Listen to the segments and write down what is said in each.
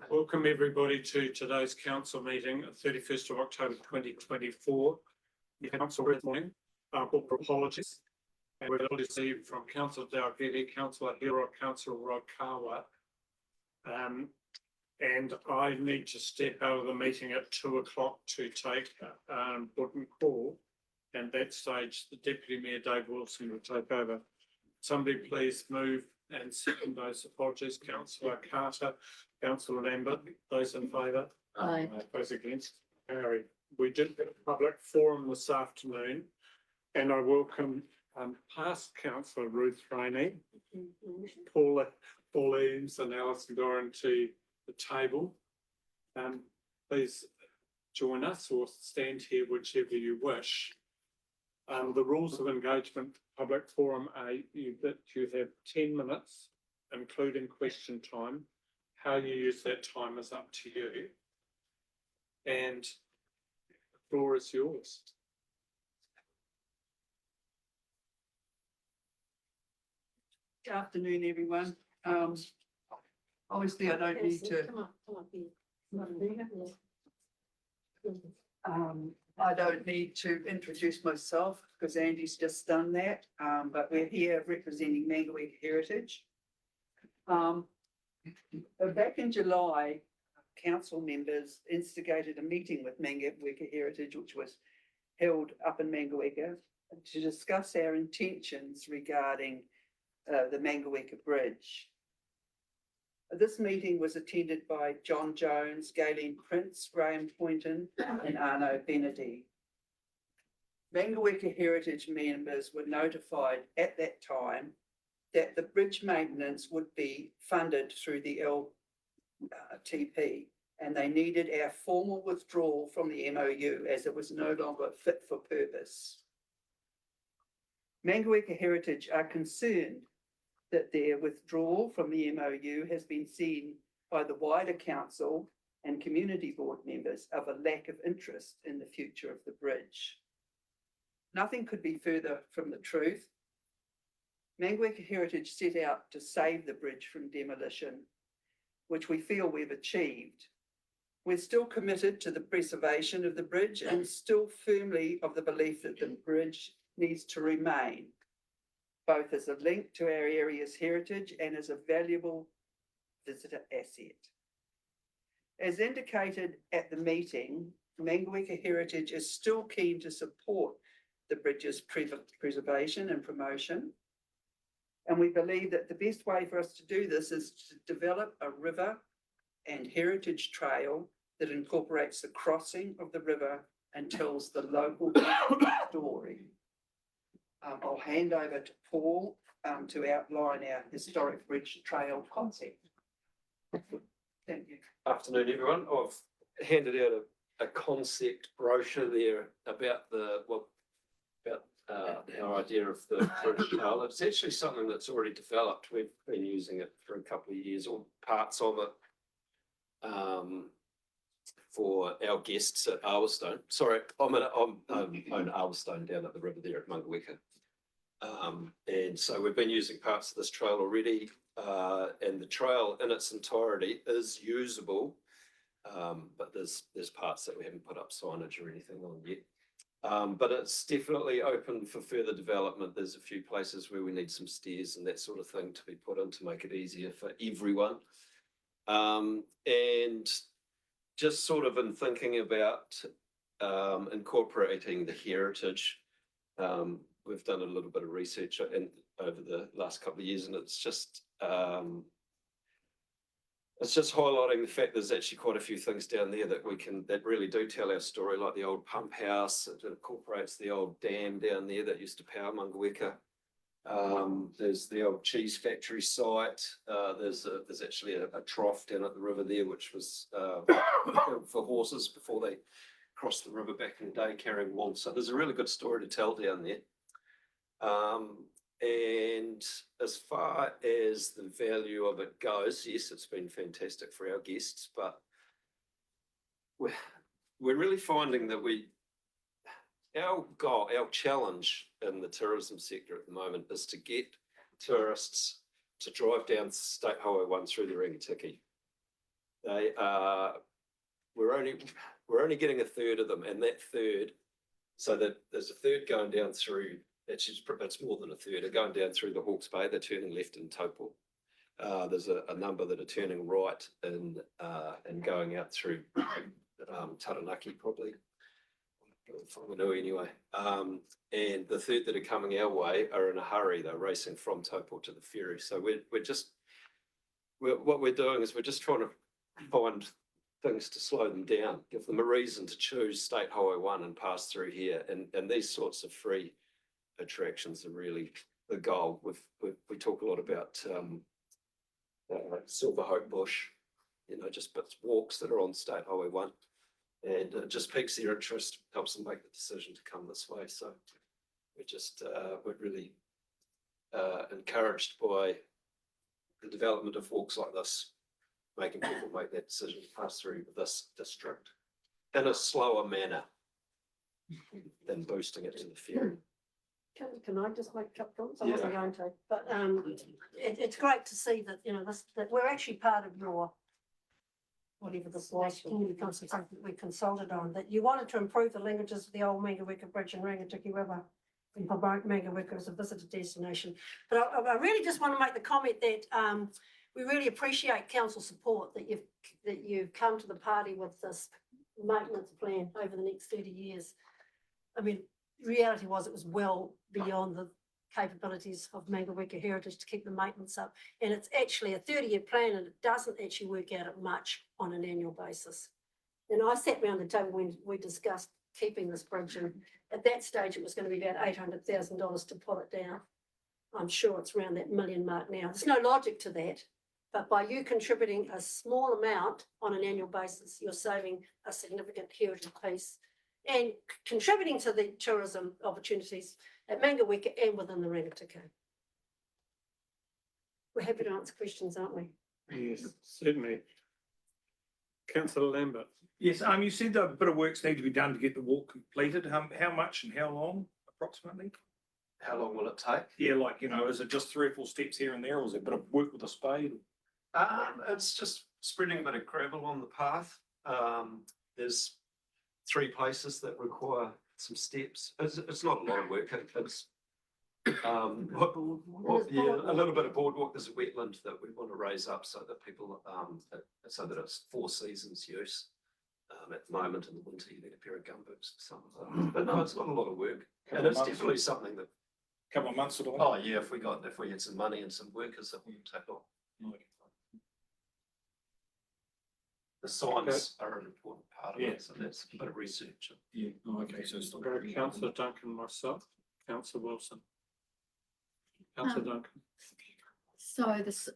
Welcome everybody to today's council meeting, 31st of October 2024. The council this morning, corporate apologies. And we've received from Councillor Dalgety, Councillor Hero, Councillor Rokawa. And I need to step out of the meeting at 2 o'clock to take an important call. And at that stage, the Deputy Mayor Dave Wilson will take over. Somebody please move and second those apologies. Councillor Carter, Councillor Lambert, those in favour? Aye. Those against? Carried. We did have a public forum this afternoon, and I welcome past Councillor Ruth Rainey, Paul Eames and Alison Doran to the table. Please join us or stand here whichever you wish. The rules of engagement public forum are that you have 10 minutes, including question time. How you use that time is up to you. And the floor is yours. Good afternoon, everyone. Obviously, I don't need to. I don't need to introduce myself because Andy's just done that. But we're here representing Mangaweka Heritage. Back in July, council members instigated a meeting with Mangaweka Heritage, which was held up in Mangaweka, to discuss our intentions regarding the Mangaweka Bridge. This meeting was attended by John Jones, Galen Prince, Graham Poynton and Arno Benedy. Mangaweka Heritage members were notified at that time that the bridge maintenance would be funded through the LTP, and they needed our formal withdrawal from the MOU as it was no longer fit for purpose. Mangaweka Heritage are concerned that their withdrawal from the MOU has been seen by the wider council and community board members of a lack of interest in the future of the bridge. Nothing could be further from the truth. Mangaweka Heritage set out to save the bridge from demolition, which we feel we've achieved. We're still committed to the preservation of the bridge and still firmly of the belief that the bridge needs to remain, both as a link to our area's heritage and as a valuable visitor asset. As indicated at the meeting, Mangaweka Heritage is still keen to support the bridge's preservation and promotion. And we believe that the best way for us to do this is to develop a river and heritage trail that incorporates the crossing of the river and tells the local story. I'll hand over to Paul to outline our historic bridge trail concept. Thank you. Afternoon, everyone. I've handed out a concept brochure there about our idea of the bridge trail. It's actually something that's already developed. We've been using it for a couple of years, or parts of it, for our guests at Arwestone. Sorry, I own Arwestone down at the river there at Mangaweka. And so we've been using parts of this trail already, and the trail in its entirety is usable, but there's parts that we haven't put up signage or anything on yet. But it's definitely open for further development. There's a few places where we need some stairs and that sort of thing to be put in to make it easier for everyone. And just sort of in thinking about incorporating the heritage, we've done a little bit of research over the last couple of years, and it's just highlighting the fact there's actually quite a few things down there that really do tell our story, like the old pump house. It incorporates the old dam down there that used to power Mangaweka. There's the old cheese factory site. There's actually a trough down at the river there, which was for horses before they crossed the river back in the day carrying wool. So there's a really good story to tell down there. And as far as the value of it goes, yes, it's been fantastic for our guests, but we're really finding that our challenge in the tourism sector at the moment is to get tourists to drive down State Highway 1 through the Rangitikei. They are, we're only getting a third of them, and that third, so that there's a third going down through, it's more than a third, are going down through the Hawke's Bay, they're turning left in Taupo. There's a number that are turning right and going out through Taranaki probably. Whanganui anyway. And the third that are coming our way are in a hurry. They're racing from Taupo to the ferry. So what we're doing is we're just trying to find things to slow them down, give them a reason to choose State Highway 1 and pass through here. And these sorts of free attractions are really the goal. We talk a lot about Silver Hope Bush, just bits walks that are on State Highway 1. And it just piques their interest, helps them make the decision to come this way. So we're really encouraged by the development of walks like this, making people make that decision to pass through this district in a slower manner than boosting it to the ferry. Can I just make a couple comments? I wasn't going to, but it's great to see that, that we're actually part of your, whatever this was, community consultation that we consulted on, that you wanted to improve the linkages of the old Mangaweka Bridge and Rangatiki River and promote Mangaweka as a visitor destination. But I really just want to make the comment that we really appreciate council support that you've come to the party with this maintenance plan over the next 30 years. I mean, reality was it was well beyond the capabilities of Mangaweka Heritage to keep the maintenance up. And it's actually a 30-year plan, and it doesn't actually work out at much on an annual basis. And I sat around the table when we discussed keeping this bridge, and at that stage it was going to be about $800,000 to pull it down. I'm sure it's around that million mark now. There's no logic to that, but by you contributing a small amount on an annual basis, you're saving a significant heritage piece and contributing to the tourism opportunities at Mangaweka and within the Rangatiki. We're happy to answer questions, aren't we? Yes, certainly. Councillor Lambert. Yes, you said a bit of works need to be done to get the walk completed. How much and how long approximately? How long will it take? Yeah, is it just 3 or 4 steps here and there, or is it a bit of work with a spade? It's just spreading a bit of gravel on the path. There's 3 places that require some steps. It's not a lot of work. It's a little bit of boardwalk. There's a wetland that we want to raise up so that people, so that it's 4 seasons use. At the moment in the winter, you need a pair of gumboots or something. But no, it's not a lot of work. And it's definitely something that. Couple of months sort of. Oh yeah, if we had some money and some workers, that wouldn't take long. The signs are an important part of it, so that's a bit of research. Yeah. Okay. So it's not. Councillor Duncan, myself, Councillor Wilson. Councillor Duncan. So this,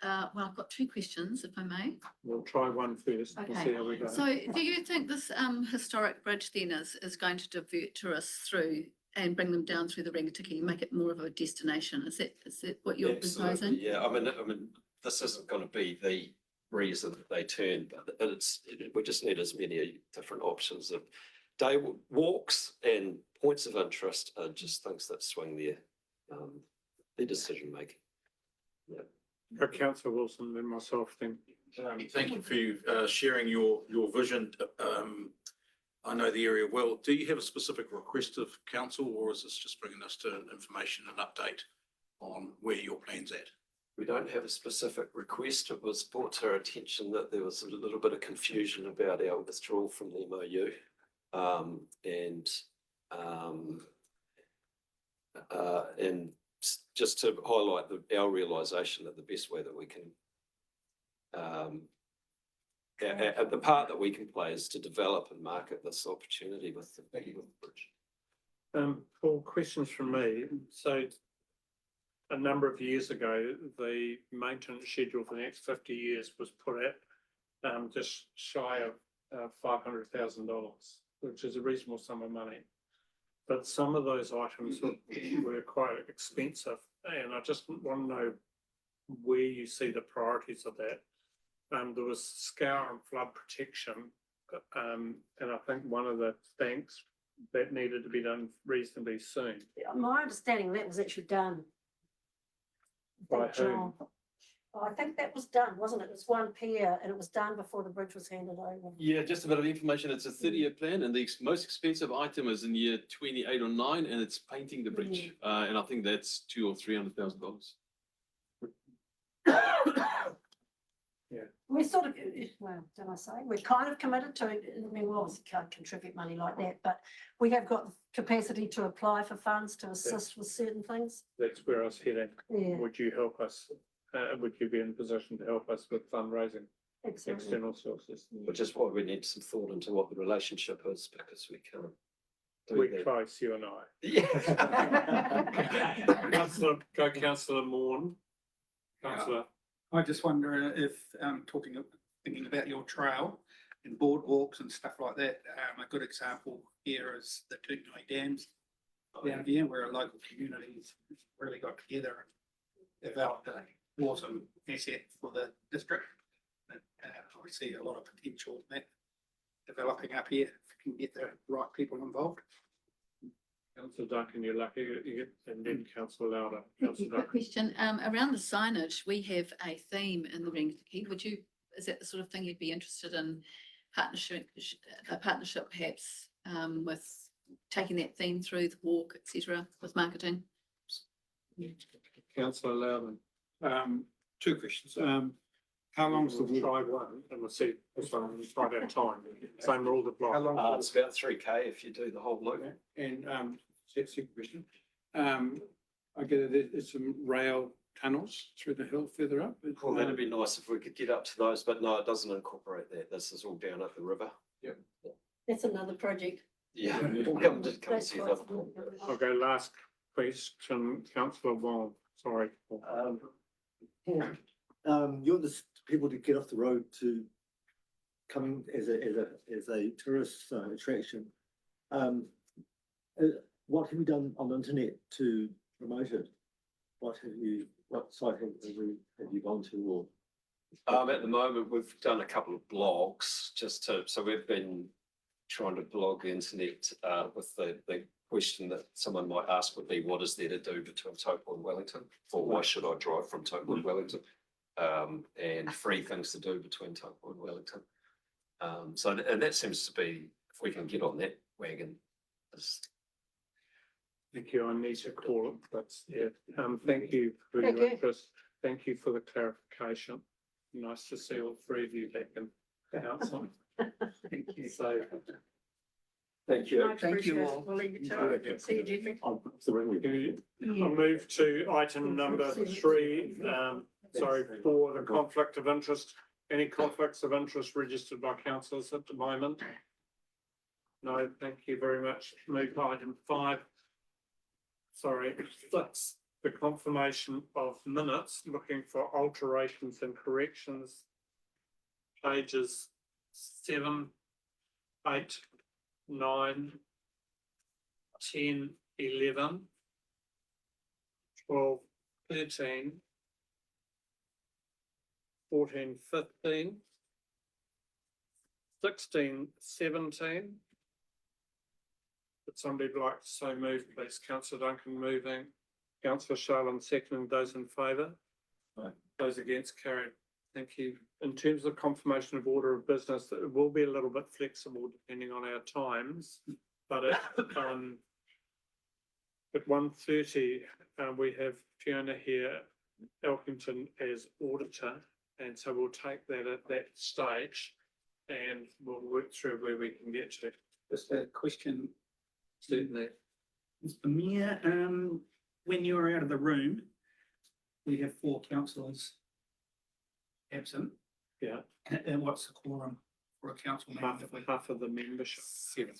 well, I've got 2 questions, if I may. We'll try one first. We'll see how we go. So do you think this historic bridge then is going to divert tourists through and bring them down through the Rangatiki, make it more of a destination? Is that what you're proposing? Yeah, I mean, this isn't going to be the reason that they turn, but we just need as many different options of day walks and points of interest are just things that swing their decision making. Yeah. Councillor Wilson, then myself, then. Thank you for sharing your vision. I know the area well. Do you have a specific request of council, or is this just bringing us to information and update on where your plan's at? We don't have a specific request. It was brought to our attention that there was a little bit of confusion about our withdrawal from the MOU. And just to highlight our realisation that the best way that we can, the part that we can play is to develop and market this opportunity with the bridge. Paul, questions from me. So a number of years ago, the maintenance schedule for the next 50 years was put at just shy of $500,000, which is a reasonable sum of money. But some of those items were quite expensive, and I just want to know where you see the priorities of that. There was scour and flood protection, and I think one of the banks that needed to be done reasonably soon. My understanding that was actually done. By whom? I think that was done, wasn't it? It was one pier and it was done before the bridge was handed over. Yeah, just a bit of information. It's a 30-year plan and the most expensive item is in year 28 or 9 and it's painting the bridge. And I think that's $200,000 or $300,000. We're sort of, well, did I say, we're kind of committed to, I mean, we obviously can't contribute money like that, but we have got capacity to apply for funds to assist with certain things. That's where I was heading. Yeah, Would you help us? Would you be in position to help us with fundraising, exactly. external sources? Which is why we need some thought into what the relationship is, because we can't. do We that. twice, you and I. Yeah. Councillor Morn. Councillor, I just wonder if, thinking about your trail and boardwalks and stuff like that, a good example here is the Tootenai Dams down here, where a local communities really got together and developed an awesome asset for the district. And, I see a lot of potential in that developing up here, if you can get the right people involved. Councillor Duncan, you're lucky, and then Councillor Lauder. Councillor Quick Duncan. question, around the signage, we have a theme in the Ringtiki. Is that the sort of thing you'd be interested in a partnership perhaps, with taking that theme through the walk, et cetera, with marketing? Councillor Loudon. Two questions. How long's the We'll walk? try one and we'll see, this one, we'll try that time. Same rule apply. How long? It's about 3K if you do the whole loop. And, second question. I get it, there's some rail tunnels through the hill further up. Well, that'd be nice if we could get up to those, but no, it doesn't incorporate that. This is all down at the river. That's another project. Yeah. We'll come to That's see quite that. significant. Okay, last question, Councillor Wong, sorry. You want the people to get off the road to come as a tourist attraction. What have you done on the internet to promote it? What site have you gone to or? At the moment, we've done a couple of blogs so we've been trying to blog the internet, with the question that someone might ask would be, what is there to do between Taupo and Wellington? Or why should I drive from Taupo and Wellington? And free things to do between Taupo and Wellington. And that seems to be, if we can get on that wagon. Thank you, I need to call it, but yeah, thank you for Thank your you. interest. Thank you for the clarification. Nice to see all three of you back in the council. Thank you. So, Thank you. Much Thank you appreciated. all. We'll leave you to it. See you, Jeffrey. I'll move to item number 3, for the conflict of interest. Any conflicts of interest registered by councillors at the moment? No, thank you very much. Move to item 5. 6, the confirmation of minutes, looking for alterations and corrections. Pages 7, 8, 9, 10, 11, 12, 13, 14, 15, 16, 17. Would somebody like to so move, please? Councillor Duncan moving, Councillor Sharlin seconding. Those in favour? Aye. Those against, carried. Thank you. In terms of confirmation of order of business, it will be a little bit flexible depending on our times, but at 1:30, we have Fiona here, Elkington as auditor, and so we'll take that at that stage and we'll work through where we can get to. Just a question, Certainly. Mr. Mayor, when you were out of the room, we have 4 councillors absent. Yeah. And what's the quorum for a council member? Half of the membership. 7.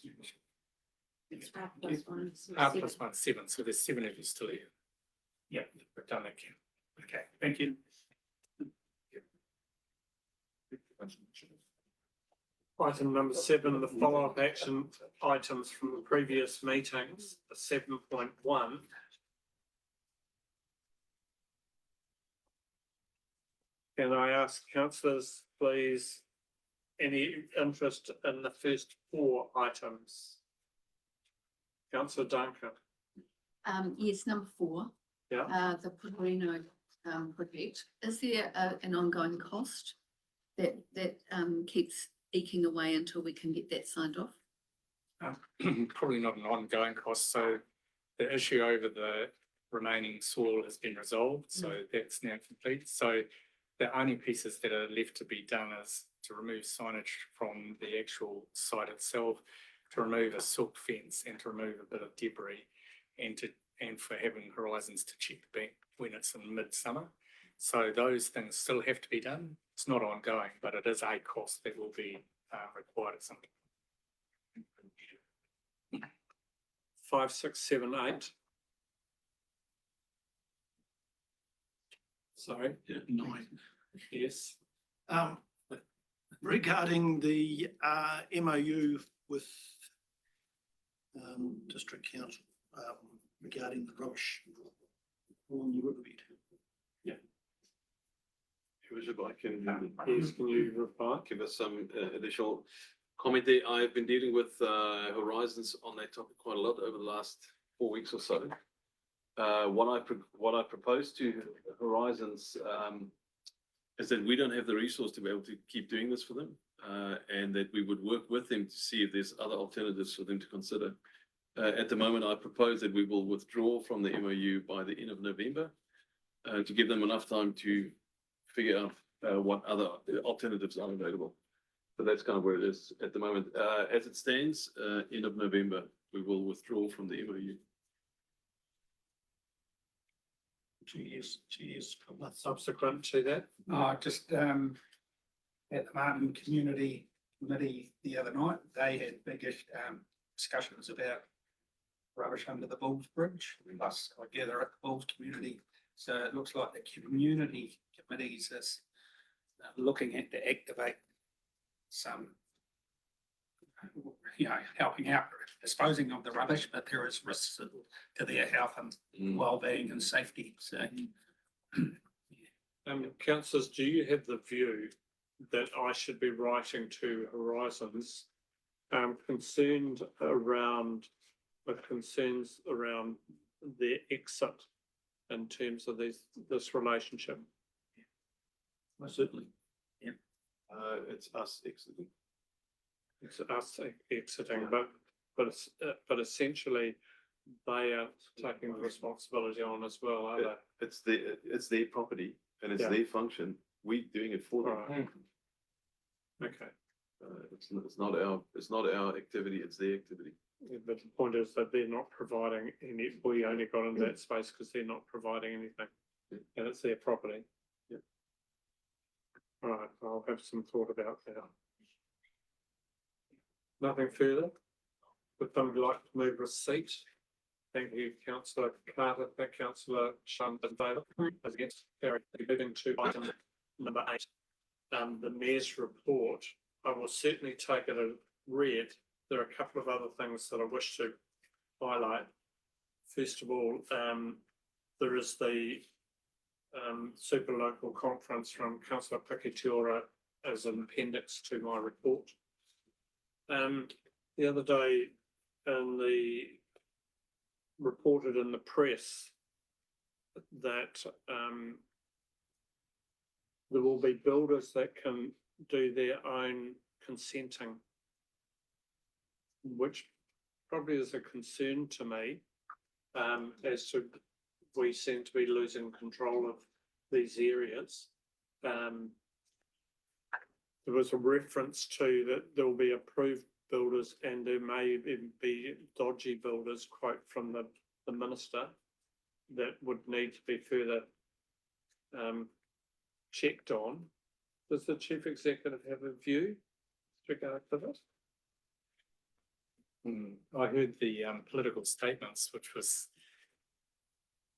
It's half plus one. So Half seven. plus 1, 7, so there's 7 of you still here. Yeah, we've done that, Ken. Okay, thank you. Item number 7, the follow-up action items from the previous meetings, 7.1. Can I ask councillors, please, any interest in the first 4 items? Councillor Duncan. Yes, number 4. Yeah. The Portorino project, is there an ongoing cost that keeps eking away until we can get that signed off? Probably not an ongoing cost, so the issue over the remaining soil has been resolved, so that's now complete. So the only pieces that are left to be done is to remove signage from the actual site itself, to remove a silk fence and to remove a bit of debris, and for having Horizons to check the bank when it's in midsummer. So those things still have to be done. It's not ongoing, but it is a cost that will be required at some point. 5, 6, 7, 8. Sorry. Yeah, 9. Yes. Regarding the MOU with District Council regarding the rubbish along the riverbed. If I can Yes, can you reply? give us some additional comment there. I've been dealing with Horizons on that topic quite a lot over the last 4 weeks or so. What I proposed to Horizons is that we don't have the resource to be able to keep doing this for them, and that we would work with them to see if there's other alternatives for them to consider. At the moment, I propose that we will withdraw from the MOU by the end of November to give them enough time to figure out what other alternatives are available. So that's kind of where it is at the moment. As it stands, end of November, we will withdraw from the MOU. 2 years, 2 years. Subsequent to that? Just, at the Martin Community Committee the other night, they had big discussions about rubbish under the Bulls Bridge, plus I gather at the Bulls Community. So it looks like the community committees is looking at to activate some, helping out disposing of the rubbish, but there is risks to their health and well-being and safety, so. Councillors, do you have the view that I should be writing to Horizons concerned around with concerns around their exit in terms of this relationship? Most certainly. It's us exiting. It's us exiting, but essentially they are taking the responsibility on as well, are they? It's their property and it's Yeah. their function. We're doing it for them. Right. Okay, It's not our activity, it's their activity. yeah, but the point is that they're not providing any, we only got into that space because they're not providing anything. Yeah. And it's their property. Yeah. All right, I'll have some thought about that. Nothing further? Would somebody like to move receipt? Thank you, councillor Carter, thank councillor Shum in favour. As against, carried. Moving to item number 8. The mayor's report. I will certainly take it as read. There are a couple of other things that I wish to highlight. First of all, there is the super local conference from councillor Pikitiora as an appendix to my report. The other day, reported in the press that there will be builders that can do their own consenting, which probably is a concern to me, as to we seem to be losing control of these areas. There was a reference to that there will be approved builders and there may even be dodgy builders, quote from the minister, that would need to be further checked on. Does the chief executive have a view with regard to this? I heard the political statements,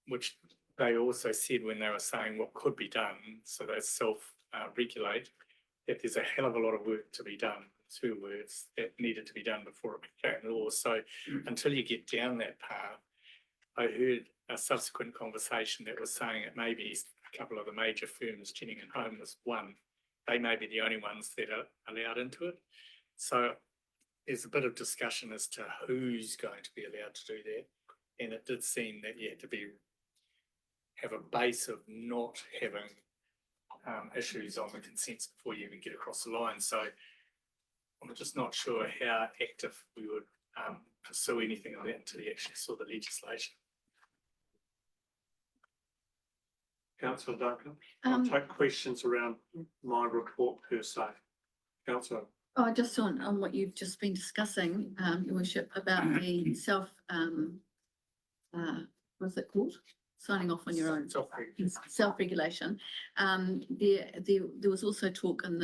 which they also said when they were saying what could be done, so they self-regulate, that there's a hell of a lot of work to be done, 2 words, that needed to be done before it became law. So until you get down that path, I heard a subsequent conversation that was saying it may be a couple of the major firms, Jennings and Home was one, they may be the only ones that are allowed into it. So there's a bit of discussion as to who's going to be allowed to do that. And it did seem that you had to be have a base of not having issues on the consents before you even get across the line. So I'm just not sure how active we would pursue anything of that until you actually saw the legislation. Councillor Duncan, I'll take questions around my report per se. Councillor. Oh, just on what you've just been discussing, Your Worship, about the what's it called? Signing off on your own. Self-regulation. There was also talk in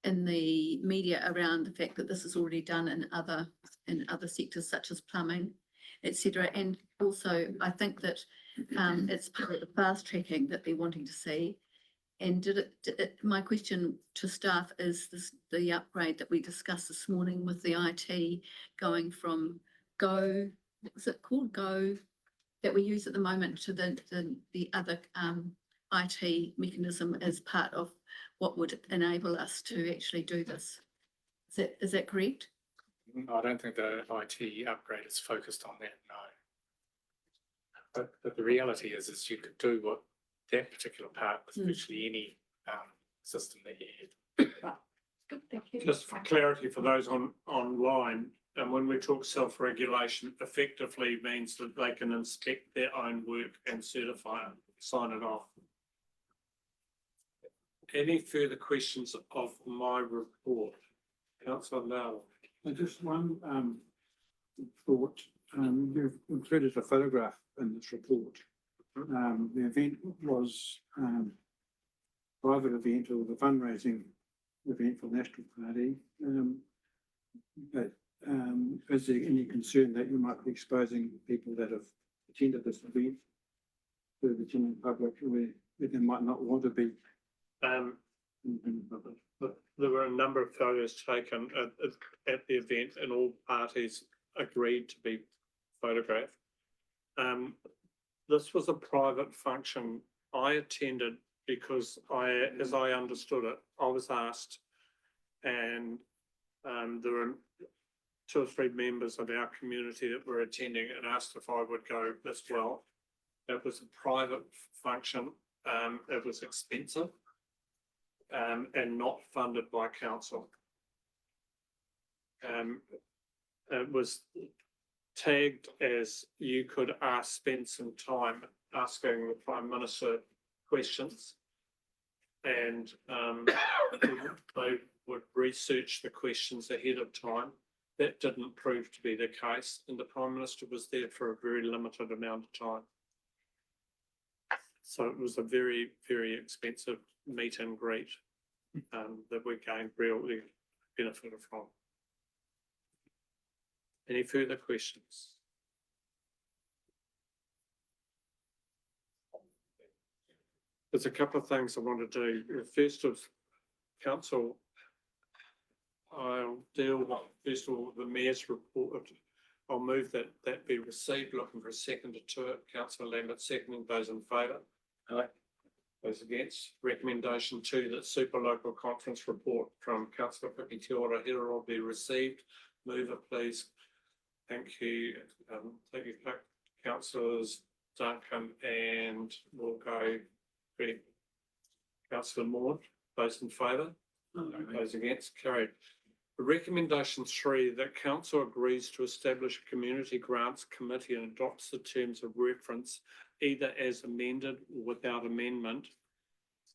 the media around the fact that this is already done in other sectors such as plumbing, etc. And also, I think that it's part of the fast tracking that they're wanting to see. And my question to staff is the upgrade that we discussed this morning with the IT going from Go, what's it called? Go, that we use at the moment, to the other IT mechanism as part of what would enable us to actually do this. Is that correct? I don't think the IT upgrade is focused on that, no. But the reality is you could do what that particular part with virtually any system that you had. Good, thank you. Just for clarity for those online, and when we talk self-regulation, effectively means that they can inspect their own work and certify it, sign it off. Any further questions of my report? Councillor Lau. Just one thought, you've included a photograph in this report. The event was private event or the fundraising event for National Party. But is there any concern that you might be exposing people that have attended this event to the general public where they might not want to be? In public? There were a number of photos taken at the event, and all parties agreed to be photographed. This was a private function. I attended because as I understood it, I was asked, and there were 2 or 3 members of our community that were attending and asked if I would go as well. It was a private function. It was expensive and not funded by council. It was tagged as you could spend some time asking the Prime Minister questions, and they would research the questions ahead of time. That didn't prove to be the case, and the Prime Minister was there for a very limited amount of time. So it was a very, very expensive meet and greet that we gained really benefited from. Any further questions? There's a couple of things I want to do. First of council, I'll deal with first of all the mayor's report. I'll move that be received. Looking for a seconder to it. Councillor Lambert seconding. Those in favour? Aye. Those against? Recommendation 2 that super local conference report from Councillor Piki Te Ora Hira will be received. Move it, please. Thank you. Thank you, Councillors Duncan, and we'll go with Councillor Maud. Those in favour? Those against? Carried. Recommendation 3 that council agrees to establish a community grants committee and adopts the terms of reference either as amended or without amendment.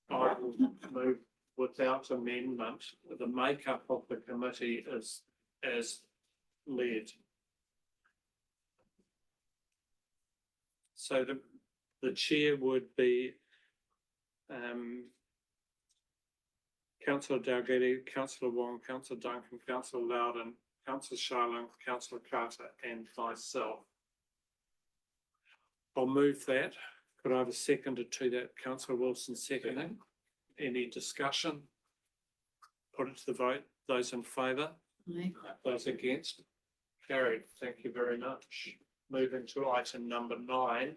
I will move without amendment. The makeup of the committee is as led. So the chair would be Councillor Dalgety, Councillor Wong, Councillor Duncan, Councillor Loudon, Councillor Sharling, Councillor Carter, and myself. I'll move that. Could I have a seconder to that? Councillor Wilson seconding. Any discussion? Put it to the vote. Those in favour? Aye. Those against? Carried. Thank you very much. Moving to item number 9.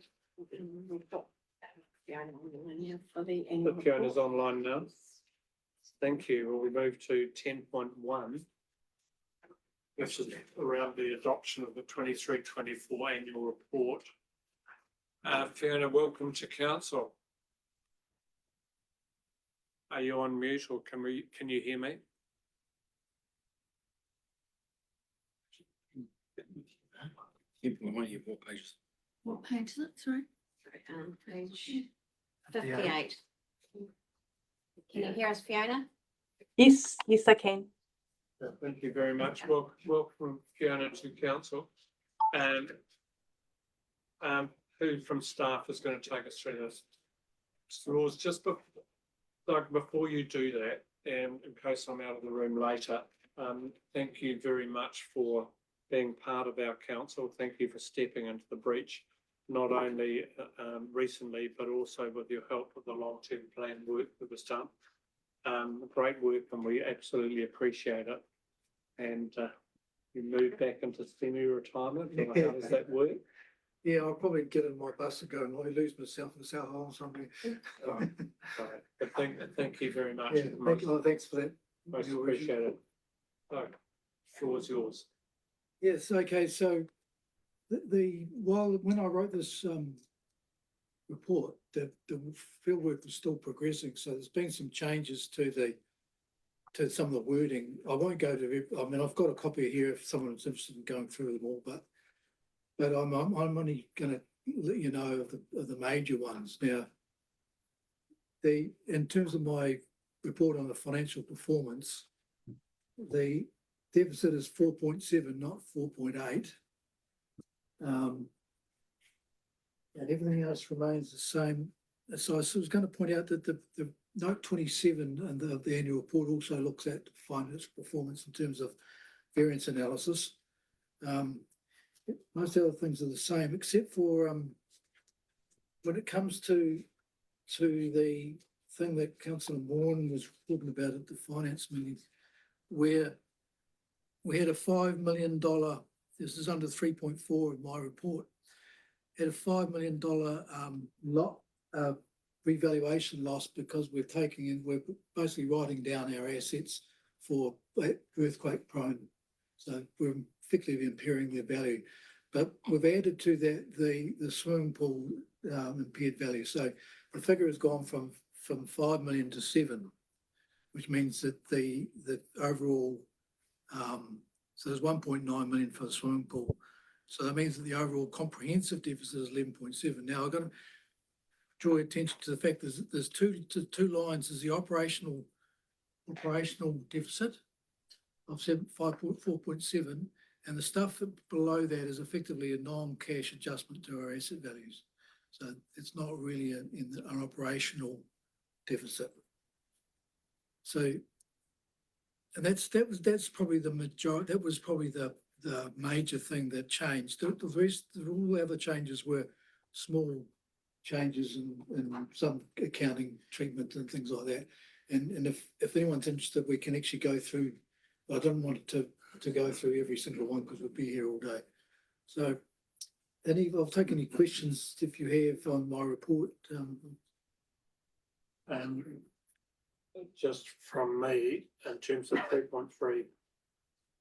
We've got Fiona online here for the annual The Fiona's report. online now. Thank you. Well, we move to 10.1. This is around the adoption of the 23-24 annual report. Fiona, welcome to council. Are you on mute or can you hear me? Keep my money, more pages. What page is it? Sorry. Page 58. Can you hear us, Fiona? Yes, yes, I can. Thank you very much. Welcome Fiona to council. And who from staff is going to take us through this? Rules, just before you do that, and in case I'm out of the room later, thank you very much for being part of our council. Thank you for stepping into the breach, not only recently, but also with your help with the long-term plan work that was done. Great work, and we absolutely appreciate it. And you move back into semi-retirement. How does that work? Yeah, I'll probably get in my bus and go and lose myself in South Island somewhere. Right. But thank you very much. Yeah, thanks for that. Most appreciated. So, floor is yours. Yes, okay, so when I wrote this report, the fieldwork was still progressing, so there's been some changes to some of the wording. I won't go to, I've got a copy here if someone's interested in going through them all, but I'm only gonna let you know of the major ones. Now, in terms of my report on the financial performance, the deficit is 4.7, not 4.8. And everything else remains the same. So I was going to point out that the note 27 and the annual report also looks at finance performance in terms of variance analysis. Most other things are the same, except for when it comes to the thing that Councillor Morn was talking about at the finance meeting, where we had a $5 million, this is under 3.4 in my report, had a $5 million revaluation loss because we're basically writing down our assets for earthquake prone. So we're effectively impairing their value. But we've added to that the swimming pool impaired value. So the figure has gone from 5 million to 7, which means that the overall, so there's 1.9 million for the swimming pool. So that means that the overall comprehensive deficit is 11.7. Now I've got to draw attention to the fact there's two lines. There's the operational deficit of 4.7, and the stuff below that is effectively a non-cash adjustment to our asset values. So it's not really an operational deficit. So, and that's probably the majority. That was probably the major thing that changed. The rest, all the other changes were small changes in some accounting treatment and things like that. And if anyone's interested, we can actually go through. I don't want to go through every single one because we'll be here all day. So, I'll take any questions if you have on my report. Just from me, in terms of 3.3,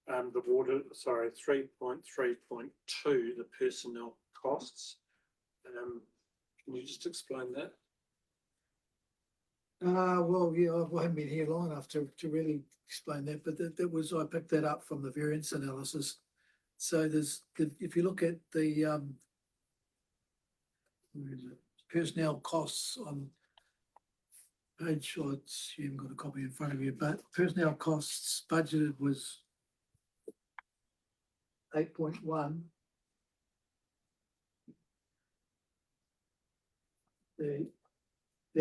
the water, sorry, 3.3.2, the personnel costs. Can you just explain that? Well, yeah, I haven't been here long enough to really explain that, but I picked that up from the variance analysis. So if you look at the where is it? Personnel costs on page, you haven't got a copy in front of you, but personnel costs budgeted was 8.1. The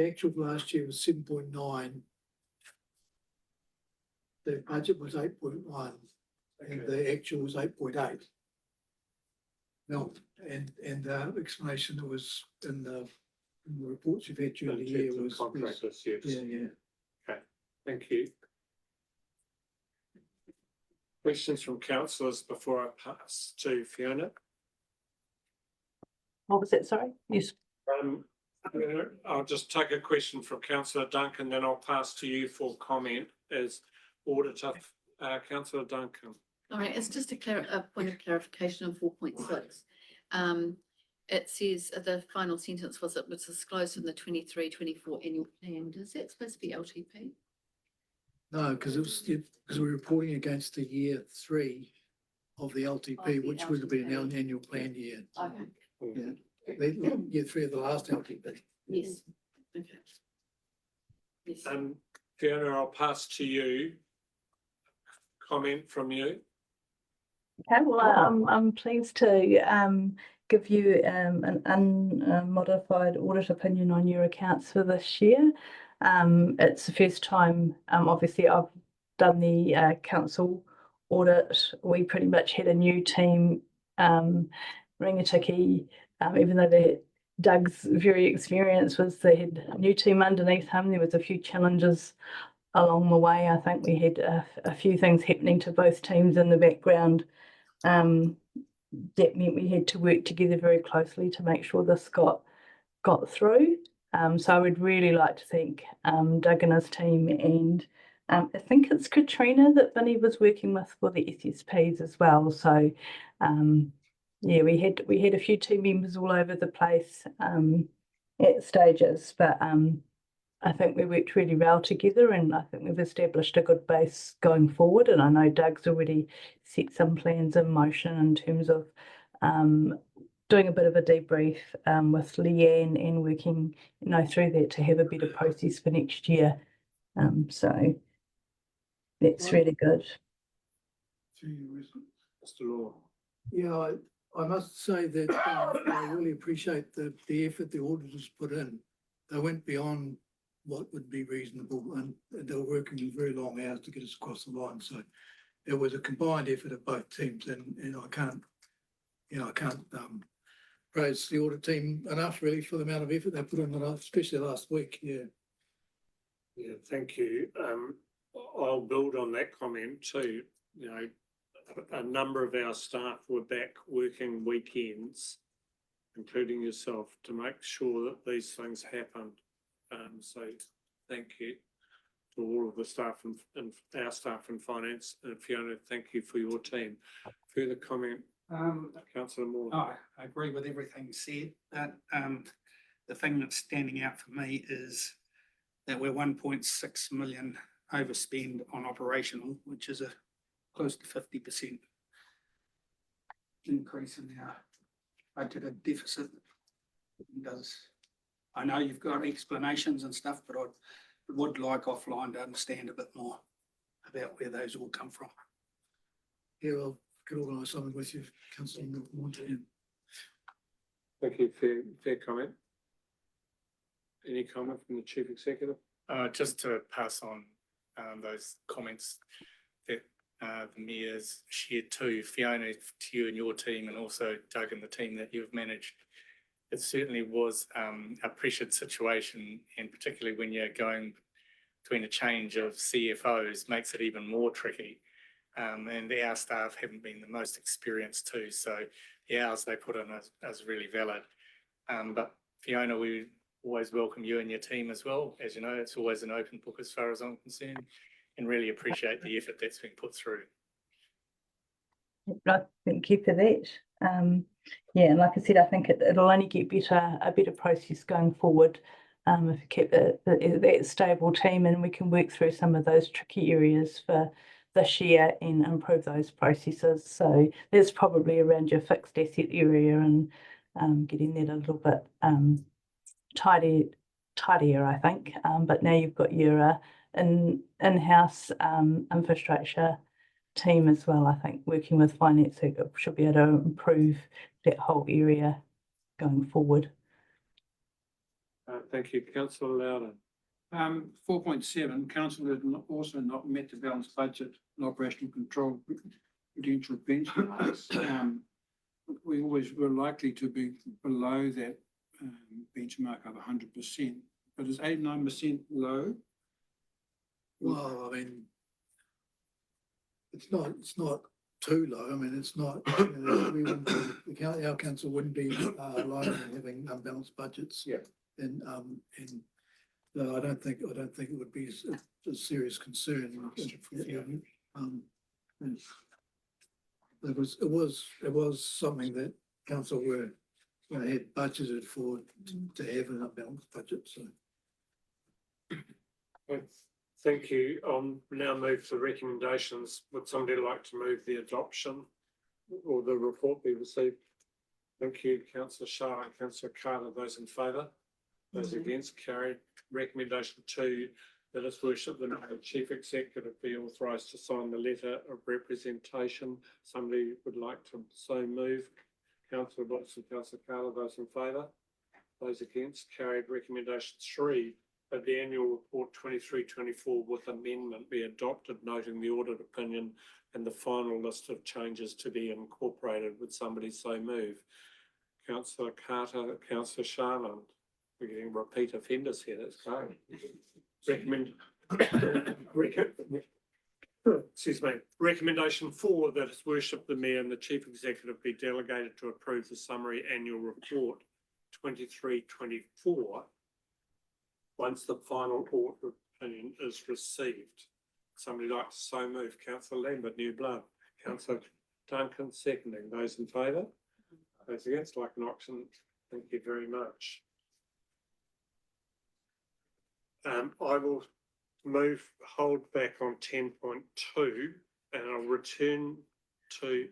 actual last year was 7.9. The budget was 8.1, and the actual was 8.8. No, and the explanation that was in the reports you've had during the year was Contractors, yes. yeah. Okay, thank you. Questions from councillors before I pass to Fiona? What was that, sorry? Yes. I'll just take a question from councillor Duncan, then I'll pass to you for comment as auditor. Councillor Duncan. All right, it's just a point of clarification on 4.6. it says the final sentence was it was disclosed in the 23-24 annual plan. Is that supposed to be LTP? No, because because we're reporting against the year 3 of the LTP, the which would have been our LTP. annual plan year. Okay. Yeah, year 3 of the last LTP. Yes. Okay. Yes. Fiona, I'll pass to you. Comment from you. Okay, well, I'm pleased to give you an unmodified audit opinion on your accounts for this year. It's the first time, obviously, I've done the council audit. We pretty much had a new team, Ringatiki, even though Doug's very experienced, they had a new team underneath him. There was a few challenges along the way. I think we had a few things happening to both teams in the background. That meant we had to work together very closely to make sure this got through. So I would really like to thank Doug and his team, and I think it's Katrina that Vinny was working with for the SSPs as well. So yeah, we had a few team members all over the place at stages, but I think we worked really well together, and I think we've established a good base going forward. And I know Doug's already set some plans in motion in terms of doing a bit of a debrief with Leanne and working, through that to have a better process for next year. So that's really good. Mr. Law. Yeah, I must say that I really appreciate the effort the auditors put in. They went beyond what would be reasonable, and they were working very long hours to get us across the line. So it was a combined effort of both teams, and I can't praise the audit team enough really for the amount of effort they put in, especially last week. Yeah. Yeah, thank you. I'll build on that comment too. A number of our staff were back working weekends, including yourself, to make sure that these things happened. So thank you to all of the staff and our staff in finance. And Fiona, thank you for your team. Further comment, Councillor Moore. I agree with everything said, but the thing that's standing out for me is that we're 1.6 million overspend on operational, which is a close to 50% increase in our budgeted deficit. I know you've got explanations and stuff, but I would like offline to understand a bit more about where those all come from. Yeah, well, could organise something with you, Councillor Moore. Thank you. Fair comment. Any comment from the Chief Executive? Just to pass on those comments that the Mayor's shared too, Fiona, to you and your team, and also Doug and the team that you've managed. It certainly was a pressured situation, and particularly when you're going between a change of CFOs makes it even more tricky. And our staff haven't been the most experienced too, so the hours they put in is really valid. But Fiona, we always welcome you and your team as well. As you know, it's always an open book as far as I'm concerned, and really appreciate the effort that's been put through. Thank you for that. Yeah, and like I said, I think it'll only get a better process going forward if we keep that stable team, and we can work through some of those tricky areas for this year and improve those processes. So there's probably around your fixed asset area and getting that a little bit tidier, I think. But now you've got your in-house infrastructure team as well. I think working with finance should be able to improve that whole area going forward. Thank you, Councillor Loudon. 4.7, council has also not met the balanced budget and operational control prudential benchmarks. We always were likely to be below that benchmark of 100%, but is 89% low? Well, I mean, it's not too low. I mean, it's not, our council wouldn't be alone in having unbalanced budgets. Yeah. And no, I don't think it would be a serious concern. It was something that council were they had budgeted for to have an unbalanced budget, so. Thank you. Now move to recommendations. Would somebody like to move the adoption or the report be received? Thank you, councillor Shah and councillor Carter. Those in favour? Those against? Carried. Recommendation 2, that His Worship the Mayor Chief Executive be authorised to sign the letter of representation. Somebody would like to so move. Councillor Watson, councillor Carter. Those in favour? Those against? Carried. Recommendation 3, that the annual report 23-24 with amendment be adopted, noting the audit opinion and the final list of changes to be incorporated. Would somebody so move? Councillor Carter, councillor Sharland. We're getting repeat offenders here. That's great. Excuse me. Recommendation 4, that His Worship the Mayor and the Chief Executive be delegated to approve the summary annual report 23-24 once the final audit opinion is received. Somebody like to so move? Councillor Lambert, New Blood. Councillor Duncan seconding. Those in favour? Those against? Like an option. Thank you very much. I will hold back on 10.2 and I'll return to,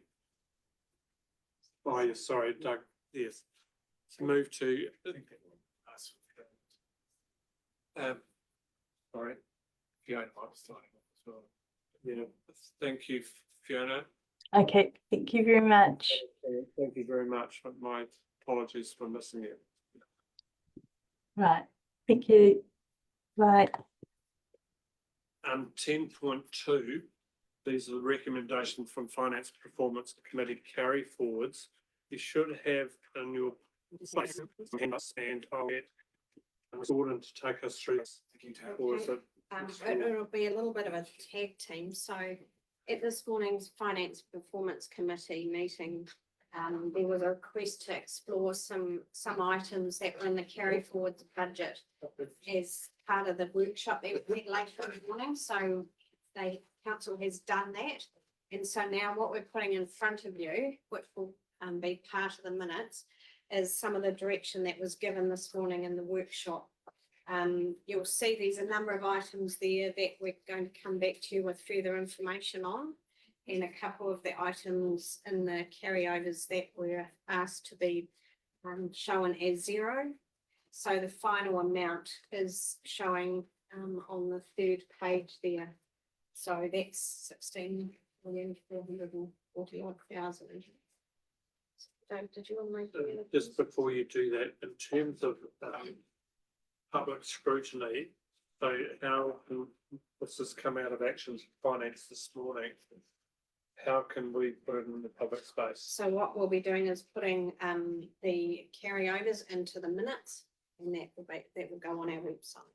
sorry, Doug, yes. So move to, sorry. Fiona might be starting off as well. Yeah, thank you, Fiona. Okay, thank you very much. Thank you very much. My apologies for missing you. Right, thank you. Right. 10.2, these are the recommendations from Finance Performance Committee carry forwards. You should have in your place and I'll get Gordon to take us through. Or is it? It'll be a little bit of a tag team. So at this morning's Finance Performance Committee meeting, there was a request to explore some items that were in the carry forwards budget as part of the workshop that we had later in the morning. So council has done that. And so now what we're putting in front of you, which will be part of the minutes, is some of the direction that was given this morning in the workshop. You'll see there's a number of items there that we're going to come back to you with further information on, and a couple of the items in the carryovers that were asked to be shown as 0. So the final amount is showing on the 3rd page there. So that's 16,440,000. Did you want to make Just before you do that, in terms of public scrutiny, so how this has come out of Actions Finance this morning, how can we put it in the public space? So what we'll be doing is putting the carryovers into the minutes, and that will go on our website.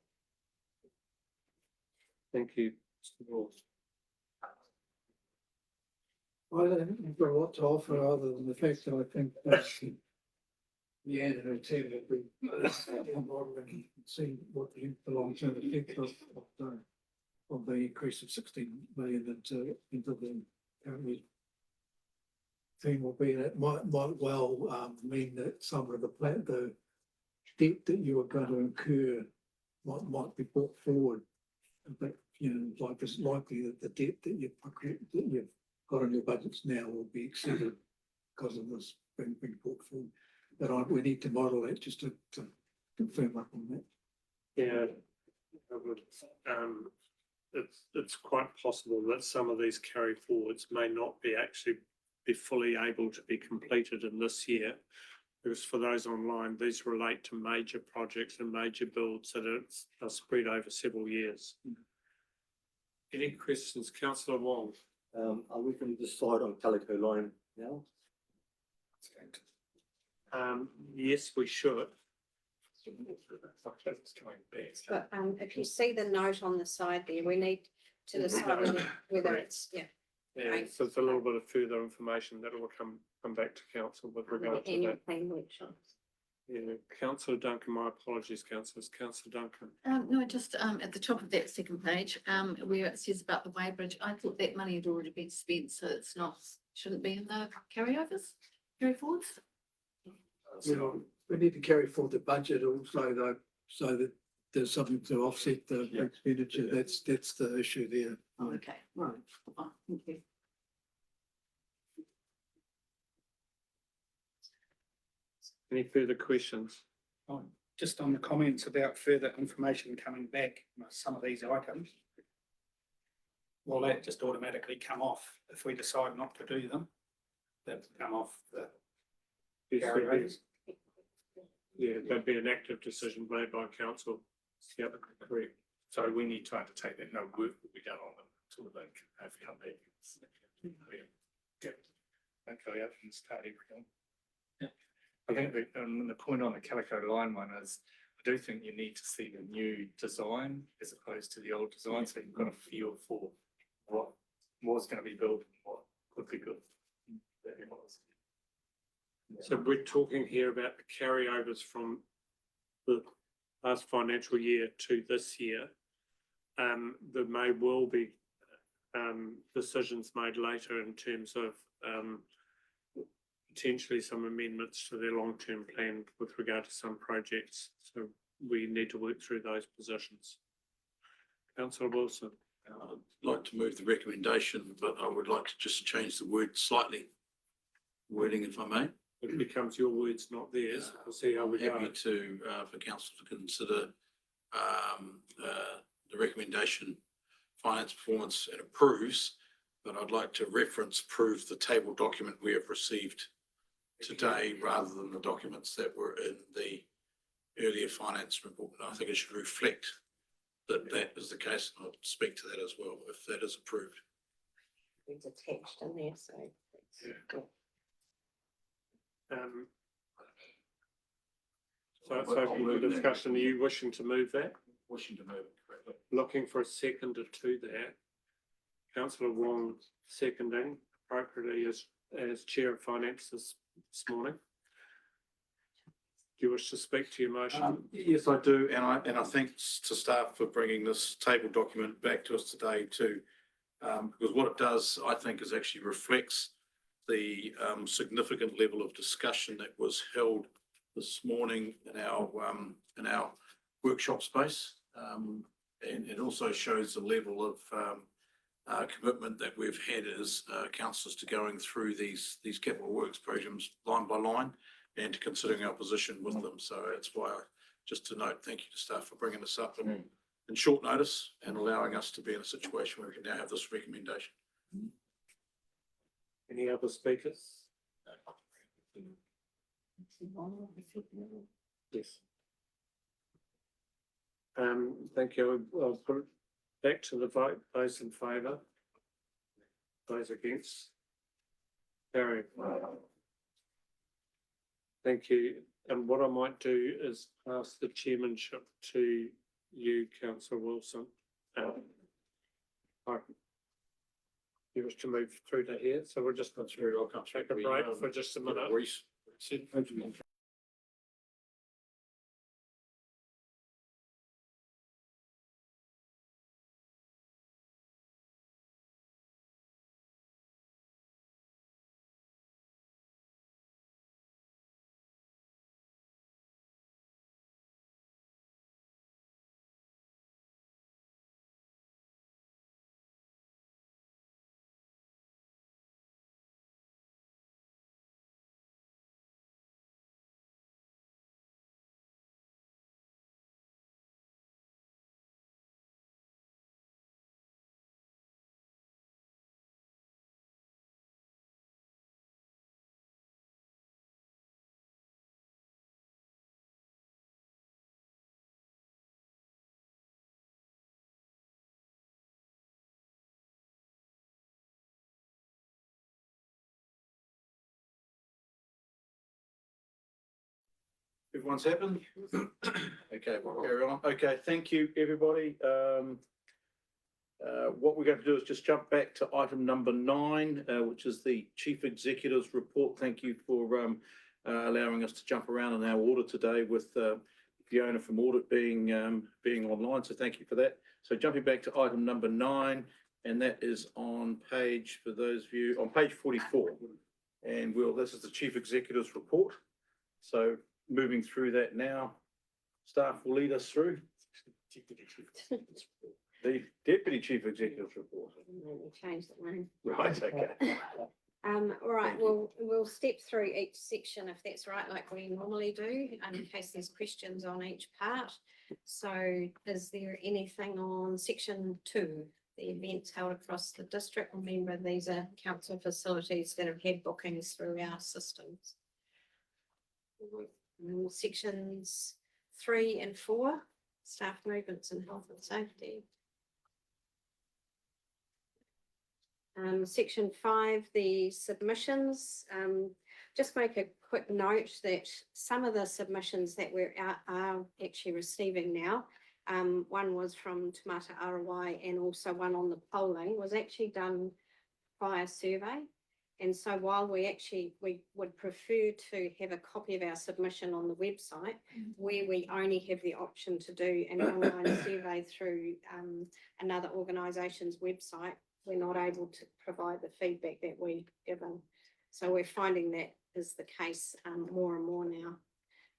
Thank you, Mr. Ward. I don't think we've got a lot to offer other than the fact that I think that Leanne and her team have been modelling and seeing what the long-term effect of the increase of 16 million into the currently thing will be. And it might well mean that some of the debt that you are going to incur might be brought forward. But like it's likely that the debt that you've got on your budgets now will be exceeded because of this being brought forward. But we need to model that just to confirm up on that. Yeah, I would. It's quite possible that some of these carry forwards may not be fully able to be completed in this year. Because for those online, these relate to major projects and major builds that are spread over several years. Any questions, Councillor Wong? Are we going to decide on Calico Line now? Yes, we should. But if you see the note on the side there, we need to decide whether it's, Yeah, so it's a little bit of further information that will come back to council with regard to annual that. plan workshops. Yeah, Councillor Duncan, my apologies, councillors. Councillor Duncan. No, just at the top of that second page, where it says about the weighbridge, I thought that money had already been spent, so it's not, shouldn't be in the carry forwards. You know, we need to carry forward the budget also though, so that there's something to offset the expenditure. That's the issue there. Okay, right, fine, thank you. Any further questions? Just on the comments about further information coming back on some of these items. Will that just automatically come off if we decide not to do them? That come off the Yes, carry there'd be- overs? Yeah, that'd be an active decision made by council. Yep, correct. So we need to undertake that no work will be done on them until they have come back. Yeah. Okay, up and start everything. I think the point on the Calico line one is, I do think you need to see the new design as opposed to the old design, so you've got a feel for what was going to be built and what could be built. So we're talking here about the carryovers from the last financial year to this year. There may well be decisions made later in terms of potentially some amendments to their long-term plan with regard to some projects. So we need to work through those positions. Councillor Wilson. I'd like to move the recommendation, but I would like to just change the word slightly. Wording, if I may. It becomes your words, not theirs. We'll see how we I'm go. happy to, for council to consider, the recommendation, finance performance and approves, but I'd like to reference approve the table document we have received today rather than the documents that were in the earlier finance report. And I think it should reflect that that is the case. I'll speak to that as well if that is approved. It's attached in there, so. So for the discussion, are you wishing to move that? Wishing to move it correctly. Looking for a seconder to that. Councillor Wong seconding appropriately as chair of finance this morning. Do you wish to speak to your motion? Yes, I do, and I thank to staff for bringing this table document back to us today too. Because what it does, I think, is actually reflects the significant level of discussion that was held this morning in our workshop space. And it also shows the level of commitment that we've had as councillors to going through these capital works programs line by line and to considering our position with them. So that's why just to note, thank you to staff for bringing this up in short notice and allowing us to be in a situation where we can now have this recommendation. Any other speakers? Yes. Thank you. I'll put it back to the vote. Those in favour? Those against? Carried. Thank you. And what I might do is pass the chairmanship to you, Councillor Wilson. You wish to move through to here, so we're just going through. I'll come take a break for just a minute. Everyone's happened? Okay, we'll carry on. Okay, thank you, everybody. What we're going to do is just jump back to item number 9, which is the Chief Executive's report. Thank you for allowing us to jump around in our order today with Fiona from Audit being online. So thank you for that. So jumping back to item number 9, and that is on page, for those of you, on page 44. And this is the Chief Executive's report. So moving through that now, staff will lead us through the Deputy Chief Executive's report. We changed the name. Right, okay. All right, we'll step through each section if that's right, like we normally do, in case there's questions on each part. So is there anything on section 2, the events held across the district? Remember, these are council facilities that have had bookings through our systems. Sections 3 and 4, staff movements and health and safety. Section 5, the submissions. Just make a quick note that some of the submissions that are actually receiving now, one was from Te Mata Arawai and also one on the polling was actually done via survey. And so while we would prefer to have a copy of our submission on the website, where we only have the option to do an online survey through another organisation's website, we're not able to provide the feedback that we've given. So we're finding that is the case more and more now.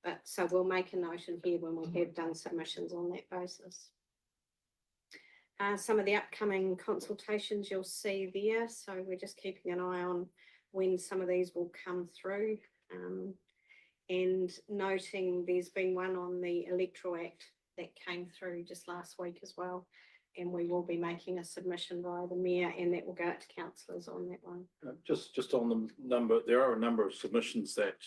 But so we'll make a note in here when we have done submissions on that basis. Some of the upcoming consultations you'll see there. So we're just keeping an eye on when some of these will come through. And noting there's been one on the Electoral Act that came through just last week as well. And we will be making a submission via the mayor, and that will go out to councillors on that one. Just on the number, there are a number of submissions that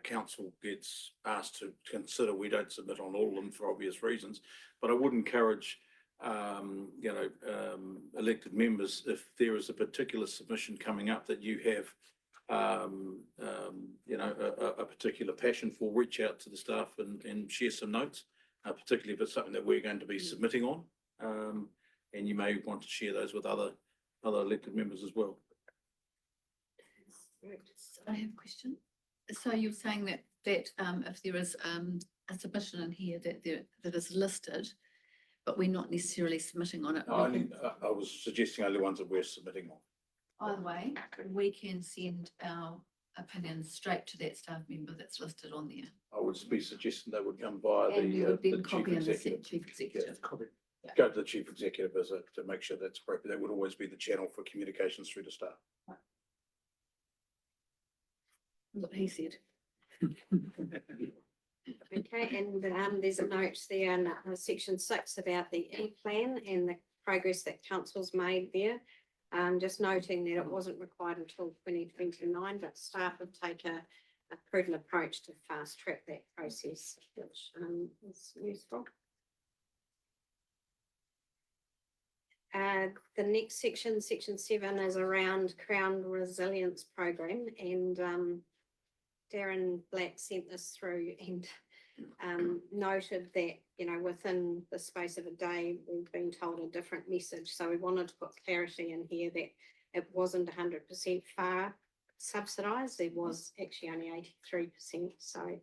council gets asked to consider. We don't submit on all of them for obvious reasons, but I would encourage elected members, if there is a particular submission coming up that you have a particular passion for, reach out to the staff and share some notes. Particularly if it's something that we're going to be submitting on, and you may want to share those with other elected members as well. I have a question. So you're saying that if there is a submission in here that is listed, but we're not necessarily submitting on it. I was suggesting only ones that we're submitting on. Either way, we can send our opinions straight to that staff member that's listed on there. I would be suggesting they would come via And you would the then chief copy on the executive. chief executive. Yeah. Go to the chief executive to make sure that's appropriate. That would always be the channel for communications through to staff. What he said. Okay, and there's a note there in section 6 about the E-plan and the progress that council's made there. Just noting that it wasn't required until 2029, but staff have taken a prudent approach to fast track that process, which is useful. The next section, section 7, is around Crown Resilience Program, and Darren Black sent this through and noted that, within the space of a day, we've been told a different message. So we wanted to put clarity in here that it wasn't 100% FAR subsidised. It was actually only 83%. So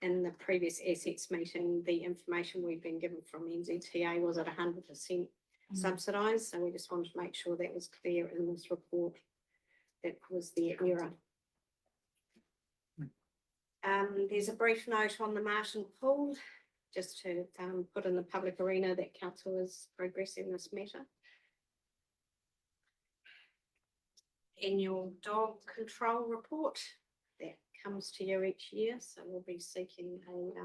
in the previous assets meeting, the information we've been given from NZTA was at 100% subsidised. So we just wanted to make sure that was clear in this report. That was the error. There's a brief note on the Martin Pool, just to put in the public arena that council is progressing this matter. Annual dog control report that comes to you each year, so we'll be seeking a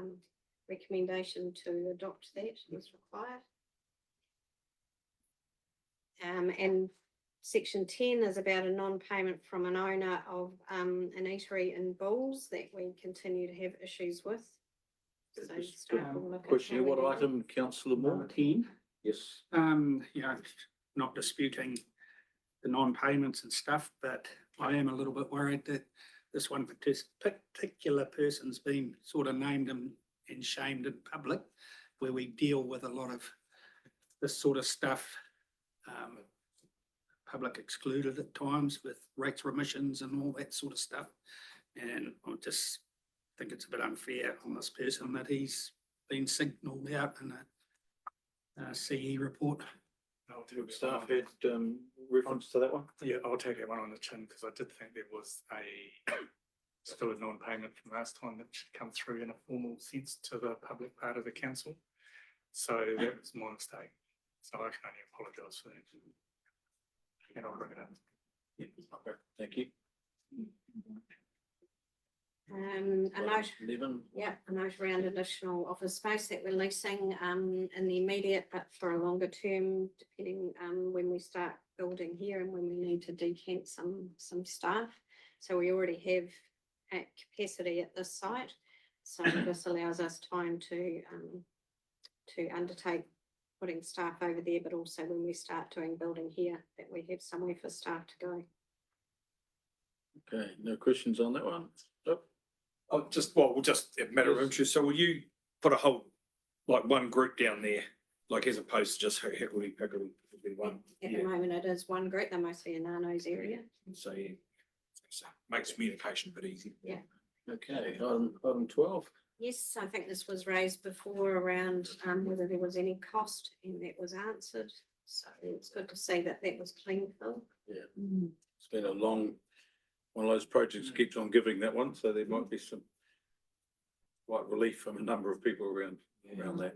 recommendation to adopt that as required. And section 10 is about a non-payment from an owner of an eatery in Bulls that we continue to have issues with. So staff will look at Question, how we what do item, councillor Moore? 10. Yes. Not disputing the non-payments and stuff, but I am a little bit worried that this one particular person's been sort of named and shamed in public, where we deal with a lot of this sort of stuff, public excluded at times with rates remissions and all that sort of stuff. And I just think it's a bit unfair on this person that he's been signalled out in a CE report. Staff had reference to that one? Yeah, I'll take that one on the chin because I did think there was still a non-payment from last time that should come through in a formal sense to the public part of the council. So that was my mistake. So I can only apologise for that. And I'll bring it up. Okay, thank you. A note, 11. yeah, a note around additional office space that we're leasing in the immediate, but for a longer term, depending when we start building here and when we need to decant some staff. So we already have at capacity at this site. So this allows us time to undertake putting staff over there, but also when we start doing building here, that we have somewhere for staff to go. Okay, no questions on that one? Nope. Oh, we'll just, a matter of interest, so will you put a whole, like one group down there, like as opposed to just Hickory Pickery, would be one? At the moment, it is one group, they're mostly in Nano's area. So, yeah, so makes communication a bit easy. Yeah. Okay, item 12. Yes, I think this was raised before around whether there was any cost, and that was answered. So it's good to see that that was clean, Phil. It's been a long, one of those projects keeps on giving that one, so there might be some quite relief from a number of people around that.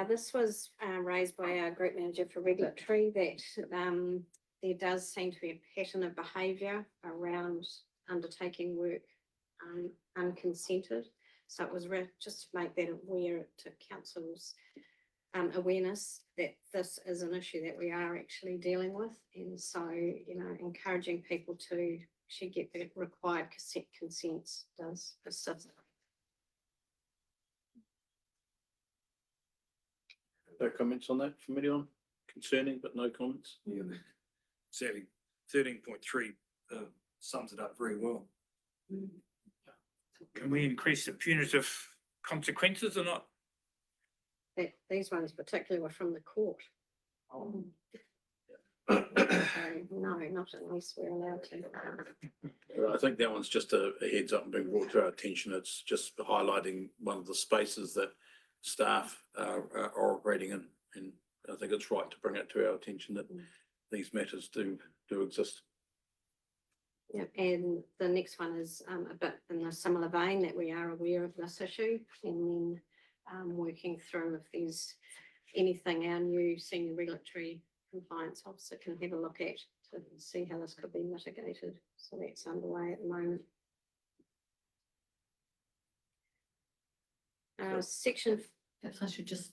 This was raised by our group manager for regulatory that there does seem to be a pattern of behaviour around undertaking work unconsented. So it was just to make that aware to council's awareness that this is an issue that we are actually dealing with. And so, you know, encouraging people to actually get the required consents does assist. No comments on that from anyone? Concerning, but no comments? Yeah. Exactly, 13.3 sums it up very well. Can we increase the punitive consequences or not? That these ones particularly were from the court. Oh. So, no, not unless we're allowed to. I think that one's just a heads up and being brought to our attention. It's just highlighting one of the spaces that staff are operating in. And I think it's right to bring it to our attention that these matters do exist. Yeah, and the next one is a bit in a similar vein, that we are aware of this issue, and then working through if there's anything our new senior regulatory compliance officer can have a look at to see how this could be mitigated. So that's underway at the moment. Section. Perhaps I should just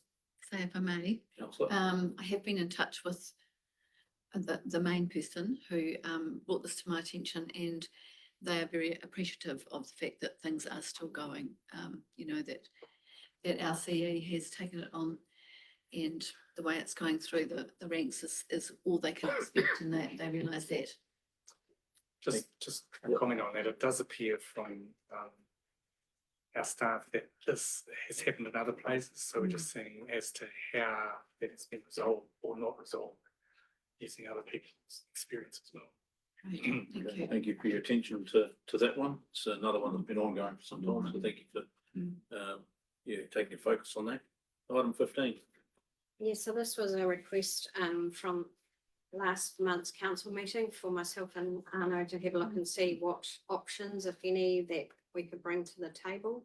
say, if I may, Councillor? I have been in touch with the main person who brought this to my attention, and they are very appreciative of the fact that things are still going. You know, that our CE has taken it on, and the way it's going through the ranks is all they can expect, and they realise that. Just a comment on that, it does appear from our staff that this has happened in other places, so we're just seeing as to how that has been resolved or not resolved, using other people's experience as well. Right, thank you. Thank you for your attention to that one. It's another one that's been ongoing for some time, so thank you for taking your focus on that. Item 15. Yeah, so this was a request from last month's council meeting for myself and Arno to have a look and see what options, if any, that we could bring to the table.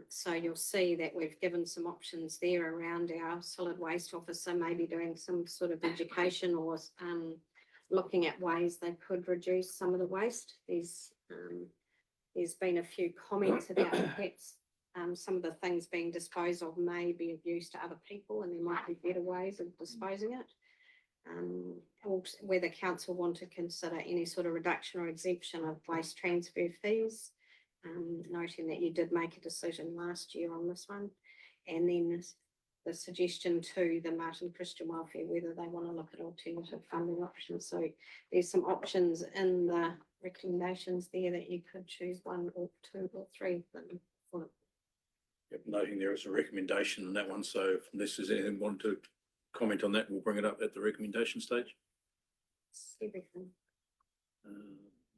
So you'll see that we've given some options there around our solid waste officer, maybe doing some sort of education or looking at ways they could reduce some of the waste. There's been a few comments about perhaps some of the things being disposed of may be of use to other people, and there might be better ways of disposing it. Whether council want to consider any sort of reduction or exemption of waste transfer fees, noting that you did make a decision last year on this one, and then the suggestion to the Martin Christian Welfare whether they want to look at alternative funding options. So there's some options in the recommendations there that you could choose one or two or three of them. Yep, noting there is a recommendation on that one, so unless there's anything want to comment on that, we'll bring it up at the recommendation stage. Everything.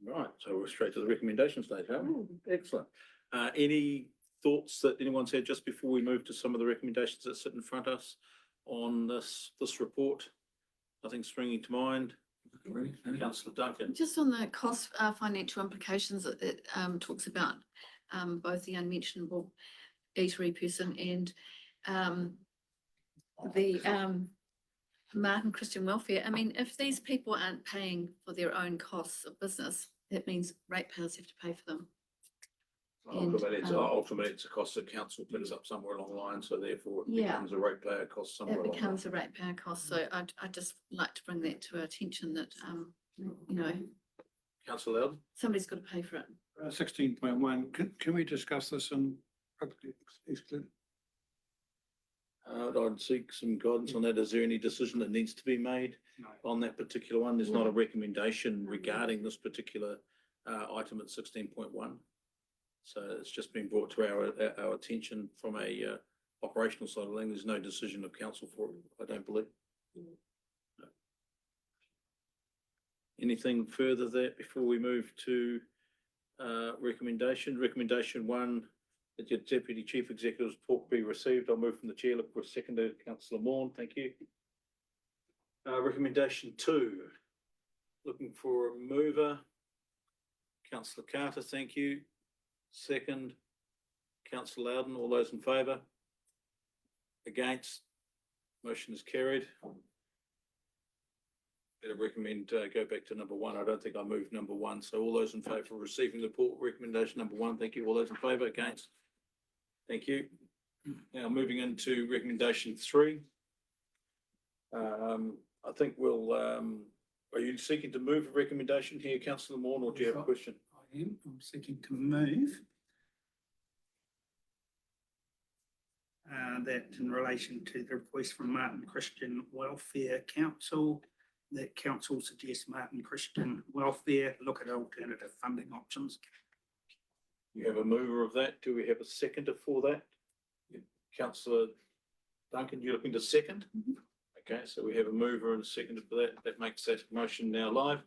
Right, so we're straight to the recommendation stage, huh? Excellent. Any thoughts that anyone's had just before we move to some of the recommendations that sit in front of us on this report? Nothing springing to mind? Councillor Duncan. Just on the cost, financial implications, it talks about both the unmentionable eatery person and the Martin Christian Welfare. I mean, if these people aren't paying for their own costs of business, that means ratepayers have to pay for them. And, Ultimately, it's a cost that council picks up somewhere along the line, so therefore it Yeah. becomes a ratepayer cost somewhere It along the line. becomes a ratepayer cost, so I'd just like to bring that to our attention that, you know, Councillor Loudon? somebody's got to pay for it. 16.1, can we discuss this in publicly excluded? I'd seek some guidance on that. Is there any decision that needs to be made No. on that particular one? There's not a recommendation regarding this particular item at 16.1. So it's just been brought to our attention from a operational side of things. There's no decision of council for it, I don't believe. No. Anything further there before we move to recommendation? Recommendation 1, that your Deputy Chief Executive's report be received. I'll move from the chair. Look for a seconder, Councillor Maughan. Thank you. Recommendation 2, looking for a mover. Councillor Carter, thank you. Second, Councillor Loudon. All those in favour? Against? Motion is carried. Better recommend go back to number 1. I don't think I moved number 1. So all those in favour of receiving the report, recommendation number 1. Thank you. All those in favour? Against? Thank you. Now moving into recommendation 3. I think we'll, are you seeking to move a recommendation here, Councillor Maughan, or do you have a question? I'm seeking to move. That in relation to the request from Martin Christian Welfare Council, that council suggests Martin Christian Welfare look at alternative funding options. You have a mover of that. Do we have a seconder for that? Councillor Duncan, you're looking to second? Okay, so we have a mover and a seconder for that. That makes that motion now live.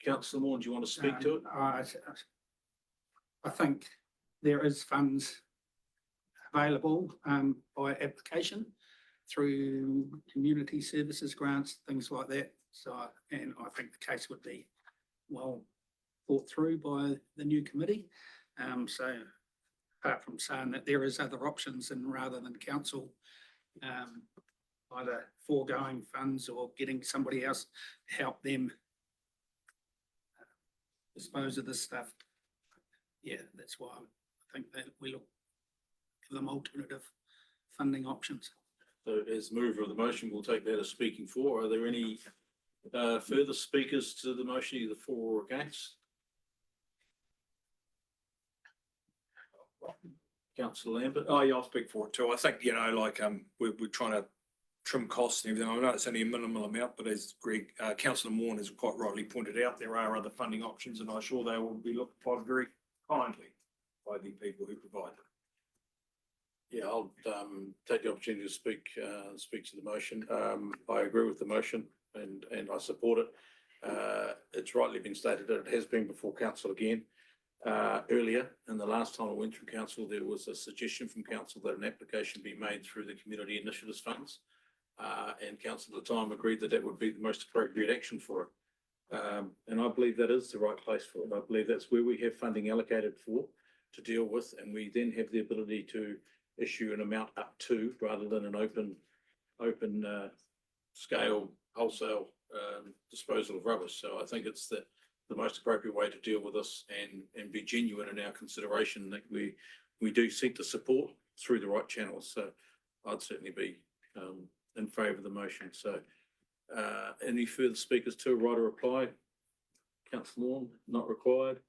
Councillor Maughan, do you want to speak to it? I think there is funds available by application through community services grants, things like that. So, and I think the case would be well thought through by the new committee. So apart from saying that there is other options, and rather than council either foregoing funds or getting somebody else to help them dispose of this stuff. Yeah, that's why I think that we look for them alternative funding options. So as mover of the motion, we'll take that as speaking for. Are there any further speakers to the motion, either for or against? Councillor Lambert? Oh, yeah, I'll speak for it too. I think, like, we're trying to trim costs and everything. I know it's only a minimal amount, but as Greg, Councillor Maughan has quite rightly pointed out, there are other funding options, and I'm sure they will be looked upon very kindly by the people who provide them. Yeah, I'll take the opportunity to speak to the motion. I agree with the motion and I support it. It's rightly been stated that it has been before council again. Earlier, and the last time I went through council, there was a suggestion from council that an application be made through the community initiatives funds. And council at the time agreed that that would be the most appropriate action for it. And I believe that is the right place for it. I believe that's where we have funding allocated for to deal with, and we then have the ability to issue an amount up to, rather than an open scale wholesale disposal of rubbish. So I think it's the most appropriate way to deal with this and be genuine in our consideration that we do seek the support through the right channels. So I'd certainly be in favour of the motion. So any further speakers to write a reply? Councillor Maughan, not required.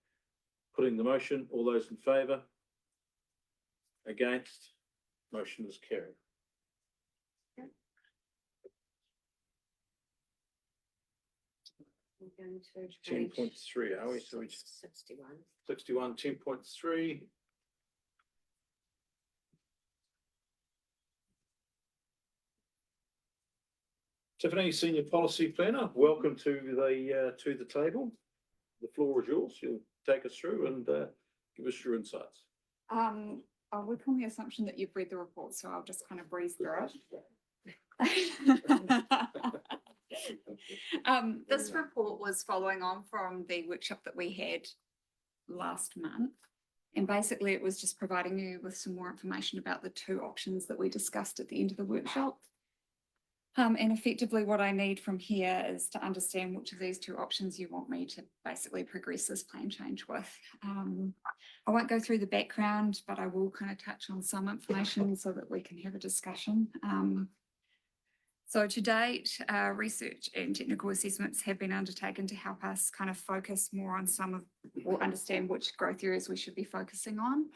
Putting the motion, all those in favour? Against? Motion is carried. We're going to 10.3, are we? So we 61. 61, 10.3. Tiffany, Senior Policy Planner, welcome to the table. The floor is yours. You'll take us through and give us your insights. I'll work on the assumption that you've read the report, so I'll just kind of breeze through it. This report was following on from the workshop that we had last month. And basically it was just providing you with some more information about the two options that we discussed at the end of the workshop. And effectively what I need from here is to understand which of these two options you want me to basically progress this plan change with. I won't go through the background, but I will kind of touch on some information so that we can have a discussion. So to date, research and technical assessments have been undertaken to help us kind of focus more on some of, or understand which growth areas we should be focusing on.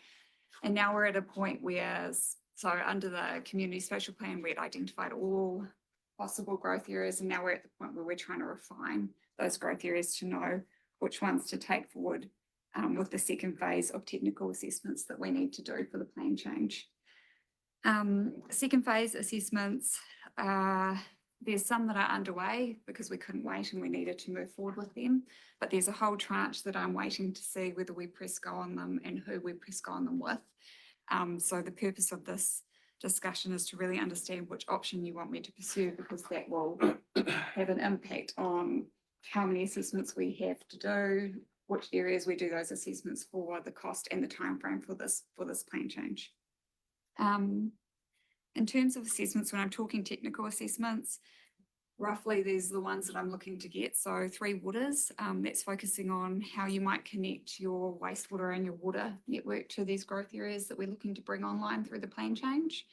And now we're at a point where, so under the community spatial plan, we had identified all possible growth areas, and now we're at the point where we're trying to refine those growth areas to know which ones to take forward with the second phase of technical assessments that we need to do for the plan change. Second phase assessments, there's some that are underway because we couldn't wait and we needed to move forward with them, but there's a whole tranche that I'm waiting to see whether we press go on them and who we press go on them with. So the purpose of this discussion is to really understand which option you want me to pursue, because that will have an impact on how many assessments we have to do, which areas we do those assessments for, the cost and the timeframe for this plan change. In terms of assessments, when I'm talking technical assessments, roughly these are the ones that I'm looking to get. So 3 waters, that's focusing on how you might connect your wastewater and your water network to these growth areas that we're looking to bring online through the plan change.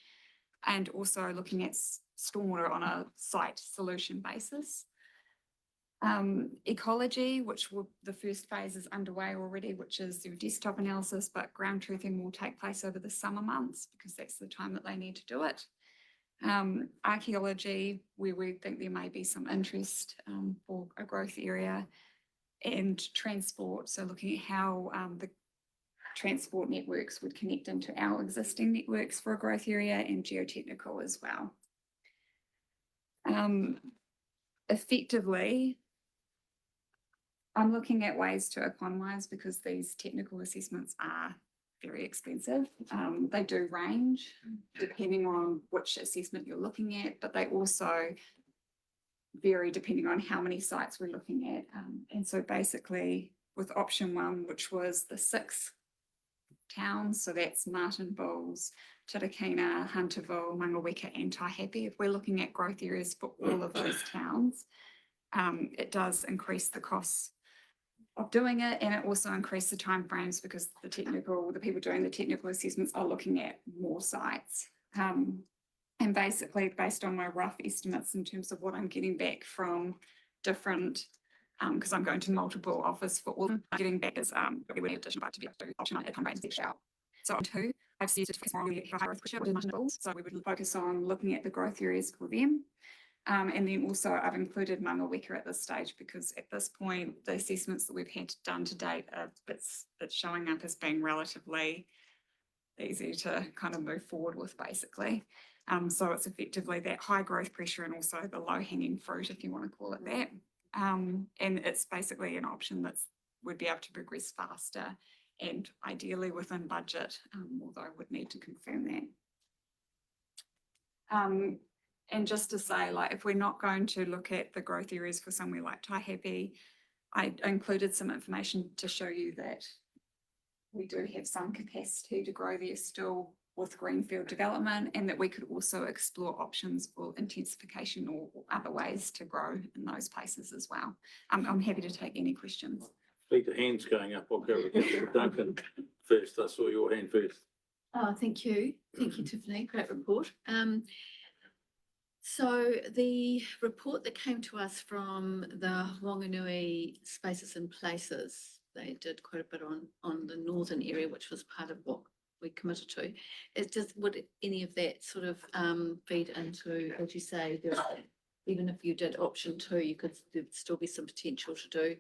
And also looking at stormwater on a site solution basis. Ecology, which the first phase is underway already, which is your desktop analysis, but ground truthing will take place over the summer months because that's the time that they need to do it. Archaeology, where we think there may be some interest for a growth area, and transport, so looking at how the transport networks would connect into our existing networks for a growth area, and geotechnical as well. Effectively, I'm looking at ways to economize because these technical assessments are very expensive. They do range depending on which assessment you're looking at, but they also vary depending on how many sites we're looking at. And so basically with option 1, which was the 6 towns, so that's Martin Bulls, Titakina, Hunterville, Mangaweka and Taihape. If we're looking at growth areas for all of those towns, it does increase the costs of doing it, and it also increased the timeframes because the people doing the technical assessments are looking at more sites. And basically based on my rough estimates in terms of what I'm getting back from different, because I'm going to multiple offers for all, getting back is we would addition to be able to do option at home out. So on 2, I've said to focus more on the high growth pressure with Martin Bulls. So we would focus on looking at the growth areas for them. And then also I've included Mangaweka at this stage because at this point, the assessments that we've had done to date, it's showing up as being relatively easy to kind of move forward with basically. So it's effectively that high growth pressure and also the low hanging fruit, if you want to call it that. And it's basically an option that's would be able to progress faster and ideally within budget, although I would need to confirm that. And just to say, like, if we're not going to look at the growth areas for somewhere like Taihape, I included some information to show you that we do have some capacity to grow there still with greenfield development, and that we could also explore options for intensification or other ways to grow in those places as well. I'm happy to take any questions. Peter, hands going up. I'll go with Duncan first. I saw your hand first. Oh, thank you. Thank you, Tiffany. Great report. So the report that came to us from the Wanganui Spaces and Places, they did quite a bit on the northern area, which was part of what we committed to. It's just, would any of that sort of feed into, as you say, even if you did option 2, there'd still be some potential to do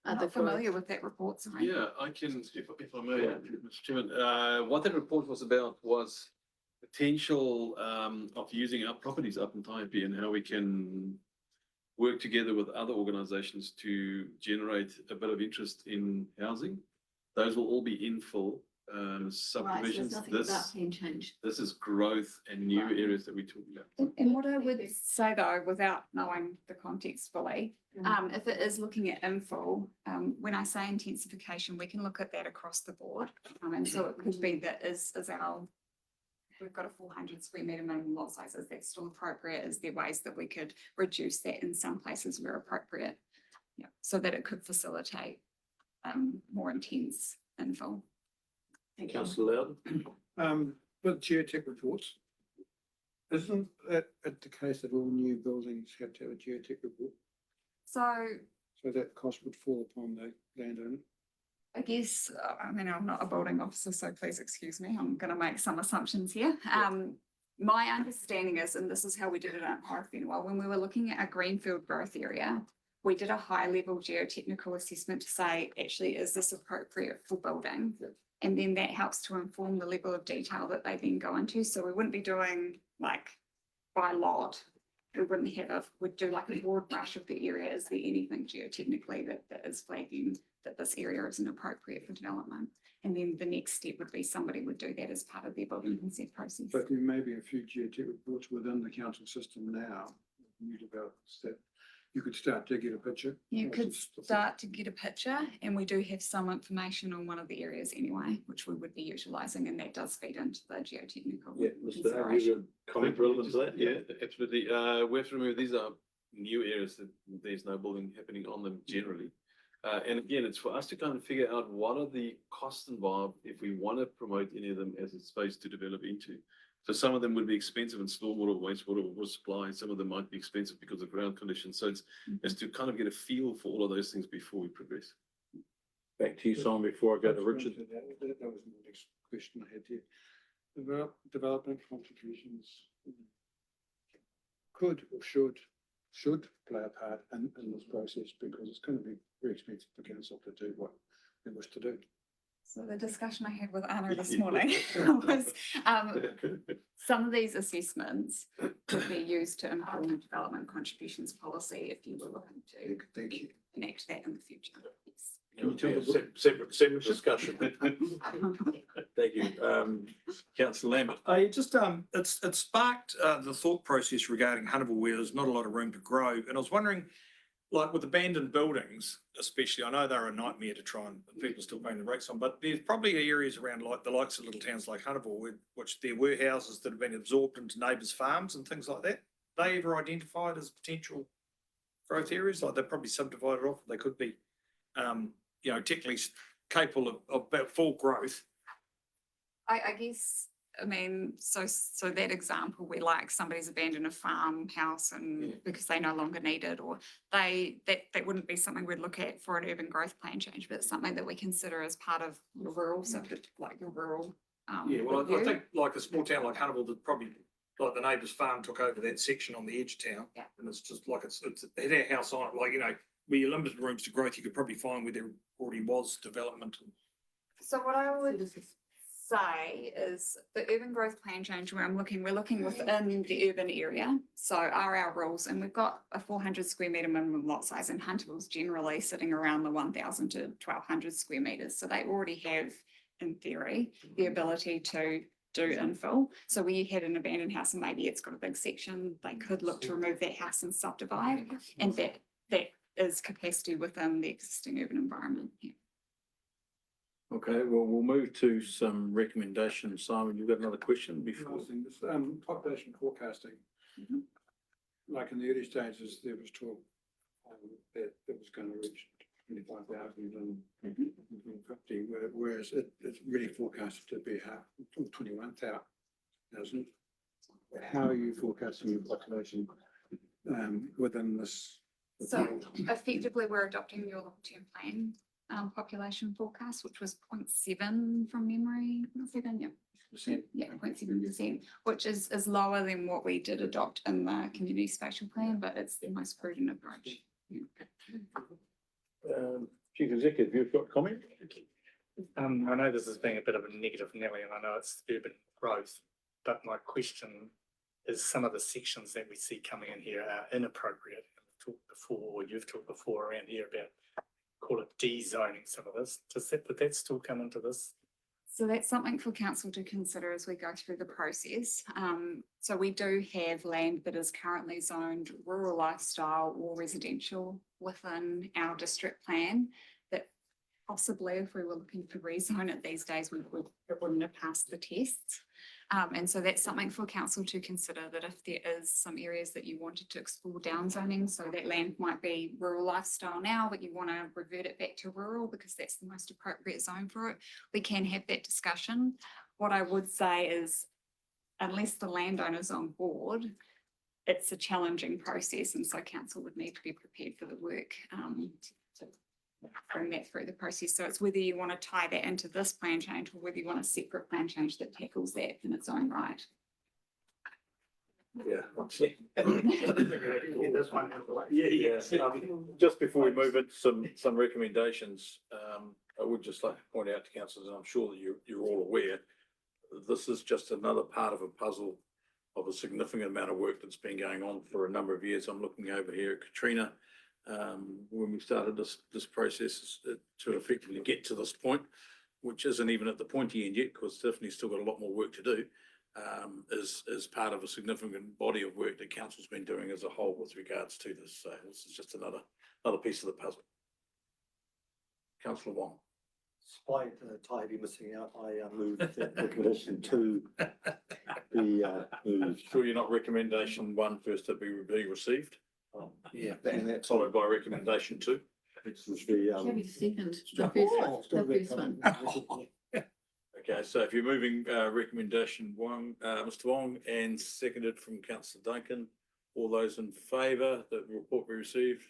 I'm other not familiar growth. with that report, sorry. Yeah, I can, if I may, Mr. Chairman, what that report was about was potential of using our properties up in Taihape and how we can work together with other organisations to generate a bit of interest in housing. Those will all be infill Right, so there's subdivisions. nothing about This, plan change. this is growth and new areas that we talk about. And what I would say though, without knowing the context fully, if it is looking at infill, when I say intensification, we can look at that across the board. And so it could be that is our, we've got a 400 square meter minimum lot size, is that still appropriate? Is there ways that we could reduce that in some places where appropriate? Yeah, so that it could facilitate more intense infill. Councillor Loudon? With geotech reports, isn't that the case that all new buildings have to have a geotech report? So So that cost would fall upon the landowner? I guess, I mean, I'm not a building officer, so please excuse me, I'm gonna make some assumptions here. My understanding is, and this is how we did it at Horowhenua, when we were looking at a greenfield growth area, we did a high level geotechnical assessment to say, actually, is this appropriate for building? And then that helps to inform the level of detail that they then go into. So we wouldn't be doing like by lot. We wouldn't have, we'd do like a broad brush of the area. Is there anything geotechnically that is flagging that this area isn't appropriate for development? And then the next step would be somebody would do that as part of their building consent process. But there may be a few geotech reports within the council system now, new developments that you could start to get a picture. You could start to get a picture, and we do have some information on one of the areas anyway, which we would be utilising, and that does feed into the geotechnical. Yeah, Mr. Hay, consideration. you got comment relevant to that? Yeah, absolutely. We have to remember these are new areas that there's no building happening on them generally. And again, it's for us to kind of figure out what are the costs involved if we want to promote any of them as a space to develop into. So some of them would be expensive in stormwater, wastewater, water supply. Some of them might be expensive because of ground conditions. So it's to kind of get a feel for all of those things before we progress. Back to you, Simon, before I go to Richard. That was my next question I had here. Development contributions could or should play a part in this process, because it's going to be very expensive for council to do what they wish to do. So the discussion I had with Anna this morning was, some of these assessments could be used to inform the development contributions policy if you were looking to Thank you. enact that in the future. Yes. Can you tell us separate discussion? Thank you. Councillor Lambert. It sparked the thought process regarding Hunterville, where there's not a lot of room to grow, and I was wondering, like with abandoned buildings, especially, I know they're a nightmare to try and people still paying the rates on, but there's probably areas around like the likes of little towns like Hunterville, which there were houses that have been absorbed into neighbours' farms and things like that. They ever identified as potential growth areas? Like they're probably subdivided off, they could be, technically capable of full growth. I guess, I mean, so that example where like somebody's abandoned a farmhouse and because they no longer need it, or that wouldn't be something we'd look at for an urban growth plan change, but it's something that we consider as part of your rural subject, like your rural. Yeah, well, I review. think like a small town like Hunterville, that probably, like the neighbour's farm took over that section on the edge of town. Yeah. And it's just like, it had our house on it, like, where you're limited rooms to growth, you could probably find where there already was development. So what I would say is the urban growth plan change where we're looking within the urban area. So are our rules, and we've got a 400 square metre minimum lot size, and Hunterville's generally sitting around the 1,000 to 1,200 square metres. So they already have, in theory, the ability to do infill. So where you had an abandoned house and maybe it's got a big section, they could look to remove that house and subdivide, and that is capacity within the existing urban environment. Yeah. Okay, well, we'll move to some recommendations. Simon, you've got another question before? Last thing, this, population forecasting. Like in the early stages, there was talk that it was going to reach 25,000 and 50, whereas it's really forecasted to be 21,000. How are you forecasting your population within this? So effectively, we're adopting your long-term plan population forecast, which was 0.7 from memory, 0.7, yeah. Yeah, 0.7%, which is lower than what we did adopt in the community spatial plan, but it's the most prudent approach. Chief Executive, you've got a comment? I know this is being a bit of a negative Nelly, and I know it's urban growth, but my question is some of the sections that we see coming in here are inappropriate. We've talked before, or you've talked before around here about, call it de-zoning some of this. Would that still come into this? So that's something for council to consider as we go through the process. So we do have land that is currently zoned rural lifestyle or residential within our district plan that possibly if we were looking to rezone it these days, it wouldn't have passed the tests. And so that's something for council to consider, that if there is some areas that you wanted to explore down zoning, so that land might be rural lifestyle now, but you want to revert it back to rural because that's the most appropriate zone for it, we can have that discussion. What I would say is, unless the landowner's on board, it's a challenging process, and so council would need to be prepared for the work to bring that through the process. So it's whether you want to tie that into this plan change or whether you want a separate plan change that tackles that in its own right. Yeah. Just before we move into some recommendations, I would just like to point out to councillors, and I'm sure that you're all aware, this is just another part of a puzzle of a significant amount of work that's been going on for a number of years. I'm looking over here at Katrina. When we started this process to effectively get to this point, which isn't even at the pointy end yet, because Tiffany's still got a lot more work to do, is part of a significant body of work that council's been doing as a whole with regards to this. So this is just another piece of the puzzle. Councillor Wong. Despite Tybee missing out, I move that recommendation 2 be moved. Sure you're not recommendation 1 first to be received? Yeah, and that's Followed by recommendation 2. Which is the Have you second, the first one. Okay, so if you're moving recommendation 1, Mr. Wong, and seconded from councillor Duncan, all those in favour that the report be received?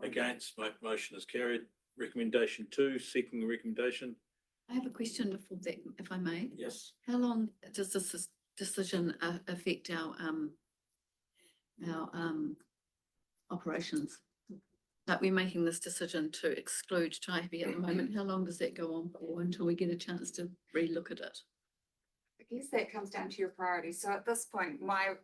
Against, motion is carried. Recommendation 2, seeking a recommendation. I have a question before that, if I may. Yes. How long does this decision affect our operations? Like, we're making this decision to exclude Taihape at the moment. How long does that go on for until we get a chance to relook at it? I guess that comes down to your priorities. So at this point, my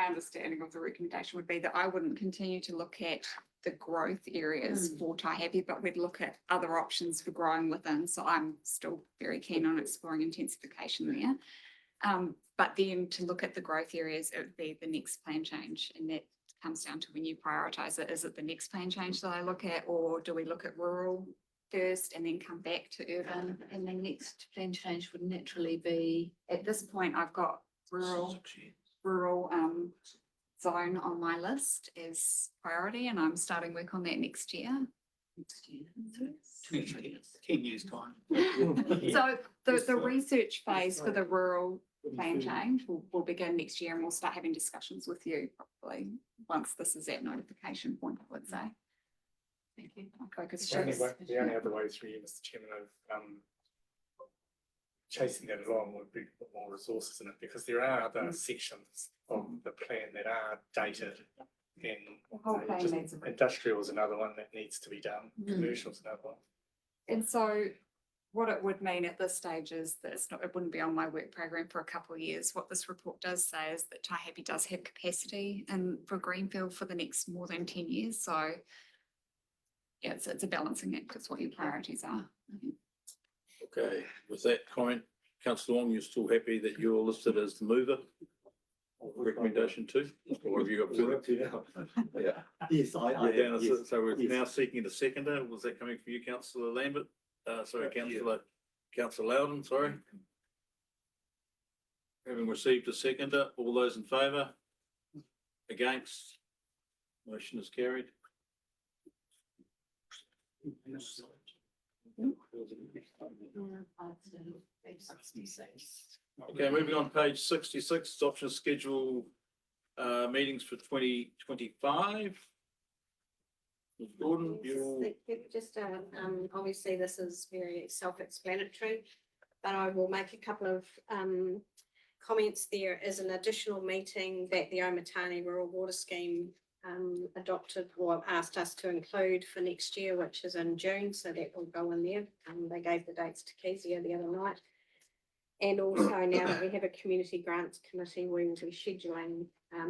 understanding of the recommendation would be that I wouldn't continue to look at the growth areas for Taihape, but we'd look at other options for growing within. So I'm still very keen on exploring intensification there. But then to look at the growth areas, it would be the next plan change, and that comes down to when you prioritise it. Is it the next plan change that I look at, or do we look at rural first and then come back to urban? And the next plan change would naturally be, At this point, I've got rural zone on my list as priority, and I'm starting work on that next year. 10 years' time. So the research phase for the rural plan change will begin next year, and we'll start having discussions with you probably once this is at notification point, I would say. thank you. I'll focus The only just- the only other way through you, Mr. Chairman, of chasing that along would be to put more resources in it, because there are other sections of the plan that are dated. And The whole plan just needs a- industrial is another one that needs to be done, commercial is another one. And so what it would mean at this stage is that it wouldn't be on my work program for a couple of years. What this report does say is that Taihape does have capacity for greenfield for the next more than 10 years. So yeah, it's a balancing act. It's what your priorities are. Okay, with that comment, councillor Wong, you're still happy that you're listed as the mover? Recommendation 2, or have you got further? Yeah. Yes, You're down as- yes. So we're Yes. now seeking the seconder. Was that coming from you, councillor Lambert? Councillor Loudon, sorry. Having received a seconder, all those in favour? Against? Motion is carried. Okay, moving on, page 66, adoption of schedule meetings for 2025. Ms. Gordon, you Just, obviously this is very self-explanatory, but I will make a couple of, comments. There is an additional meeting that the Omatani Rural Water Scheme, adopted or asked us to include for next year, which is in June, so that will go in there. They gave the dates to Kezia the other night. And also now that we have a community grants committee, we're going to be scheduling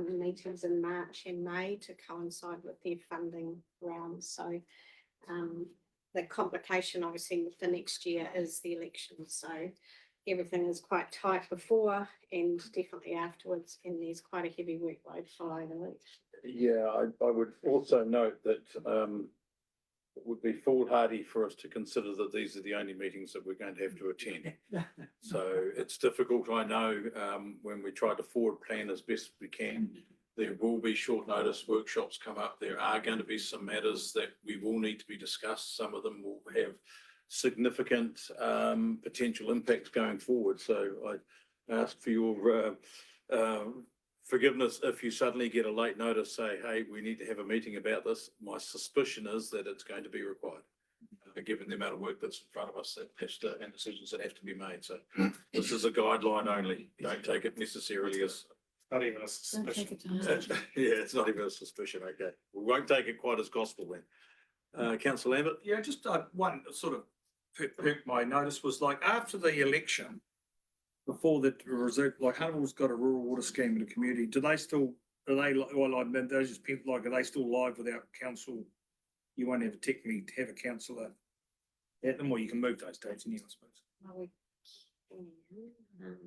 meetings in March and May to coincide with their funding rounds. So the complication obviously with the next year is the election, so everything is quite tight before and definitely afterwards, and there's quite a heavy workload following the week. Yeah, I would also note that it would be foolhardy for us to consider that these are the only meetings that we're going to have to attend. So it's difficult, I know, when we try to forward plan as best we can. There will be short notice workshops come up. There are going to be some matters that we will need to be discussed. Some of them will have significant potential impacts going forward. So I ask for your forgiveness if you suddenly get a late notice, say, hey, we need to have a meeting about this. My suspicion is that it's going to be required, given the amount of work that's in front of us that has to, and decisions that have to be made. So this is a guideline only. Don't take it necessarily as Not even a Don't suspicion. take it to heart. yeah, it's not even a suspicion. Okay, we won't take it quite as gospel then. Councillor Lambert. Yeah, just one sort of perked my notice was like after the election, before the reserve, like Huntwell's got a rural water scheme in the community. Do they still, are they, well, I mean, those just people like, are they still live without council? You won't have technically have a councillor at them, or you can move those dates anyway, I suppose. Well, we can,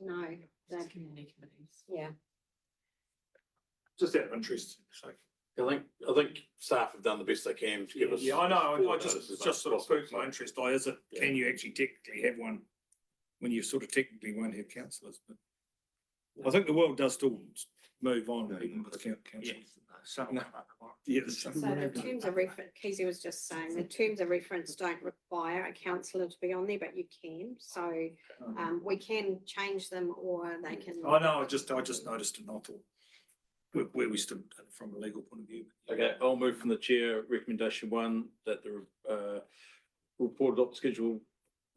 no, that, Community committees. yeah. Just out of interest. So. I think staff have done the best they can to give us. Yeah, I know. I forward notice as just much sort of as possible. spoke my interest. Is it, can you actually technically have one when you sort of technically won't have councillors? But I think the world does still move on even with council. Yes. So the terms of reference, Keezy was just saying, the terms of reference don't require a councillor to be on there, but you can. So we can change them or they can. I know. I just noticed and I thought where we stood from a legal point of view. Okay, I'll move from the chair, recommendation 1, that the report adopt schedule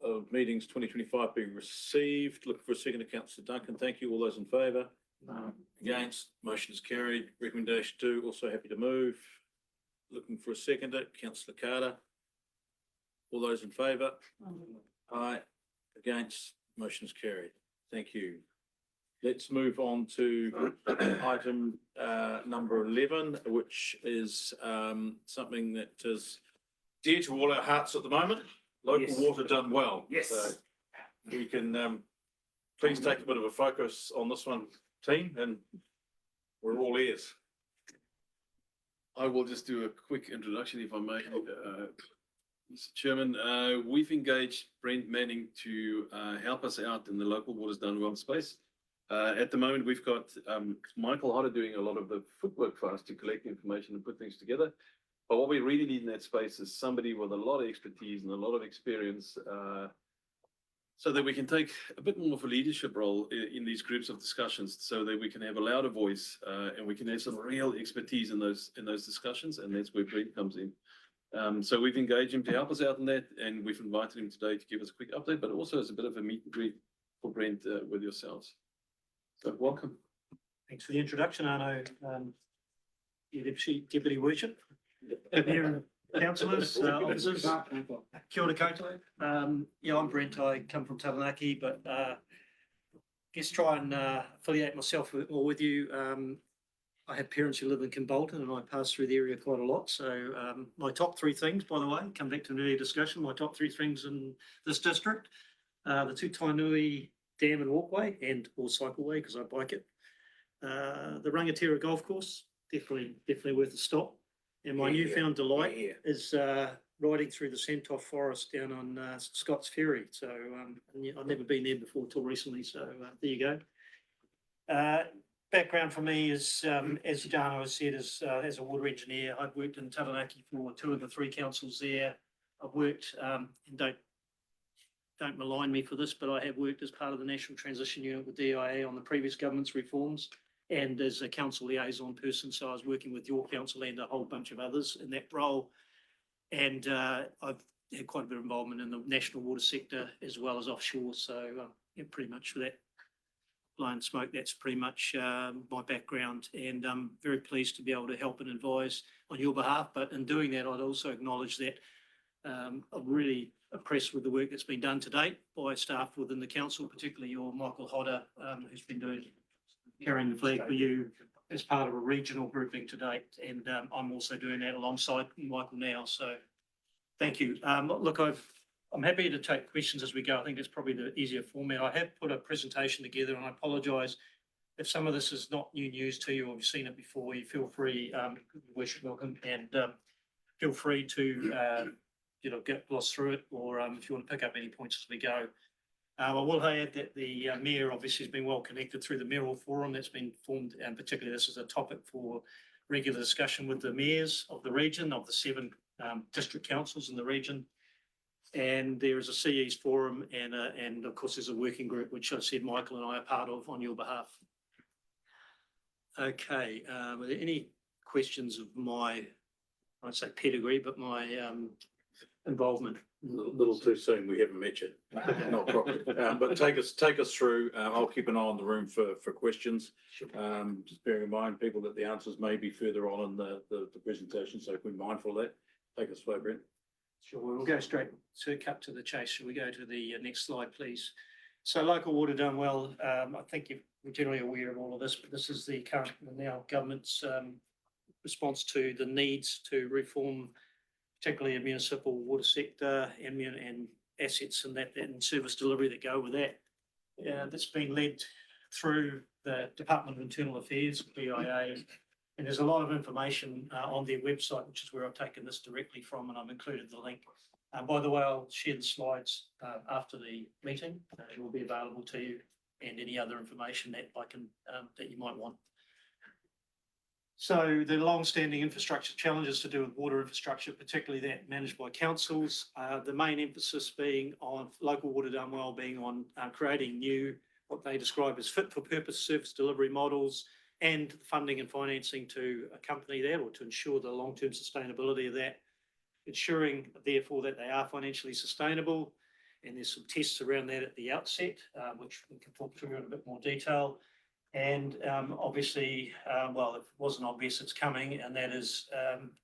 of meetings 2025 be received. Look for a second to Councillor Duncan. Thank you. All those in favour? Against? Motion is carried. Recommendation 2, also happy to move. Looking for a seconder, Councillor Carter. All those in favour? Aye. Against? Motion is carried. Thank you. Let's move on to item number 11, which is something that is dear to all our hearts at the moment. Local Yes. water done well. Yes. So we can please take a bit of a focus on this one, team, and we're all ears. I will just do a quick introduction if I may. Mr. Chairman, we've engaged Brent Manning to help us out in the local waters done well space. At the moment, we've got Michael Hodder doing a lot of the footwork for us to collect information and put things together. But what we really need in that space is somebody with a lot of expertise and a lot of experience, so that we can take a bit more of a leadership role in these groups of discussions, so that we can have a louder voice and we can have some real expertise in those discussions, and that's where Brent comes in. So we've engaged him to help us out in that, and we've invited him today to give us a quick update, but also as a bit of a meet and greet for Brent with yourselves. So welcome. Thanks for the introduction, Arno. Your Deputy Worship, Mayor and councillors, officers, kia ora koutou. Yeah, I'm Brent, I come from Taranaki, but guess try and affiliate myself with you. I have parents who live in Kimbolton and I pass through the area quite a lot. So my top 3 things, by the way, come back to an earlier discussion, my top 3 things in this district, the two Tainui Dam and Walkway and or cycleway because I bike it. The Rangatira Golf Course, definitely worth a stop. And my newfound delight is riding through the Santoff Forest down on Scott's Ferry. So I've never been there before till recently. So there you go. Background for me is, as Jana has said, as a water engineer. I've worked in Taranaki for 2 of the 3 councils there. I've worked, and don't malign me for this, but I have worked as part of the National Transition Unit with DIA on the previous government's reforms and as a council liaison person. So I was working with your council and a whole bunch of others in that role. And I've had quite a bit of involvement in the national water sector as well as offshore. So yeah, pretty much for that blowing smoke, that's pretty much my background. And I'm very pleased to be able to help and advise on your behalf. But in doing that, I'd also acknowledge that I'm really impressed with the work that's been done to date by staff within the council, particularly your Michael Hodder, who's been carrying the flag for you as part of a regional grouping to date, and I'm also doing that alongside Michael now, so thank you. Look, I'm happy to take questions as we go. I think it's probably the easier format. I have put a presentation together, and I apologise if some of this is not new news to you or you've seen it before. You feel free, wish welcome, and feel free to get lost through it, or if you want to pick up any points as we go. I will add that the Mayor obviously has been well connected through the mayoral forum that's been formed, and particularly this is a topic for regular discussion with the mayors of the region, of the 7 district councils in the region. And there is a CEs forum, and of course there's a working group, which I said Michael and I are part of on your behalf. Okay, are there any questions of my, I'd say pedigree, but my involvement? Little too soon, we haven't met you, not properly. But take us through, I'll keep an eye on the room for questions. Just bearing in mind, people, that the answers may be further on in the presentation, so be mindful of that. Take us away, Brent. Sure, we'll go straight to cut to the chase. Shall we go to the next slide, please? So local water done well. I think you're generally aware of all of this, but this is the current now government's response to the needs to reform, particularly a municipal water sector and assets and service delivery that go with that. That's been led through the Department of Internal Affairs, BIA, and there's a lot of information on their website, which is where I've taken this directly from, and I've included the link. By the way, I'll share the slides after the meeting. It will be available to you, and any other information that that you might want. So the long-standing infrastructure challenges to do with water infrastructure, particularly that managed by councils, the main emphasis being on local water done well, being on creating new, what they describe as fit-for-purpose service delivery models, and funding and financing to accompany that, or to ensure the long-term sustainability of that, ensuring therefore that they are financially sustainable. And there's some tests around that at the outset, which we can talk through in a bit more detail. And obviously, well, if it wasn't obvious, it's coming, and that is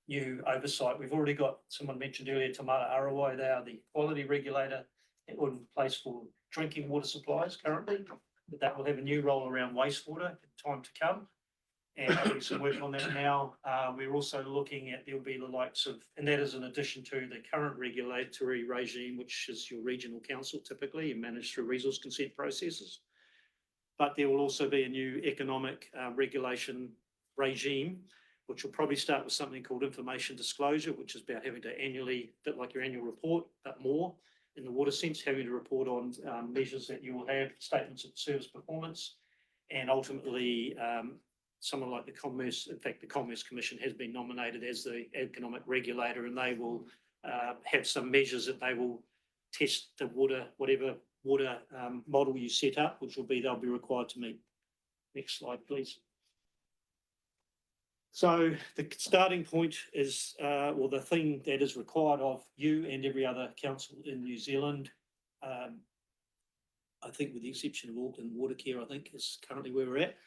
new oversight. We've already got, someone mentioned earlier, Tamara Arawai, they are the quality regulator in place for drinking water supplies currently, but that will have a new role around wastewater in time to come. And doing some work on that now. We're also looking at, there'll be the likes of, and that is in addition to the current regulatory regime, which is your regional council typically, and managed through resource consent processes. But there will also be a new economic regulation regime, which will probably start with something called information disclosure, which is about having to annually, a bit like your annual report, but more in the water sense, having to report on measures that you will have, statements of service performance, and ultimately someone like the Commerce, in fact, the Commerce Commission has been nominated as the economic regulator, and they will have some measures that they will test the water, whatever water model you set up, which will be, they'll be required to meet. Next slide, please. So the starting point is, or the thing that is required of you and every other council in New Zealand, I think with the exception of Auckland Watercare, I think is currently where we're at,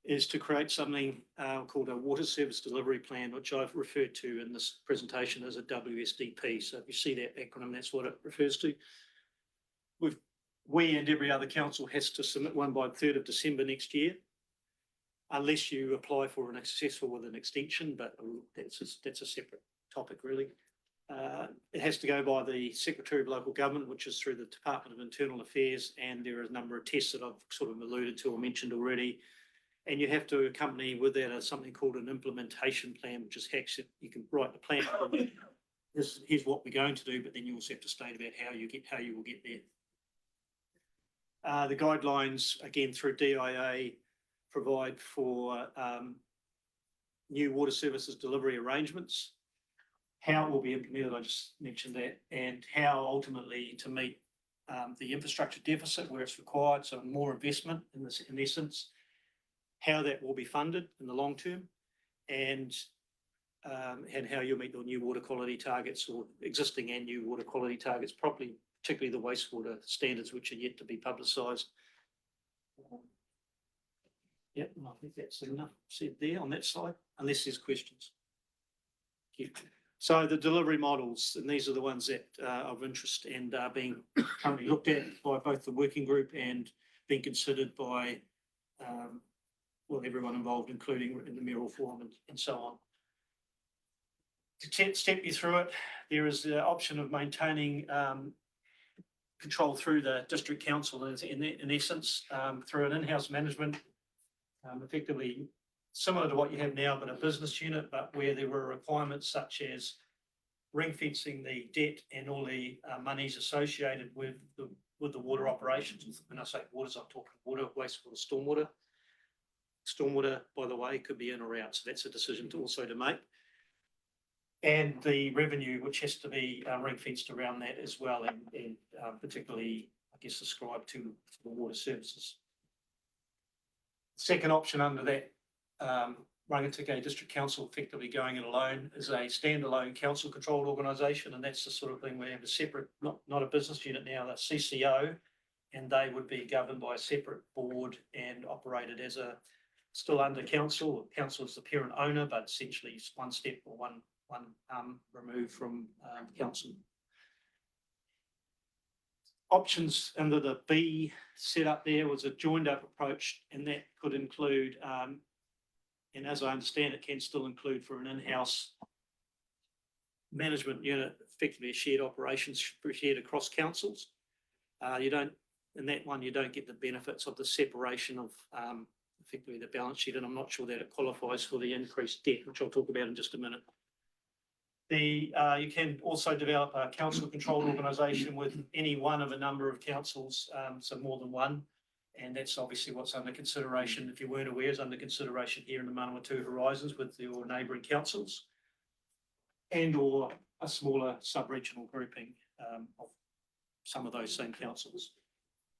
is to create something called a Water Service Delivery Plan, which I've referred to in this presentation as a WSDP. So if you see that acronym, that's what it refers to. We and every other council has to submit one by the 3rd of December next year, unless you apply for an successful with an extension, but that's a separate topic really. It has to go by the Secretary of Local Government, which is through the Department of Internal Affairs, and there are a number of tests that I've sort of alluded to or mentioned already. And you have to accompany with that something called an implementation plan, which is hacks it. You can write the plan. Here's what we're going to do, but then you also have to state about how you will get there. The guidelines, again, through DIA, provide for new water services delivery arrangements, how it will be implemented, I just mentioned that, and how ultimately to meet the infrastructure deficit where it's required, so more investment in this, in essence, how that will be funded in the long term, and how you'll meet your new water quality targets, or existing and new water quality targets, properly, particularly the wastewater standards, which are yet to be publicised. Yep, I think that's enough said there on that slide, unless there's questions. Thank you. So the delivery models, and these are the ones that are of interest and are being currently looked at by both the working group and being considered by well, everyone involved, including in the mayoral forum and so on. To step you through it, there is the option of maintaining control through the district council in essence, through an in-house management, effectively similar to what you have now, but a business unit, but where there were requirements such as ring fencing the debt and all the monies associated with the water operations. When I say waters, I'm talking water, wastewater, stormwater. Stormwater, by the way, could be in or out, so that's a decision to also to make. And the revenue, which has to be ring fenced around that as well, and particularly, I guess, ascribed to the water services. Second option under that Rangitikei District Council effectively going it alone is a standalone council controlled organisation, and that's the sort of thing where you have a separate, not a business unit now, a CCO, and they would be governed by a separate board and operated as a still under council. Council is the parent owner, but essentially it's one step or one removed from council. Options under the B setup there was a joined up approach, and that could include, and as I understand it, can still include for an in-house management unit, effectively a shared operations shared across councils. You don't, in that one, you don't get the benefits of the separation of effectively the balance sheet, and I'm not sure that it qualifies for the increased debt, which I'll talk about in just a minute. You can also develop a council controlled organisation with any one of a number of councils, so more than one. And that's obviously what's under consideration, if you weren't aware, is under consideration here in the Manawatu Horizons with your neighbouring councils. And or a smaller sub-regional grouping of some of those same councils.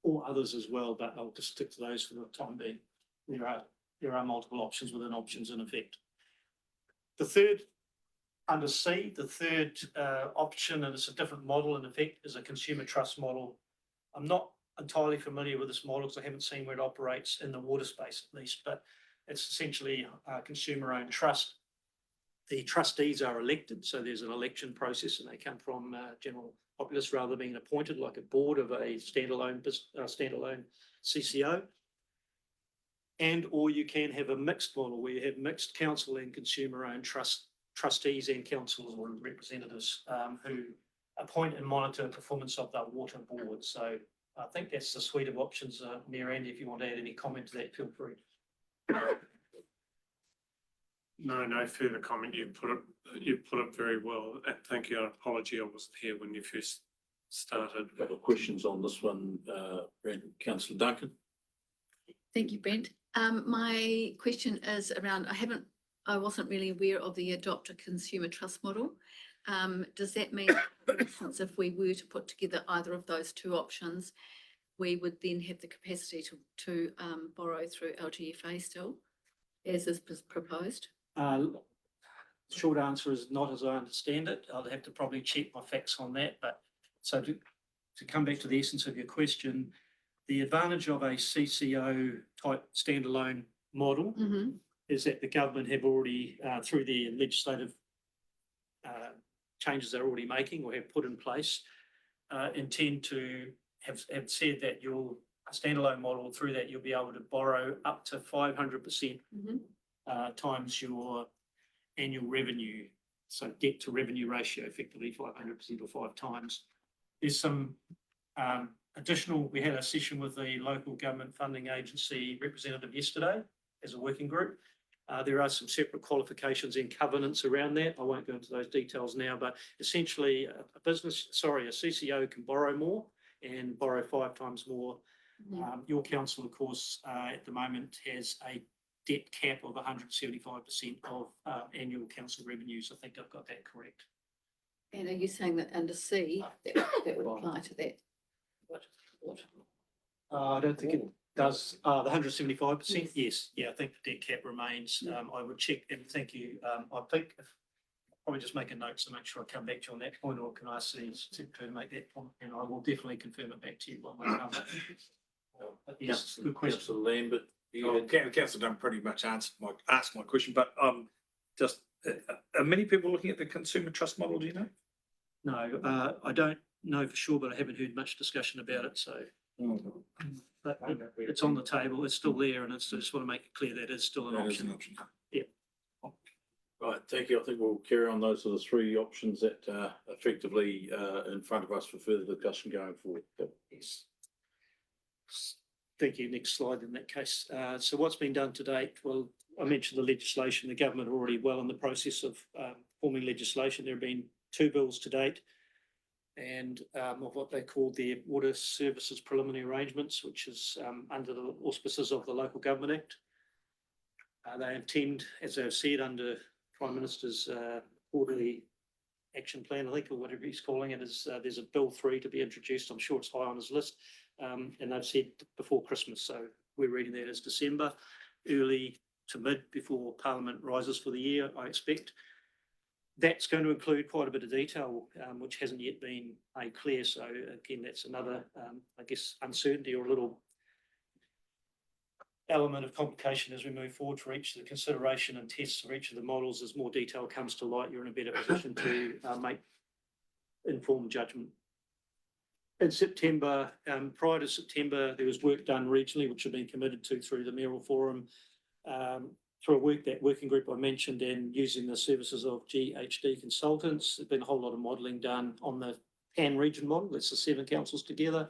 Or others as well, but I'll just stick to those for the time being. There are multiple options within options in effect. The third, under C, the third option, and it's a different model in effect, is a consumer trust model. I'm not entirely familiar with this model because I haven't seen where it operates in the water space at least, but it's essentially a consumer-owned trust. The trustees are elected, so there's an election process and they come from general populace rather than being appointed like a board of a standalone CCO. And or you can have a mixed model where you have mixed council and consumer-owned trustees and councils or representatives who appoint and monitor performance of the water board. So I think that's the suite of options. Mayor Andy, if you want to add any comment to that, feel free. No further comment. You put it very well. Thank you. I apology, I wasn't here when you first started. A couple of questions on this one, Brent. Councillor Duncan. Thank you, Brent. My question is around, I wasn't really aware of the adopt a consumer trust model. Does that mean, for instance, if we were to put together either of those two options, we would then have the capacity to borrow through LGFA still, as is proposed? Short answer is not, as I understand it. I'll have to probably check my facts on that. But so to come back to the essence of your question, the advantage of a CCO type standalone model is that the government have already, through the legislative changes they're already making or have put in place, intend to have said that your standalone model, through that you'll be able to borrow up to 500% times your annual revenue. So debt to revenue ratio, effectively 500% or 5 times. There's some additional, we had a session with the local government funding agency representative yesterday as a working group. There are some separate qualifications and covenants around that. I won't go into those details now, but essentially a CCO can borrow more and borrow 5 times more. Your council, of course, at the moment has a debt cap of 175% of annual council revenues. I think I've got that correct. And are you saying that under C, that would apply to that? What? I don't think it does. The 175%, yes. Yeah, I think the debt cap remains. I would check, and thank you. I think probably just make a note to make sure I come back to you on that point, or can I see to make that point, and I will definitely confirm it back to you. Yes, good question. Councillor Lambert. Councillor Dunn pretty much asked my question, but just are many people looking at the consumer trust model? Do you know? No, I don't know for sure, but I haven't heard much discussion about it. So but it's on the table, it's still there, and it's, I just want to make it clear that is still an That is an option. option. Right, thank you. I think we'll carry on. Those are the three options that are effectively in front of us for further discussion going forward. Yep. Yes. Thank you. Next slide in that case. So what's been done to date? Well, I mentioned the legislation. The government are already well in the process of forming legislation. There have been 2 bills to date, and of what they call their water services preliminary arrangements, which is under the auspices of the Local Government Act. They intend, as they've said, under Prime Minister's quarterly action plan, I think, or whatever he's calling it, is there's a Bill 3 to be introduced. I'm sure it's high on his list. And they've said before Christmas. So we're reading that as December, early to mid before Parliament rises for the year, I expect. That's going to include quite a bit of detail, which hasn't yet been made clear. So again, that's another, I guess, uncertainty or a little element of complication as we move forward for each of the consideration and tests for each of the models. As more detail comes to light, you're in a better position to make informed judgment. In September, prior to September, there was work done regionally, which had been committed to through the Mayoral Forum, through that working group I mentioned, and using the services of GHD consultants. There's been a whole lot of modelling done on the Pan region model. That's the 7 councils together,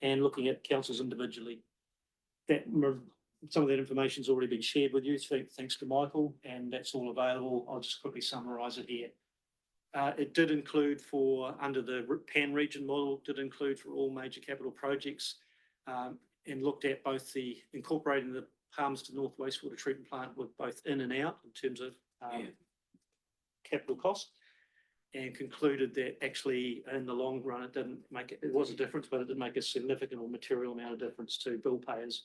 and looking at councils individually. Some of that information's already been shared with you, thanks to Michael, and that's all available. I'll just quickly summarise it here. It did include under the Pan region model, did include for all major capital projects, and looked at both incorporating the Palmerston North wastewater treatment plant with both in and out in terms of capital cost, and concluded that actually in the long run it was a difference, but it didn't make a significant or material amount of difference to bill payers.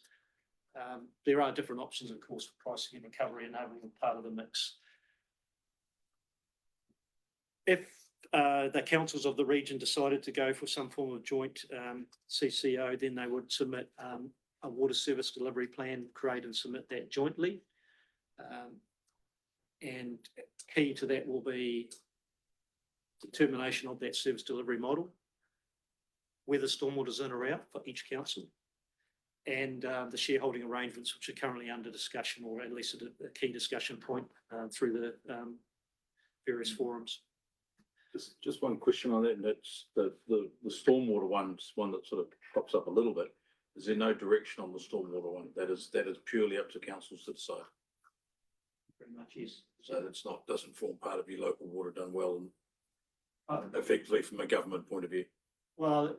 There are different options, of course, for pricing and recovery, and having part of the mix. If the councils of the region decided to go for some form of joint CCO, then they would submit a water service delivery plan, create and submit that jointly. And key to that will be determination of that service delivery model, whether stormwater's in or out for each council, and the shareholding arrangements, which are currently under discussion, or at least a key discussion point through the various forums. Just one question on that, and that's the stormwater one that sort of pops up a little bit. Is there no direction on the stormwater one? That is purely up to councils to decide. Pretty much, yes. So that's doesn't form part of your local water done well, and effectively from a government point of view. Well,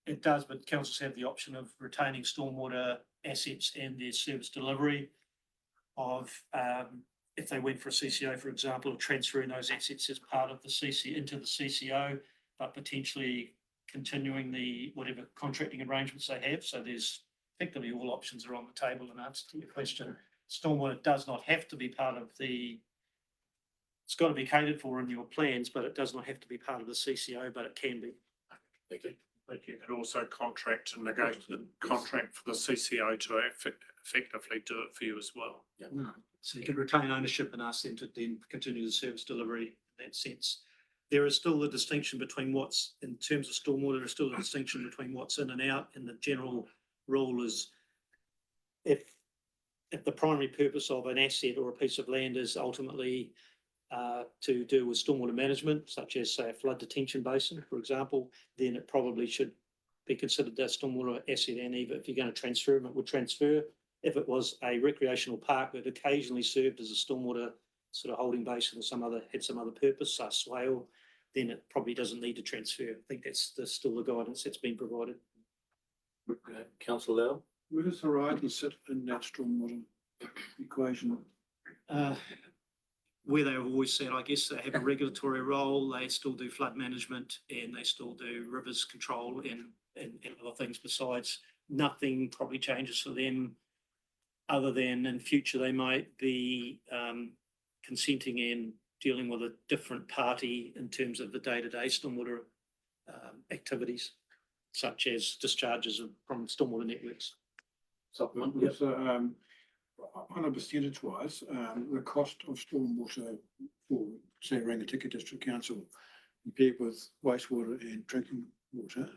it does, but councils have the option of retaining stormwater assets and their service delivery of, if they went for a CCO, for example, transferring those assets as part of the into the CCO, but potentially continuing whatever contracting arrangements they have. So there's effectively all options are on the table in answer to your question. Stormwater does not have to be part of it's got to be catered for in your plans, but it does not have to be part of the CCO, but it can be. Thank you. But you could also contract and negotiate contract for the CCO to effectively do it for you as well. Yeah. So you can retain ownership and ask them to then continue the service delivery in that sense. There is still a distinction between in terms of stormwater, there's still a distinction between what's in and out, and the general rule is if the primary purpose of an asset or a piece of land is ultimately to do with stormwater management, such as, say, a flood detention basin, for example, then it probably should be considered that stormwater asset, and even if you're going to transfer them, it would transfer. If it was a recreational park that occasionally served as a stormwater sort of holding basin or had some other purpose, a swale, then it probably doesn't need to transfer. I think that's still the guidance that's been provided. Councillor Lau? Where does Horizon sit in that stormwater equation? Where they've always said, I guess they have a regulatory role, they still do flood management, and they still do rivers control and other things besides. Nothing probably changes for them, other than in future they might be consenting and dealing with a different party in terms of the day-to-day stormwater activities, such as discharges from stormwater networks. Supplement? Yes, on a percentage wise, the cost of stormwater for, say, Rangitikei District Council compared with wastewater and drinking water,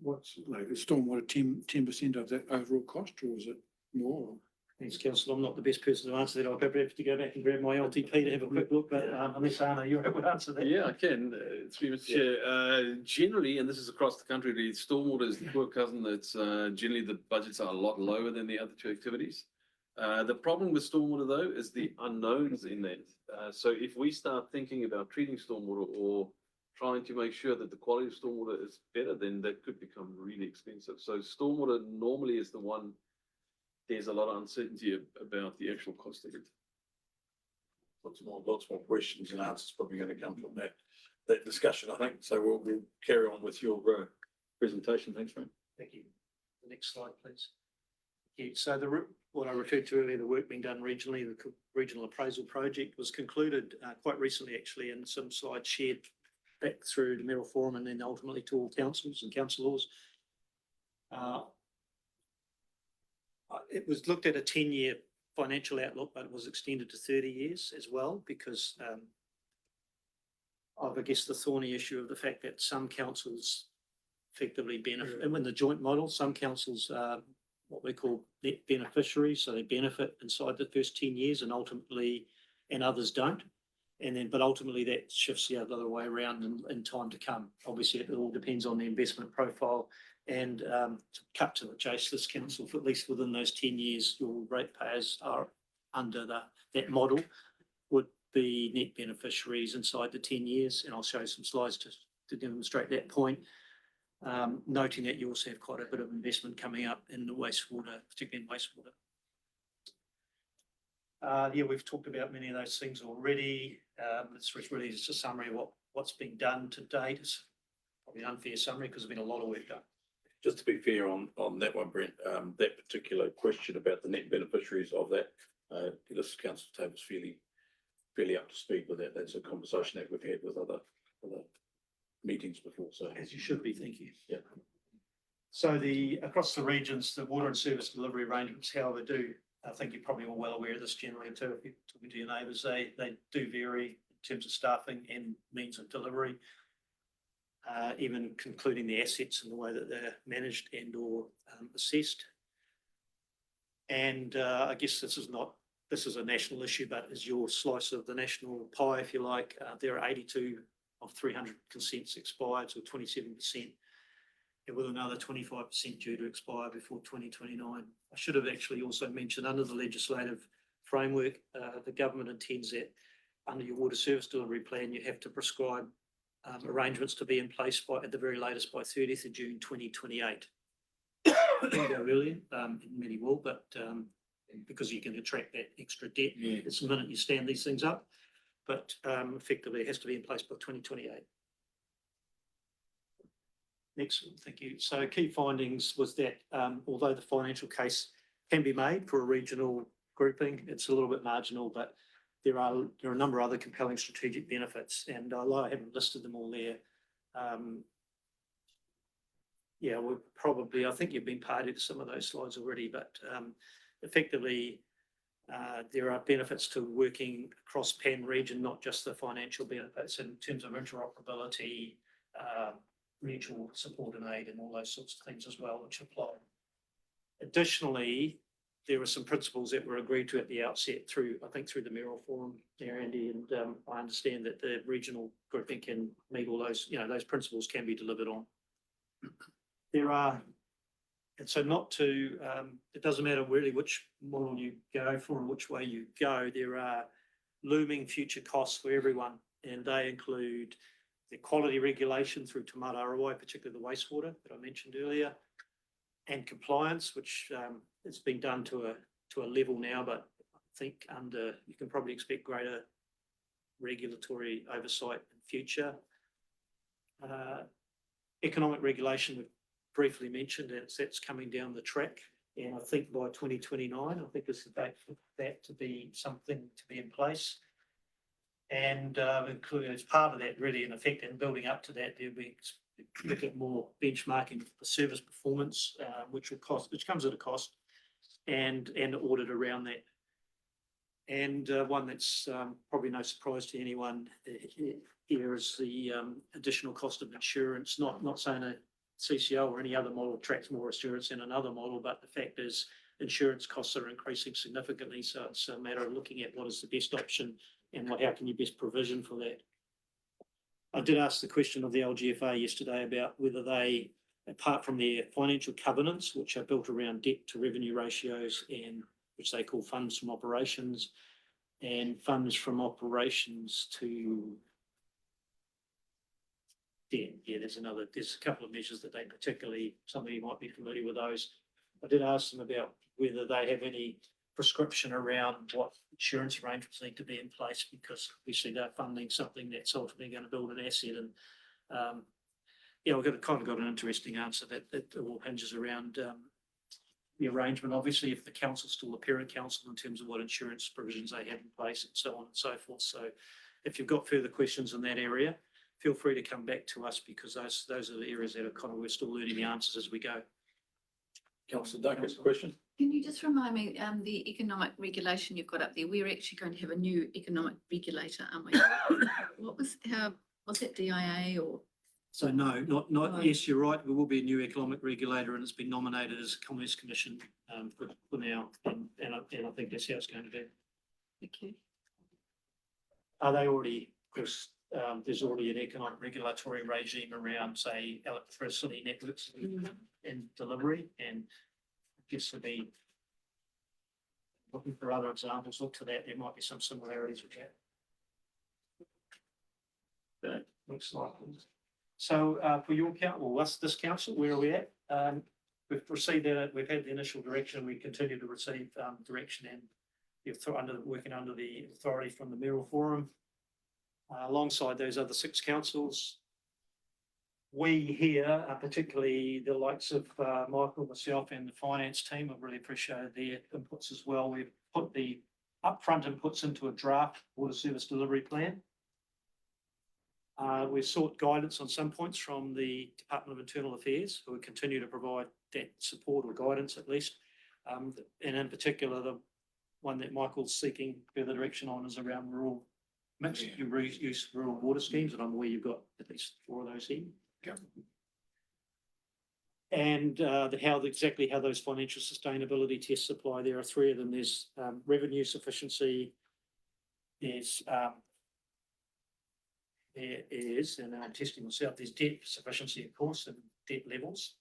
what's, like, is stormwater 10% of that overall cost, or is it more? Thanks, councillor. I'm not the best person to answer that. I'll probably have to go back and grab my LTP to have a quick look, but unless Anna, you're able to answer that. Yeah, I can, through Mr. Chair. Generally, and this is across the country, the stormwater is the poor cousin. That's generally the budgets are a lot lower than the other two activities. The problem with stormwater though is the unknowns in that. So if we start thinking about treating stormwater or trying to make sure that the quality of stormwater is better, then that could become really expensive. So stormwater normally is the one, there's a lot of uncertainty about the actual cost of it. Lots more questions and answers probably going to come from that discussion, I think. So we'll carry on with your presentation. Thanks, Frank. Thank you. The next slide, please. Yeah, so what I referred to earlier, the work being done regionally, the regional appraisal project was concluded quite recently, actually, and some slides shared back through the Mayoral Forum and then ultimately to all councils and councillors. It was looked at a 10-year financial outlook, but it was extended to 30 years as well because of, I guess, the thorny issue of the fact that some councils effectively benefit, and in the joint model, some councils are what we call net beneficiaries, so they benefit inside the first 10 years and ultimately, and others don't. And then, but ultimately that shifts the other way around in time to come. Obviously, it all depends on the investment profile. And to cut to the chase, this council, for at least within those 10 years, your ratepayers are under that model would be net beneficiaries inside the 10 years. And I'll show some slides to demonstrate that point. Noting that you also have quite a bit of investment coming up in the wastewater, particularly in wastewater. Yeah, we've talked about many of those things already. It's really just a summary of what's been done to date. It's probably an unfair summary because there's been a lot of work done. Just to be fair on that one, Brent, that particular question about the net beneficiaries of that, this council table's fairly up to speed with that. That's a conversation that we've had with other meetings before. So as you should be, thank you. Yeah. So across the regions, the water and service delivery arrangements, however, I think you're probably all well aware of this generally too. If you're talking to your neighbours, they do vary in terms of staffing and means of delivery. Even concluding the assets and the way that they're managed and or assessed. And I guess this is a national issue, but is your slice of the national pie, if you like. There are 82 of 300 consents expired, so 27%, and with another 25% due to expire before 2029. I should have actually also mentioned under the legislative framework, the government intends that under your water service delivery plan, you have to prescribe arrangements to be in place at the very latest by 30th of June 2028. Can go earlier, many will, but because you can attract that extra debt, it's the minute you stand these things up. But effectively, it has to be in place by 2028. Next, thank you. So key findings was that although the financial case can be made for a regional grouping, it's a little bit marginal, but there are a number of other compelling strategic benefits, and although I haven't listed them all there, yeah, I think you've been party to some of those slides already, but effectively, there are benefits to working across Pan region, not just the financial benefits in terms of interoperability, mutual support and aid, and all those sorts of things as well, which apply. Additionally, there were some principles that were agreed to at the outset through the Mayoral Forum there, Andy, and I understand that the regional grouping can meet all those, those principles can be delivered on. And so it doesn't matter really which model you go for and which way you go, there are looming future costs for everyone, and they include the quality regulation through Te Mata Arawai, particularly the wastewater that I mentioned earlier, and compliance, which it's been done to a level now, but I think you can probably expect greater regulatory oversight in future. Economic regulation we've briefly mentioned, that's coming down the track, and I think by 2029, I think it's about that to be something to be in place. And including as part of that, really in effect, and building up to that, there'll be look at more benchmarking for service performance, which comes at a cost, and audit around that. And one that's probably no surprise to anyone here is the additional cost of insurance. Not saying CCO or any other model attracts more assurance than another model, but the fact is insurance costs are increasing significantly, so it's a matter of looking at what is the best option and how can you best provision for that. I did ask the question of the LGFA yesterday about whether they, apart from their financial covenants, which are built around debt to revenue ratios and which they call funds from operations and funds from operations to debt. Yeah, there's a couple of measures that they particularly, some of you might be familiar with those. I did ask them about whether they have any prescription around what insurance arrangements need to be in place, because obviously they're funding something that's ultimately going to build an asset. And yeah, we've kind of got an interesting answer that all hinges around the arrangement. Obviously, if the council's still a parent council in terms of what insurance provisions they have in place and so on and so forth. So if you've got further questions in that area, feel free to come back to us, because those are the areas that are kind of, we're still learning the answers as we go. Councillor Duncan's question. Can you just remind me, the economic regulation you've got up there, we're actually going to have a new economic regulator, aren't we? Was it DIA or? So no, not, No. yes, you're right. There will be a new economic regulator and it's been nominated as a Commerce Commission for now. And I think that's how it's going to be. Okay. Are they already, because there's already an economic regulatory regime around, say, electricity networks and delivery, and I guess to be looking for other examples, look to that, there might be some similarities with that. That looks like. So for your council, well, this council, where are we at? We've received that, we've had the initial direction, we continue to receive direction and working under the authority from the Mayoral Forum. Alongside those other 6 councils, we here, particularly the likes of Michael, myself and the finance team, have really appreciated their inputs as well. We've put the upfront inputs into a draft water service delivery plan. We've sought guidance on some points from the Department of Internal Affairs, who will continue to provide that support or guidance at least. And in particular, the one that Michael's seeking further direction on is around rural mixed use rural water schemes, and I'm aware you've got at least 4 of those here. And exactly how those financial sustainability tests apply. There are 3 of them. There's revenue sufficiency, there is, and I'm testing myself, there's debt sufficiency, of course, and debt levels,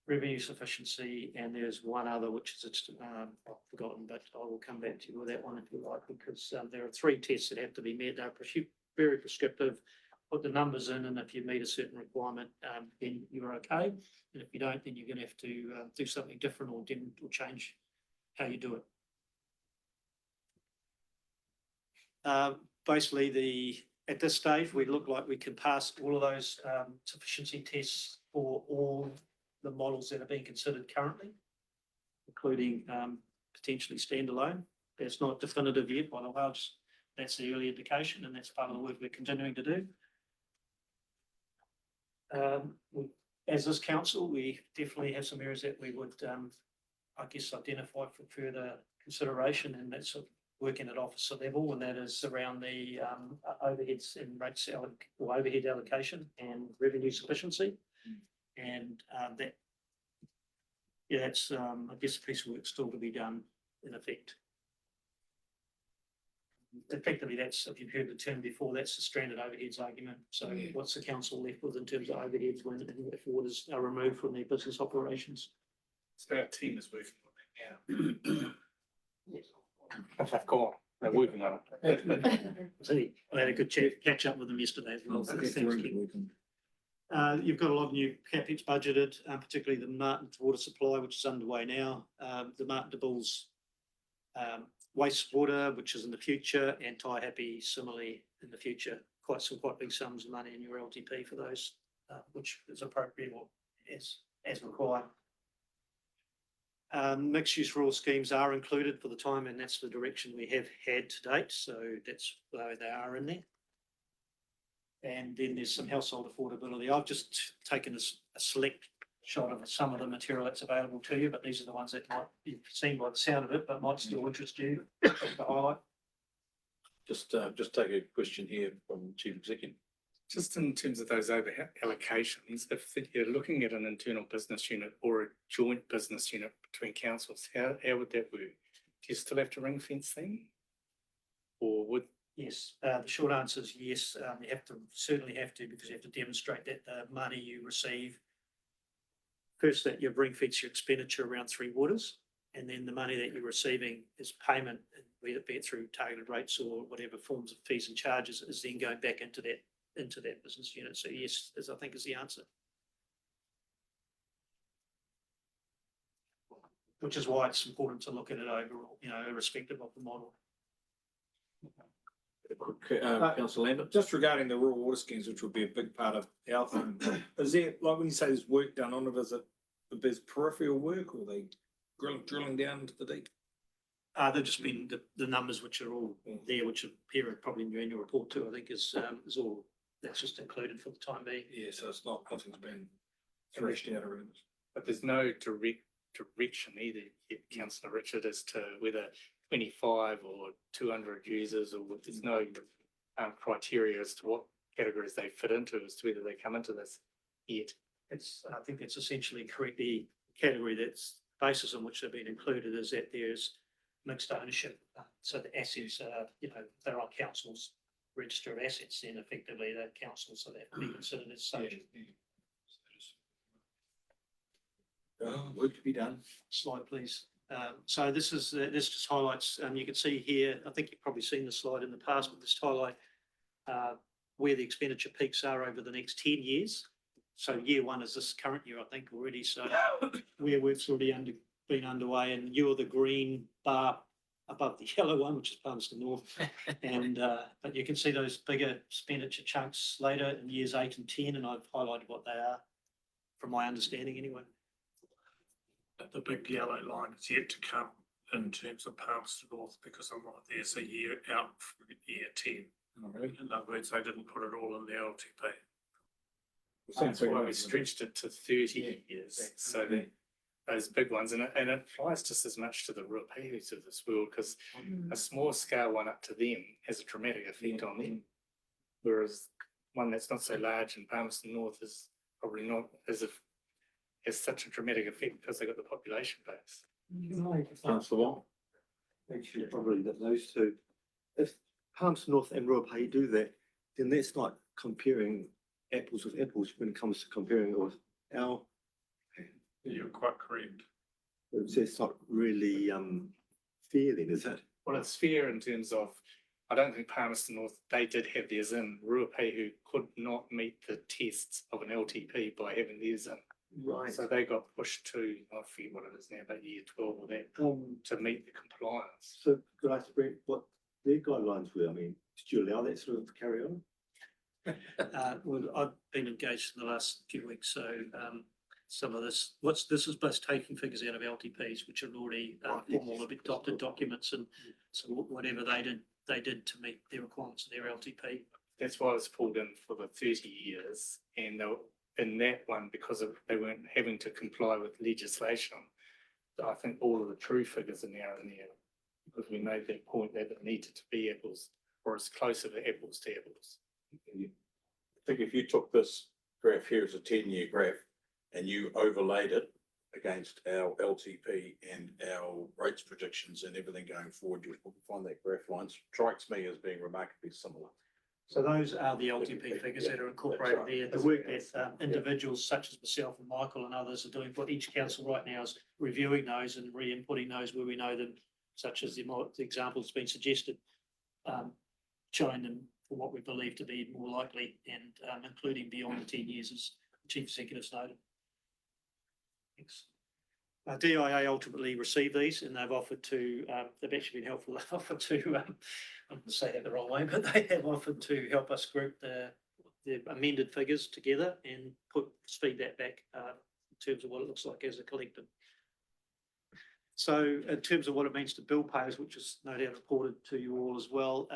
revenue sufficiency, and there's one other, which is, I've forgotten, but I will come back to you with that one if you like, because there are 3 tests that have to be met. They're very prescriptive. Put the numbers in, and if you meet a certain requirement, then you're okay. And if you don't, then you're going to have to do something different or change how you do it. Basically, at this stage, we look like we can pass all of those sufficiency tests for all the models that are being considered currently, including potentially standalone. That's not definitive yet, by the way. That's the early indication, and that's part of the work we're continuing to do. As this council, we definitely have some areas that we would, I guess, identify for further consideration, and that's working at officer level, and that is around the overheads and rates or overhead allocation and revenue sufficiency. And that's, I guess, a piece of work still to be done in effect. Effectively, that's, if you've heard the term before, that's the stranded overheads argument. So what's the council left with in terms of overheads when if orders are removed from their business operations? So our team is working on that now. Yes. Of course, they're working on it. See, I had a good catch up with them yesterday as well. So thanks, Ken. You've got a lot of new CapEx budgeted, particularly the Martin water supply, which is underway now. The Martin de Bulls wastewater, which is in the future, and Tai Happy similarly in the future. Quite big sums of money in your LTP for those, which is appropriate or as required. Mixed use rural schemes are included for the time, and that's the direction we have had to date. So that's why they are in there. And then there's some household affordability. I've just taken a select shot of some of the material that's available to you, but these are the ones that might be seen by the sound of it, but might still interest you to highlight. Just take a question here from Chief Executive. Just in terms of those over allocations, if you're looking at an internal business unit or a joint business unit between councils, how would that work? Do you still have to ring fence them? Or would, Yes, the short answer is yes. You have to, certainly have to, because you have to demonstrate that the money you receive, first that you ring fence your expenditure around Three Waters, and then the money that you're receiving is payment, whether it be through targeted rates or whatever forms of fees and charges, is then going back into that business unit. So yes, I think is the answer. Which is why it's important to look at it overall, irrespective of the model. Councillor Lambert, just regarding the rural water schemes, which would be a big part of our thing, is there, like when you say there's work done on it, is it, there's peripheral work or they drilling down into the deep? They've just been the numbers which are all there, which appear probably in your annual report too, I think is all, that's just included for the time being. Yeah, so it's not, nothing's been threshed out around it. but there's no direction either, yet, Councillor Richard, as to whether 25 or 200 users, or there's no criteria as to what categories they fit into, as to whether they come into this yet. I think that's essentially correct. The category that's basis on which they've been included is that there's mixed ownership. So the assets are, they're on council's register of assets, then effectively they're council, so they have to be considered as such. Work to be done. Slide, please. So this just highlights, you can see here, I think you've probably seen the slide in the past, but this highlight where the expenditure peaks are over the next 10 years. So year one is this current year, I think, already. So where work's already been underway, and you're the green bar above the yellow one, which is Palmerston North. And but you can see those bigger expenditure chunks later in years 8 and 10, and I've highlighted what they are, from my understanding anyway. The big yellow line is yet to come in terms of Palmerston North, because I'm right, there's a year out for year 10. In other words, they didn't put it all in the LTP. That's why we stretched it to 30 years. So those big ones, and it applies just as much to the Ruapehu of this world, because a small scale one up to them has a dramatic effect on them. Whereas one that's not so large in Palmerston North is probably not as if has such a dramatic effect because they've got the population base. Councillor Wong. Actually, probably that those two, if Palmerston North and Ruapehu do that, then that's like comparing apples with apples when it comes to comparing it with our. You're quite correct. It's not really fair then, is it? Well, it's fair in terms of, I don't think Palmerston North, they did have theirs in. Ruapehu could not meet the tests of an LTP by having theirs in. Right. So they got pushed to, I forget what it is now, about year 12 or that, to meet the compliance. So could I ask Brent what their guidelines were? I mean, did you allow that sort of to carry on? Well, I've been engaged in the last few weeks, so some of this, this is both taking figures out of LTPs, which are already formal adopted documents, and so whatever they did to meet their requirements of their LTP. That's why it was pulled in for the 30 years, and they were in that one because they weren't having to comply with legislation. So I think all of the true figures are now in there, because we made that point that it needed to be apples, or as closer to apples. I think if you took this graph here as a 10-year graph and you overlaid it against our LTP and our rates predictions and everything going forward, you would find that graph line strikes me as being remarkably similar. So those are the LTP figures that are incorporated there. The work that individuals such as myself and Michael and others are doing for each council right now is reviewing those and re-inputting those where we know them, such as the example that's been suggested, showing them for what we believe to be more likely, and including beyond the 10 years, as the Chief Executive's noted. Thanks. DIA ultimately received these, and they've offered to, they've actually been helpful, they've offered to, I'm going to say that the wrong way, but they have offered to help us group the amended figures together and feed that back in terms of what it looks like as a collective. So in terms of what it means to bill payers, which is no doubt reported to you all as well,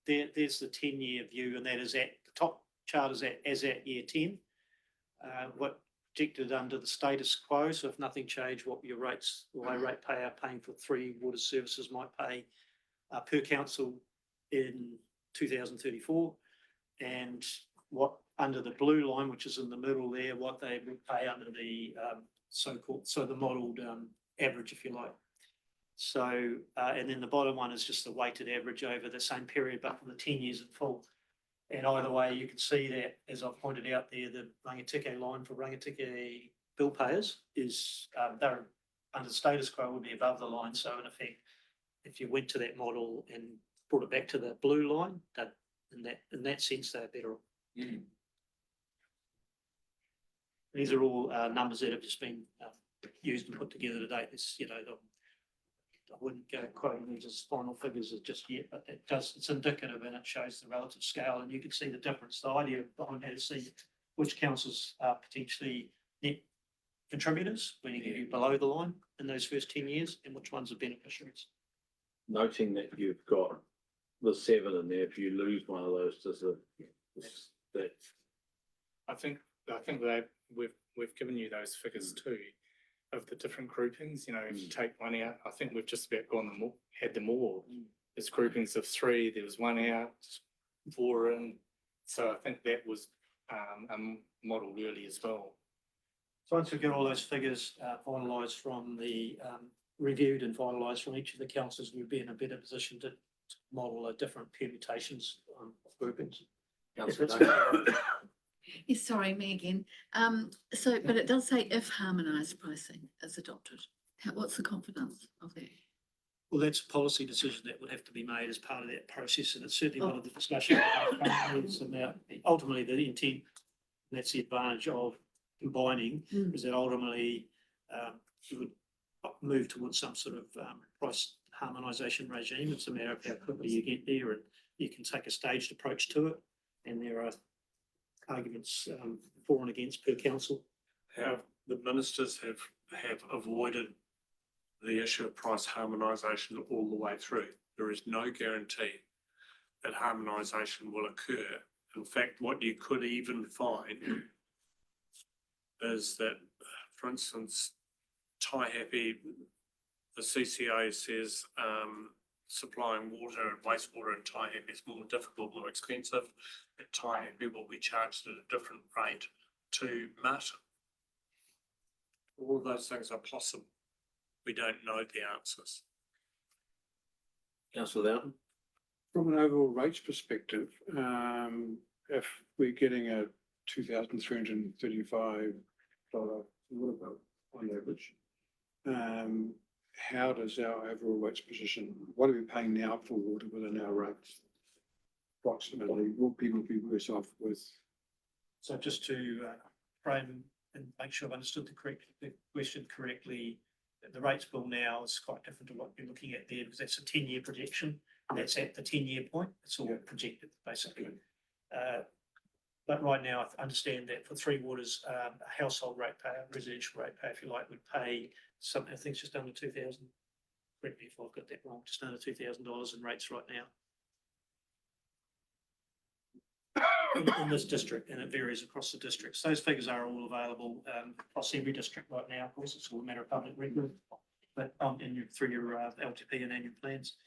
there's the 10-year view, and that is at the top chart is as at year 10. What projected under the status quo, so if nothing changed, what your rates, high rate payer paying for 3 water services might pay per council in 2034, and what, under the blue line, which is in the middle there, what they would pay under the so-called, so the modelled average, if you like. So, and then the bottom one is just the weighted average over the same period, but for the 10 years in full. And either way, you can see that, as I've pointed out there, the Rangitikei line for Rangitikei bill payers is, they're under status quo would be above the line. So in effect, if you went to that model and brought it back to the blue line, that in that sense, they're better off. These are all numbers that have just been used and put together today. This, you know, I wouldn't go quoting these as final figures just yet, but it's indicative and it shows the relative scale, and you can see the difference. The idea behind that is see which councils are potentially net contributors when you get below the line in those first 10 years, and which ones are beneficiaries. Noting that you've got the 7 in there, if you lose one of those, that I think that we've given you those figures too, of the different groupings. You know, if you take one out, I think we've just about had them all. There's groupings of 3, there was 1 out, 4 in. So I think that was modelled early as well. So once we get all those figures finalised from the reviewed and finalised from each of the councils, we'll be in a better position to model different permutations of groupings. Yes, sorry, me again. But it does say if harmonised pricing is adopted. What's the confidence of that? Well, that's a policy decision that would have to be made as part of that process, and it's certainly one of the discussions about ultimately the intent, and that's the advantage of combining, is that ultimately you would move towards some sort of price harmonisation regime. It's a matter of how quickly you get there, and you can take a staged approach to it, and there are arguments for and against per council. The ministers have avoided the issue of price harmonisation all the way through. There is no guarantee that harmonisation will occur. In fact, what you could even find is that, for instance, Taihape, the CCA says supplying water and wastewater in Taihape is more difficult, more expensive. At Taihape will be charged at a different rate to Martin. All of those things are possible. We don't know the answers. Councillor Loughton? From an overall rates perspective, if we're getting a $2,335 water bill on average, how does our overall rates position? What are we paying now for water within our rates? Approximately, will people be worse off with? So just to frame and make sure I've understood the question correctly, the rates bill now is quite different to what you're looking at there, because that's a 10-year projection. That's at the 10-year point. It's all projected, basically. But right now, I understand that for Three Waters, a household rate payer, residential rate payer, if you like, would pay something, I think it's just under 2,000. Correct me if I've got that wrong, just under $2,000 in rates right now. In this district, and it varies across the districts. Those figures are all available across every district right now. Of course, it's all a matter of public record, but through your LTP and annual plans.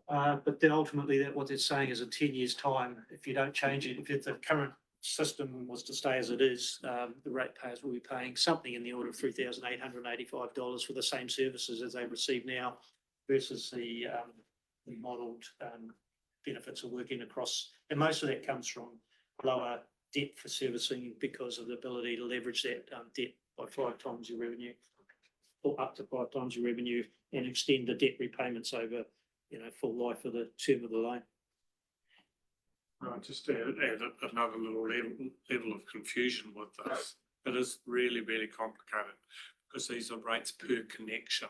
But then ultimately, what they're saying is in 10 years' time, if you don't change it, if the current system was to stay as it is, the rate payers will be paying something in the order of $3,885 for the same services as they receive now, versus the modelled benefits are working across, and most of that comes from lower debt for servicing because of the ability to leverage that debt by 5 times your revenue, or up to 5 times your revenue, and extend the debt repayments over, full life of the term of the loan. Right, just to add another little level of confusion with this. It is really, really complicated because these are rates per connection.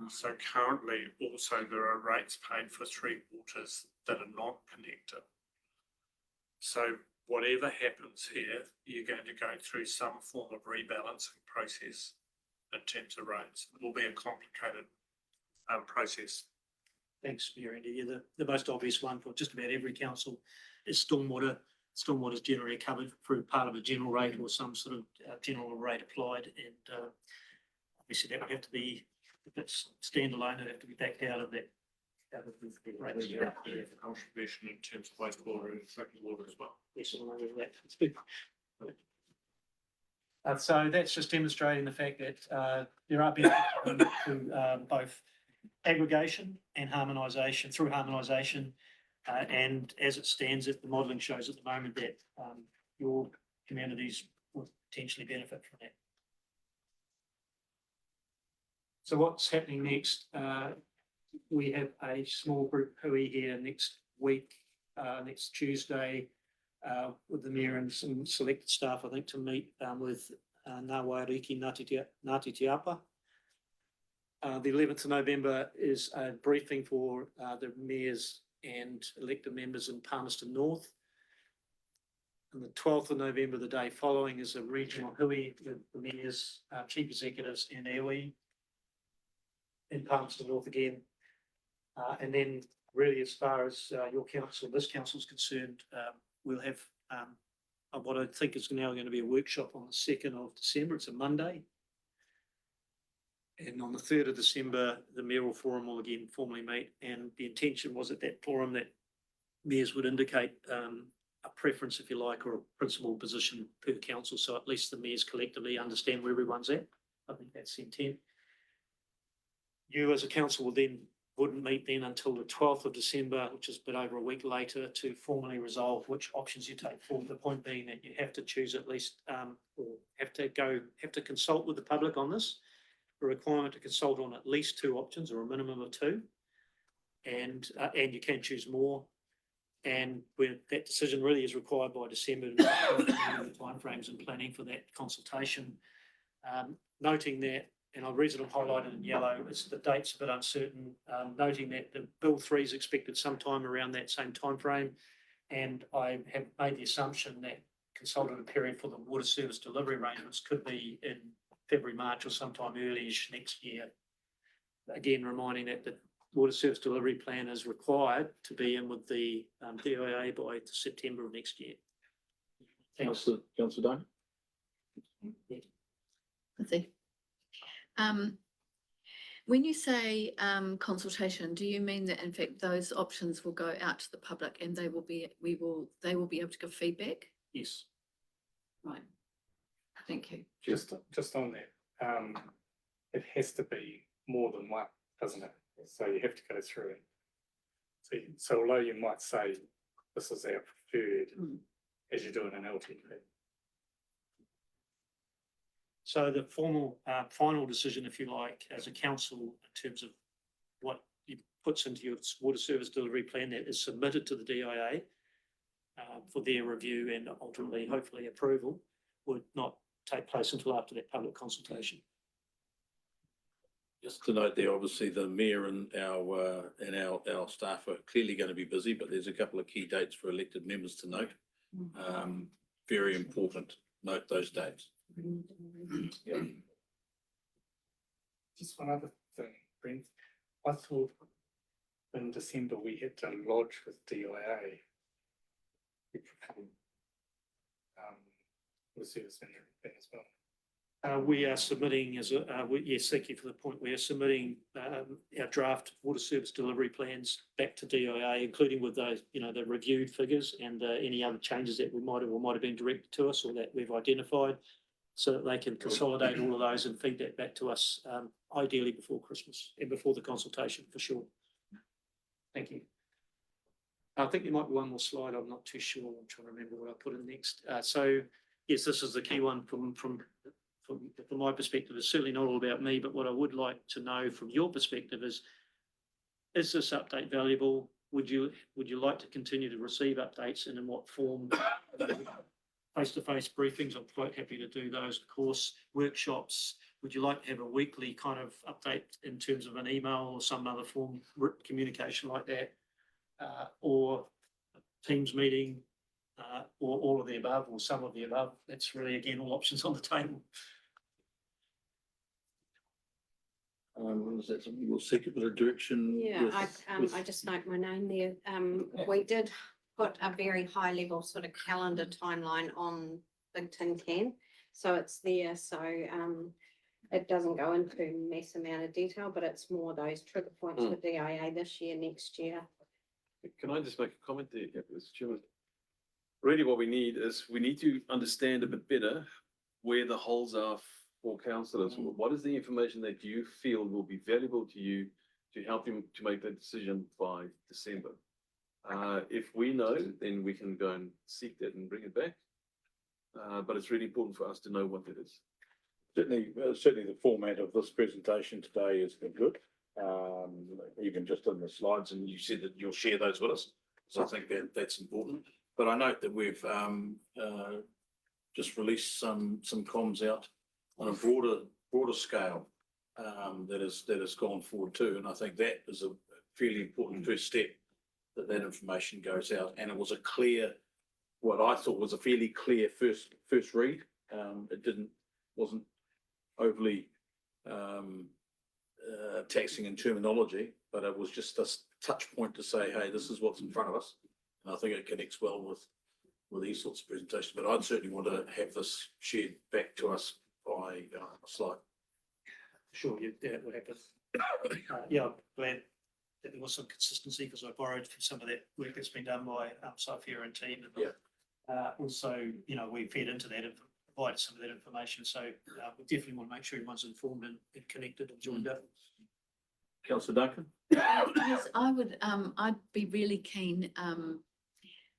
So currently also there are rates paid for Three Waters that are not connected. So whatever happens here, you're going to go through some form of rebalancing process in terms of rates. It will be a complicated process. Thanks, Mary. Yeah, the most obvious one for just about every council is stormwater. Stormwater is generally covered through part of a general rate or some sort of general rate applied, and obviously that would have to be, if it's standalone, it'd have to be backed out of that Contribution in terms of wastewater and drinking water as well. Yes, I know that. It's big. So that's just demonstrating the fact that there are benefits to both aggregation and harmonisation, through harmonisation. And as it stands, the modelling shows at the moment that your communities will potentially benefit from that. So what's happening next? We have a small group hui here next week, next Tuesday, with the mayor and some selected staff, I think, to meet with Ngā Waiariki Ngāti Te Apa. The 11th of November is a briefing for the mayors and elected members in Palmerston North. And the 12th of November, the day following, is a regional hui with the mayors, chief executives and iwi in Palmerston North again. And then really, as far as your council, this council is concerned, we'll have what I think is now going to be a workshop on the 2nd of December. It's a Monday. And on the 3rd of December, the mayoral forum will again formally meet. And the intention was at that forum that mayors would indicate a preference, if you like, or a principal position per council. So at least the mayors collectively understand where everyone's at. I think that's the intent. You as a council will then wouldn't meet then until the 12th of December, which is a bit over a week later, to formally resolve which options you take forward. The point being that you have to choose at least, or have to consult with the public on this. A requirement to consult on at least 2 options or a minimum of 2, and you can choose more. And when that decision really is required by December, timeframes and planning for that consultation. Noting that, and the reason I've highlighted in yellow is the date's a bit uncertain. Noting that the Bill 3 is expected sometime around that same timeframe, and I have made the assumption that consultative period for the water service delivery arrangements could be in February, March, or sometime early-ish next year. Again, reminding that the water service delivery plan is required to be in with the DIA by September of next year. Thanks. Councillor Dunn? Let's see. When you say consultation, do you mean that in fact those options will go out to the public and they will be able to give feedback? Yes. Right. Thank you. Just on that, it has to be more than one, doesn't it? So you have to go through it. So although you might say this is our preferred, as you're doing an LTP. So the formal final decision, if you like, as a council in terms of what you puts into your water service delivery plan that is submitted to the DIA for their review and ultimately, hopefully, approval, would not take place until after that public consultation. Just to note there, obviously the mayor and our staff are clearly going to be busy, but there's a couple of key dates for elected members to note. Very important. Note those dates. Yeah. Just one other thing, Brent. I thought in December we had to lodge with DIA. The service thing as well. We are submitting yes, thank you for the point. We are submitting our draft water service delivery plans back to DIA, including with those, the reviewed figures and any other changes that might have been directed to us or that we've identified, so that they can consolidate all of those and feed that back to us, ideally before Christmas and before the consultation for sure. Thank you. I think there might be one more slide. I'm not too sure. I'm trying to remember what I put in next. So yes, this is the key one from my perspective. It's certainly not all about me, but what I would like to know from your perspective is this update valuable? Would you like to continue to receive updates, and in what form? Face-to-face briefings, I'm quite happy to do those, of course. Workshops, would you like to have a weekly kind of update in terms of an email or some other form of communication like that? Or a Teams meeting, or all of the above, or some of the above? That's really, again, all options on the table. Is that something you'll seek a bit of direction? Yeah, I just note my name there. We did put a very high level sort of calendar timeline on Big Tin Can, so it's there. So it doesn't go into mass amount of detail, but it's more those trigger points Mm. for DIA this year, next year. Can I just make a comment there, Mr. Chairman? Really what we need is, we need to understand a bit better where the holes are for councillors. What is the information that you feel will be valuable to you to help you to make that decision by December? If we know, then we can go and seek that and bring it back. But it's really important for us to know what that is. Certainly the format of this presentation today has been good. Even just in the slides, and you said that you'll share those with us. So I think that that's important. But I note that we've just released some comms out on a broader scale that has gone forward too. And I think that is a fairly important first step, that information goes out. And it was a clear, what I thought was a fairly clear first read. It wasn't overly taxing in terminology, but it was just a touch point to say, hey, this is what's in front of us. And I think it connects well with these sorts of presentations. But I'd certainly want to have this shared back to us by a slide. Sure, yeah, we'll have to. Yeah, I'm glad that there was some consistency, because I borrowed from some of that work that's been done by Sophia and team. And also, you know, we fed into that and provided some of that information. So we definitely want to make sure everyone's informed and connected and joined up. Councillor Duncan? Yes, I would, I'd be really keen,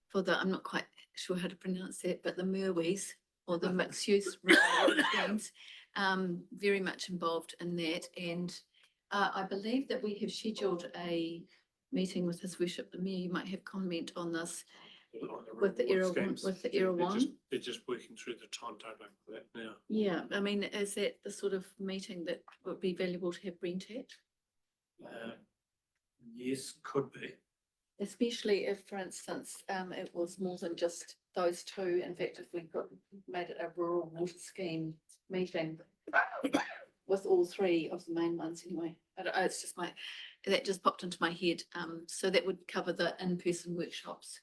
for the, I'm not quite sure how to pronounce that, but the MUWIs, or the mixed use schemes, very much involved in that. And I believe that we have scheduled a meeting with His Worship the Mayor. You might have comment on this with the Erewhon. They're just working through the timetable for that now. Yeah, I mean, is that the sort of meeting that would be valuable to have Brent at? Yes, could be. Especially if, for instance, it was more than just those two. In fact, if we made it a rural water scheme meeting with all three of the main ones anyway. I don't know, it's just that just popped into my head. So that would cover the in-person workshops.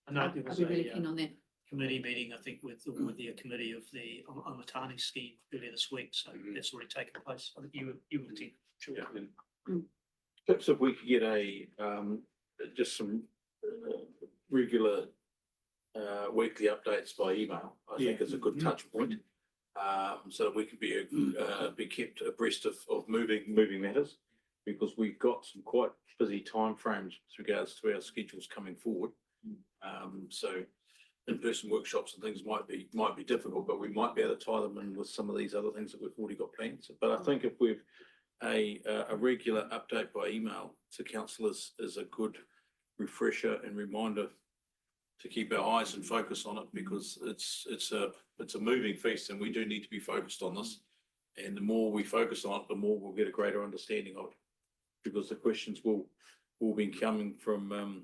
I know there was I'd be really a keen on that. committee meeting, I think, with the committee of the Amatani scheme earlier this week. So that's already taken place. I think you will attend. Sure. Perhaps if we could get just some regular weekly updates by email, I think is a good touch point. So that we can be kept abreast of moving matters, because we've got some quite busy timeframes with regards to our schedules coming forward. So in-person workshops and things might be difficult, but we might be able to tie them in with some of these other things that we've already got planned. But I think if we've a regular update by email to councillors is a good refresher and reminder to keep our eyes and focus on it, because it's a moving feast, and we do need to be focused on this. And the more we focus on it, the more we'll get a greater understanding of it, because the questions will be coming from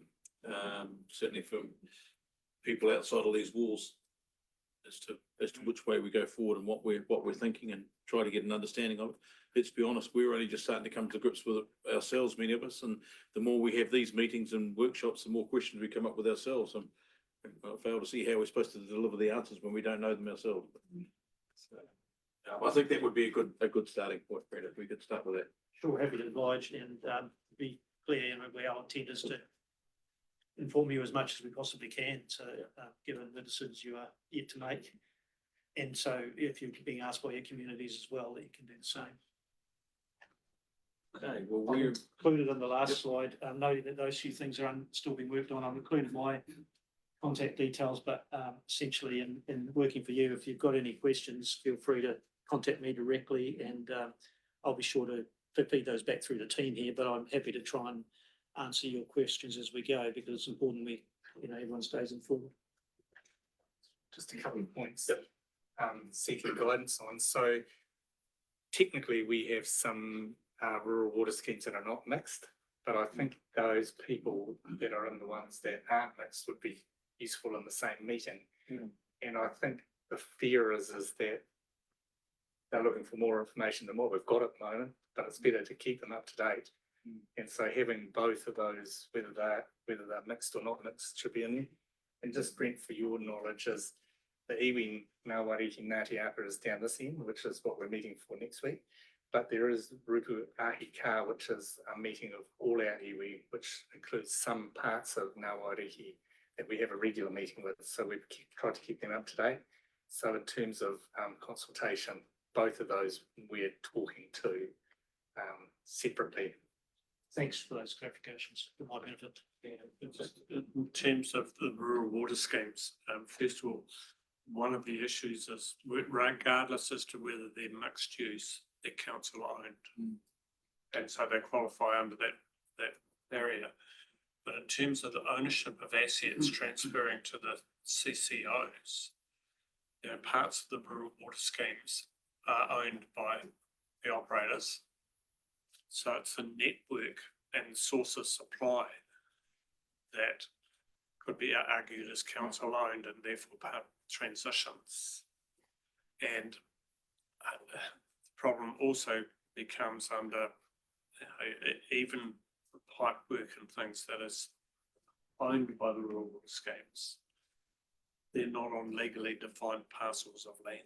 certainly from people outside of these walls as to which way we go forward and what we're thinking, and try to get an understanding of it. Let's be honest, we're only just starting to come to grips with it ourselves, many of us, and the more we have these meetings and workshops, the more questions we come up with ourselves, and I fail to see how we're supposed to deliver the answers when we don't know them ourselves. So, I think that would be a good starting point, Brett, if we could start with that. Sure, happy to oblige and be clear, you know, our intent is to inform you as much as we possibly can. So given the decisions you are yet to make. And so if you're being asked by your communities as well, you can do the same. Okay, well, I've we're included in the last slide, noting that those few things are still being worked on. I've included my contact details, but essentially in working for you, if you've got any questions, feel free to contact me directly, and I'll be sure to feed those back through the team here, but I'm happy to try and answer your questions as we go, because it's important everyone stays informed. Just a couple of points seeking guidance on. So technically we have some rural water schemes that are not mixed, but I think those people that are in the ones that aren't mixed would be useful in the same meeting. And I think the fear is that they're looking for more information than what we've got at the moment, but it's better to keep them up to date. And so having both of those, whether they're mixed or not mixed, should be in there. And just Brent, for your knowledge, is the iwi Ngāwariki Ngāti Apa is down this end, which is what we're meeting for next week. But there is Rupu Ahi Ka, which is a meeting of all our iwi, which includes some parts of Ngāwariki that we have a regular meeting with. So we've tried to keep them up to date. So in terms of consultation, both of those we're talking to separately. Thanks for those clarifications, for my benefit. In terms of the rural water schemes, first of all, one of the issues is regardless as to whether they're mixed use, they're council owned. And so they qualify under that barrier. But in terms of the ownership of assets transferring to the CCOs, parts of the rural water schemes are owned by the operators. So it's a network and source of supply that could be argued as council owned and therefore part of transitions. And the problem also becomes under even pipe work and things that is owned by the rural water schemes. They're not on legally defined parcels of land.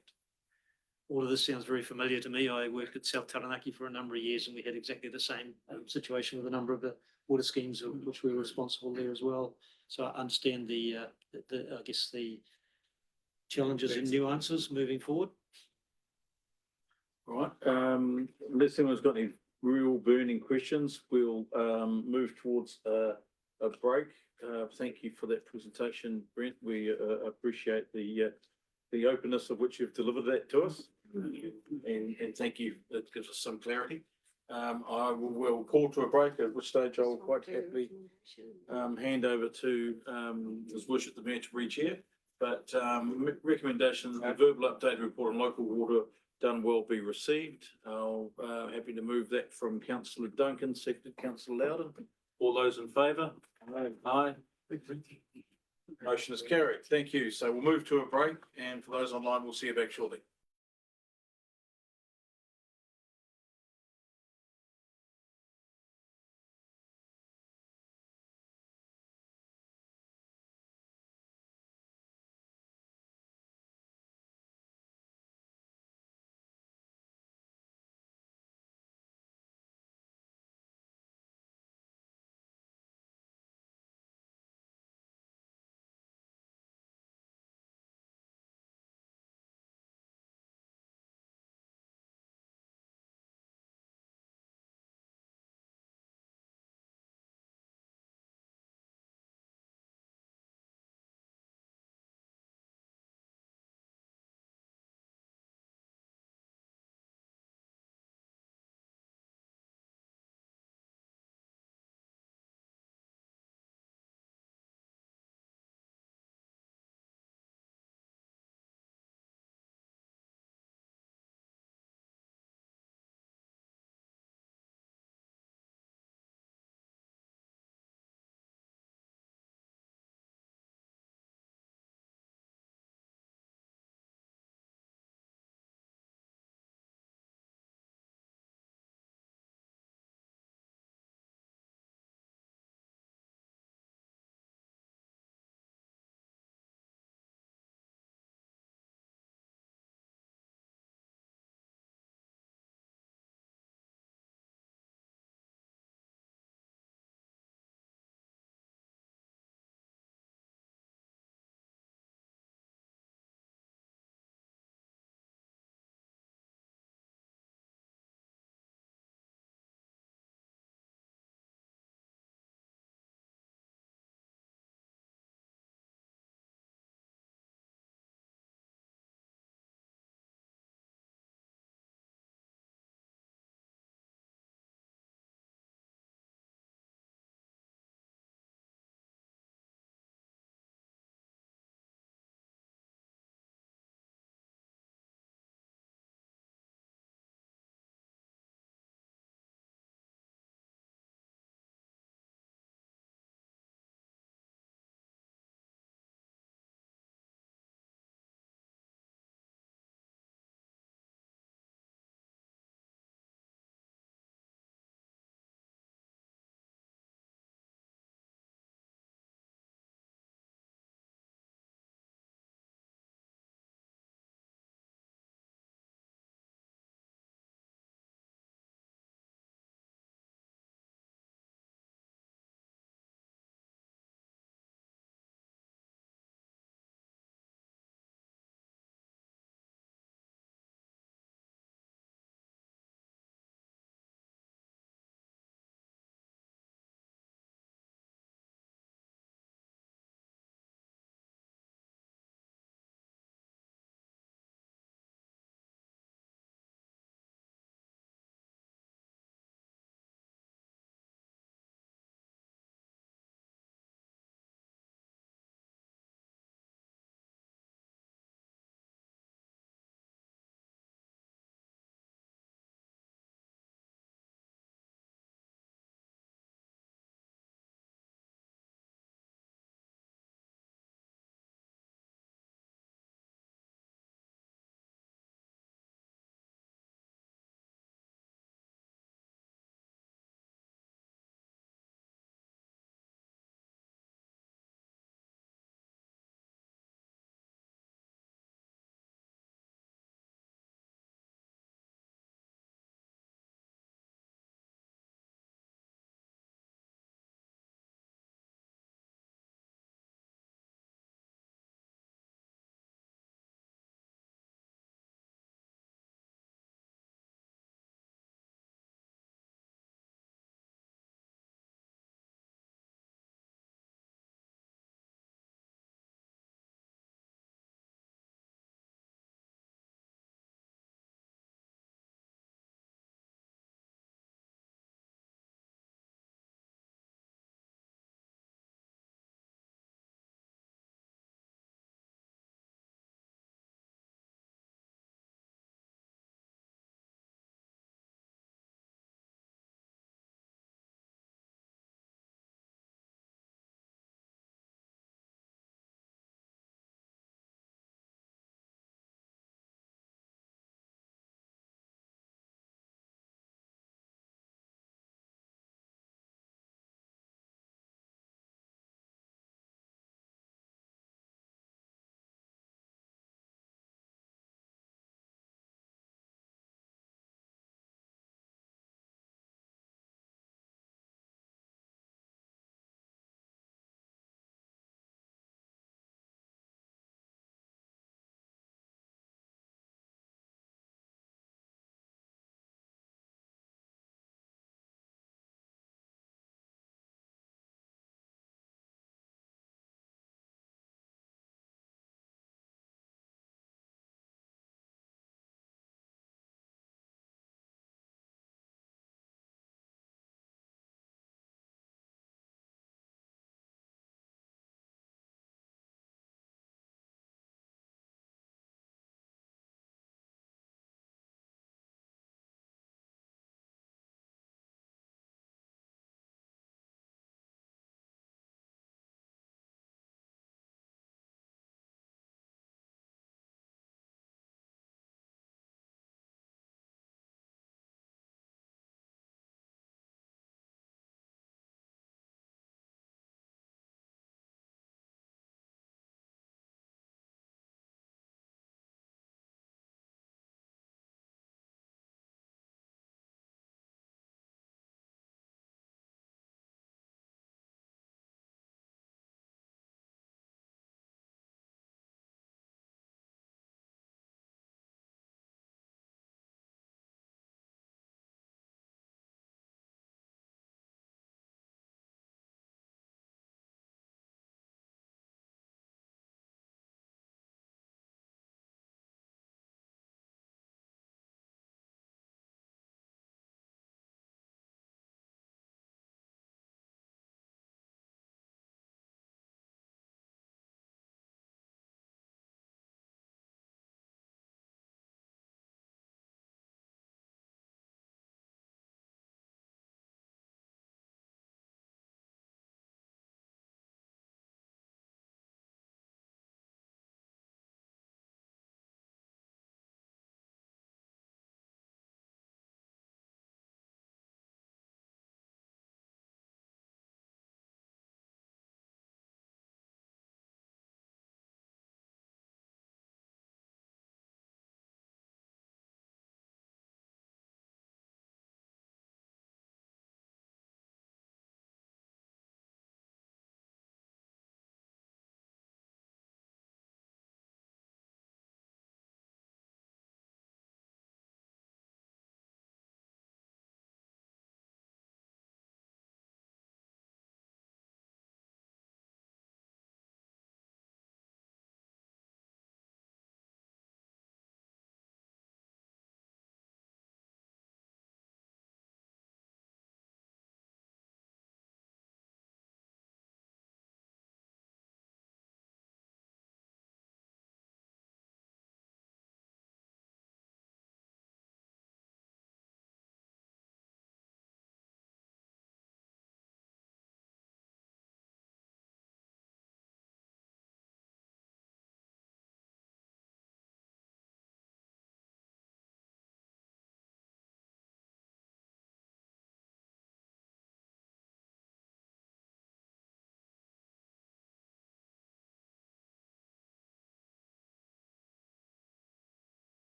All of this sounds very familiar to me. I worked at South Taranaki for a number of years and we had exactly the same situation with a number of the water schemes of which we were responsible there as well. So I understand the I guess the challenges and nuances moving forward. All right, unless anyone's got any real burning questions, we'll move towards a break. Thank you for that presentation, Brent. We appreciate the openness of which you've delivered that to us. And thank you, that gives us some clarity. I will call to a break, at which stage I'll quite happily hand over to His Worship the Mayor to re-chair. But recommendations, the verbal update report on local water done well be received. I'll happy to move that from Councillor Duncan, seconded Councillor Loudon. All those in favour? Aye. Motion is carried. Thank you. So we'll move to a break, and for those online, we'll see you back shortly.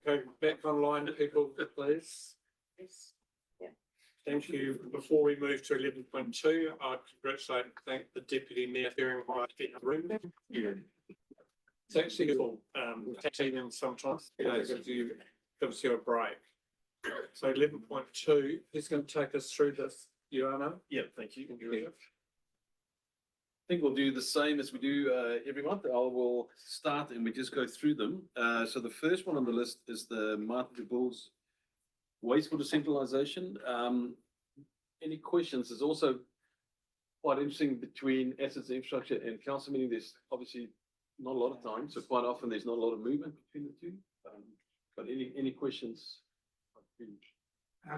Okay, back online, people, please. Thank you. Before we move to 11.2, I congratulate and thank the deputy mayor for hearing right in the room. It's actually full, team sometimes, gives you a break. So 11.2, who's going to take us through this? Joanna? Yeah, thank you. I think we'll do the same as we do every month. I will start and we just go through them. So the first one on the list is the Martin de Bulls wastewater centralisation. Any questions? There's also quite interesting between assets and infrastructure and council meeting. There's obviously not a lot of time, so quite often there's not a lot of movement between the two. But any questions?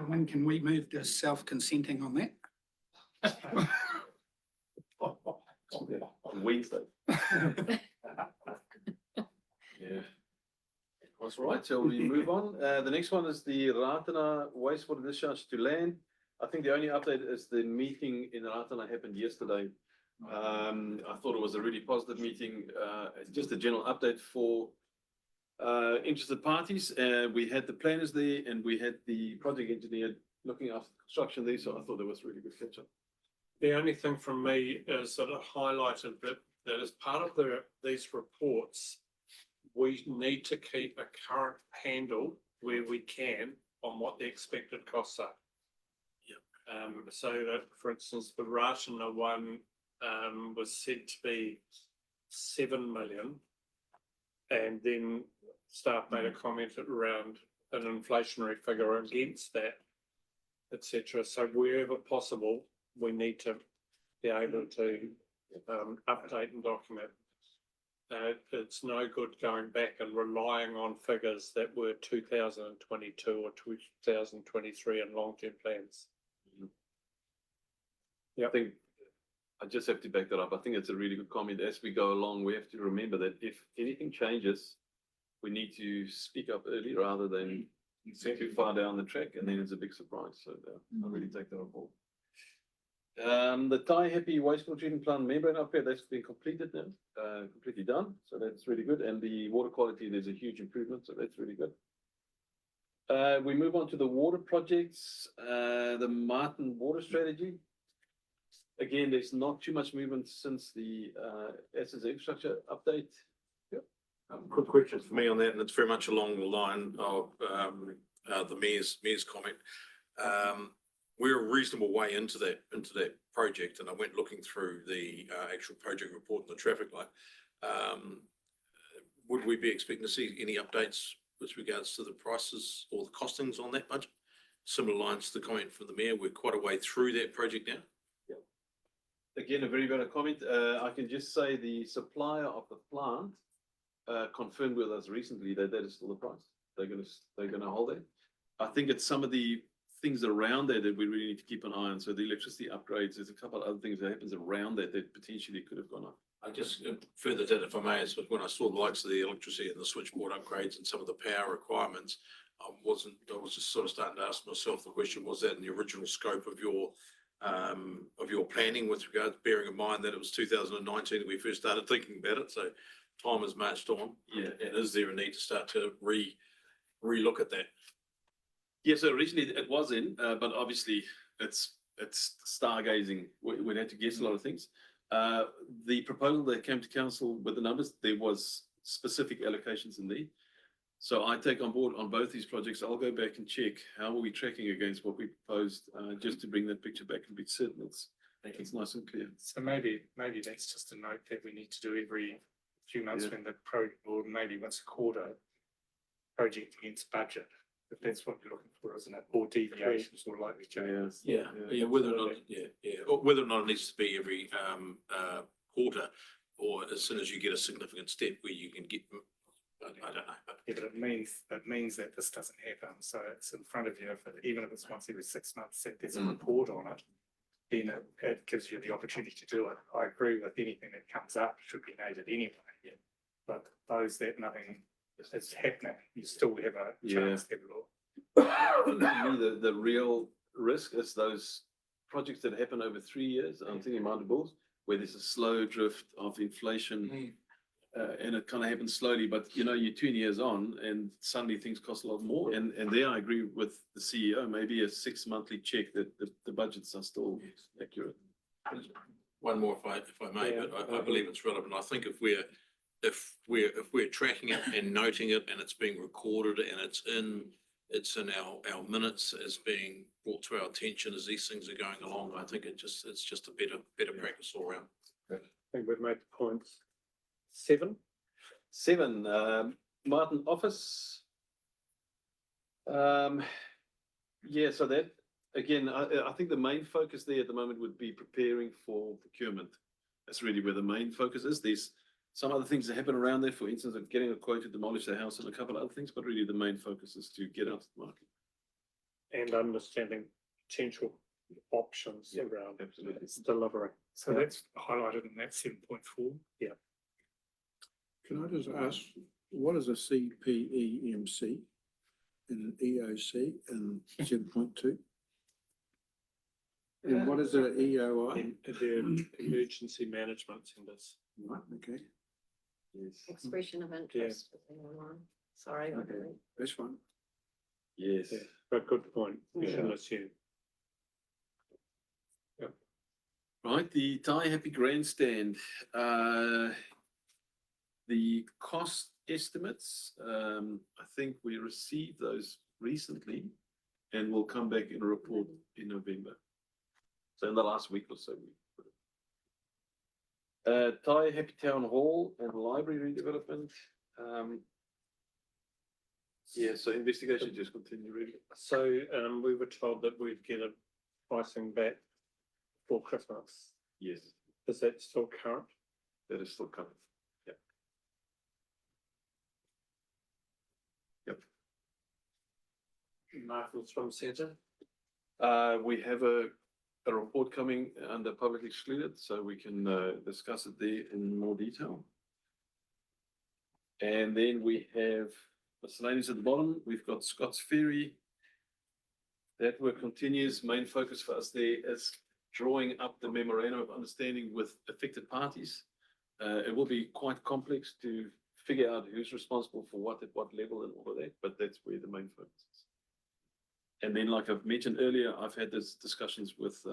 When can we move to self-consenting on that? On Wednesday. Yeah. That's right, so we move on. The next one is the Ratana wastewater discharge to land. I think the only update is the meeting in Ratana happened yesterday. I thought it was a really positive meeting. Just a general update for interested parties. We had the planners there and we had the project engineer looking after construction there, so I thought it was really good catch up. The only thing from me is that it highlighted that as part of these reports, we need to keep a current handle where we can on what the expected costs are. So that, for instance, the Ratana one was said to be 7 million. And then staff made a comment around an inflationary figure against that, etc. So wherever possible, we need to be able to update and document. It's no good going back and relying on figures that were 2022 or 2023 in long-term plans. I think I just have to back that up. I think it's a really good comment. As we go along, we have to remember that if anything changes, we need to speak up early rather than too far down the track, and then it's a big surprise. So I really take that on board. The Tai Happy wastewater treatment plant membrane upgrade, that's been completed now, completely done. So that's really good. And the water quality, there's a huge improvement. So that's really good. We move on to the water projects, the Martin water strategy. Again, there's not too much movement since the assets infrastructure update. Quick question for me on that, and it's very much along the line of the mayor's comment. We're a reasonable way into that project, and I went looking through the actual project report and the traffic light. Would we be expecting to see any updates with regards to the prices or the costings on that budget? Similar lines to the comment from the mayor, we're quite a way through that project now. Again, a very valid comment. I can just say the supplier of the plant confirmed with us recently that that is still the price. They're gonna hold it. I think it's some of the things around there that we really need to keep an eye on. So the electricity upgrades, there's a couple of other things that happens around that potentially could have gone up. I just further that, if I may, is when I saw the likes of the electricity and the switchboard upgrades and some of the power requirements, I was just sort of starting to ask myself the question, was that in the original scope of your planning with regards, bearing in mind that it was 2019 that we first started thinking about it, so time has marched on. Yeah. And is there a need to start to re-look at that? Yeah, so originally it was in, but obviously it's stargazing. We'd had to guess a lot of things. The proposal that came to council with the numbers, there was specific allocations in there. So I take on board on both these projects. I'll go back and check how are we tracking against what we proposed, just to bring that picture back and be certain it's nice and clear. So maybe that's just a note that we need to do every few months when the project, or maybe once a quarter, project against budget. If that's what you're looking for, isn't it? Or deviations or likely changes. Yeah, whether or not it needs to be every quarter, or as soon as you get a significant step where you can get, I don't know. Yeah, but it means that this doesn't happen. So it's in front of you. Even if it's once every 6 months, that there's a report on it, then it gives you the opportunity to do it. I agree with anything that comes up should be noted anyway. Yeah. But those that nothing is happening, you still have a chance to have a look. To me, the real risk is those projects that happen over 3 years. I'm thinking Mountain Bulls, where there's a slow drift of inflation And it kind of happens slowly, but you know, you're 20 years on and suddenly things cost a lot more. And there I agree with the CEO, maybe a 6 monthly check that the budgets are still accurate. One more if I may, Yeah. but I believe it's relevant. I think if we're tracking it and noting it and it's being recorded and it's in our minutes as being brought to our attention as these things are going along, I think it's just a better practice all around. I think we've made the points. 7. 7, Martin Office. Yeah, so that, again, I think the main focus there at the moment would be preparing for procurement. That's really where the main focus is. There's some other things that happen around there, for instance, of getting a quote to demolish the house and a couple of other things, but really the main focus is to get out to the market. And understanding potential options around Absolutely. delivery. So that's highlighted in that 7.4. Can I just ask, what is a CPEMC and an EOC in 7.2? And what is an EOI? In the emergency management centers. Right, okay, Yes. Expression of interest within online. Sorry, I believe. that's fine. Yes. Yeah, but good point. We shouldn't assume. Right, the Thai Happy Grandstand, the cost estimates, I think we received those recently and we'll come back in a report in November. So in the last week or so. Thai Happy Town Hall and Library redevelopment. Yeah, so investigation just continue really. So we were told that we'd get a pricing back for Christmas. Yes, Is that still current? that is still coming. Martins from Centre. We have a report coming under public excluded, so we can discuss it there in more detail. And then we have miscellaneous at the bottom. We've got Scott's Ferry. That work continues. Main focus for us there is drawing up the memorandum of understanding with affected parties. It will be quite complex to figure out who's responsible for what at what level and all of that, but that's where the main focus is. And then, like I've mentioned earlier, I've had these discussions with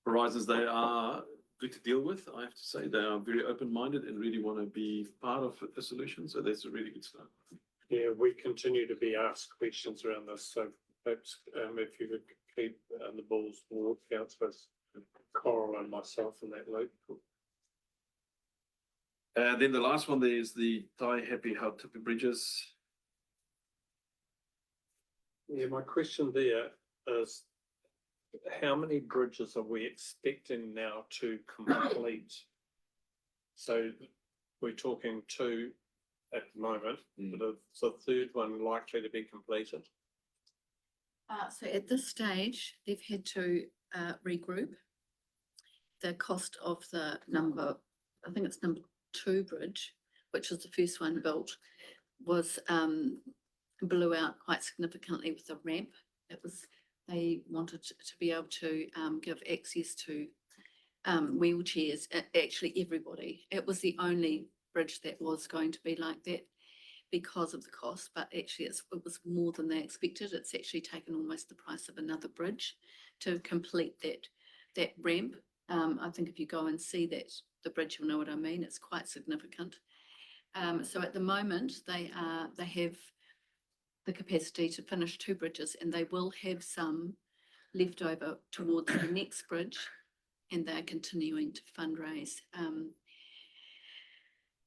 Horizons. They are good to deal with, I have to say. They are very open-minded and really want to be part of a solution. So that's a really good start. Yeah, we continue to be asked questions around this, so perhaps if you could keep the balls toward councillors, Coral and myself in that loop. Then the last one there is the Thai Happy Hautipa Bridges. Yeah, my question there is, how many bridges are we expecting now to complete? So we're talking 2 at the moment, but is the third one likely to be completed? So at this stage, they've had to regroup. The cost of the I think it's number 2 bridge, which was the first one built, was blew out quite significantly with the ramp. They wanted to be able to give access to wheelchairs, actually everybody. It was the only bridge that was going to be like that because of the cost, but actually it was more than they expected. It's actually taken almost the price of another bridge to complete that ramp. I think if you go and see the bridge, you'll know what I mean. It's quite significant. So at the moment, they have the capacity to finish 2 bridges, and they will have some left over towards the next bridge, and they're continuing to fundraise.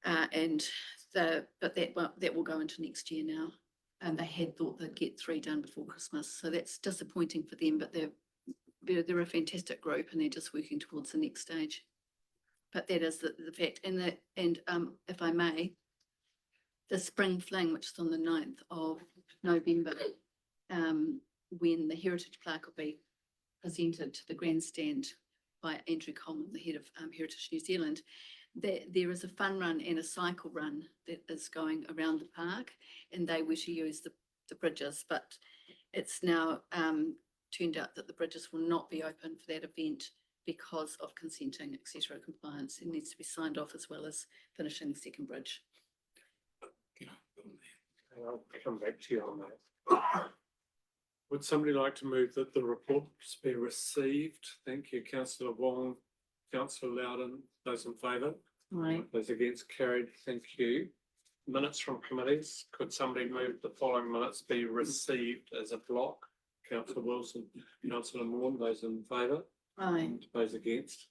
But that will go into next year now, and they had thought they'd get 3 done before Christmas, so that's disappointing for them. But they're a fantastic group, and they're just working towards the next stage. But that is the fact, and if I may, the Spring Fling, which is on the 9th of November, when the Heritage Plaque will be presented to the grandstand by Andrew Coleman, the head of Heritage New Zealand, there is a fun run and a cycle run that is going around the park, and they were to use the bridges, but it's now turned out that the bridges will not be open for that event because of consenting, etc. compliance. It needs to be signed off as well as finishing the second bridge. I'll come back to you on that. Would somebody like to move that the reports be received? Thank you, councillor Wong, councillor Loudon, those in favour? Right. Those against, carried, thank you. Minutes from committees, could somebody move the following minutes be received as a block? Councillor Wilson, councillor Moore, those in favour? Aye. Those against,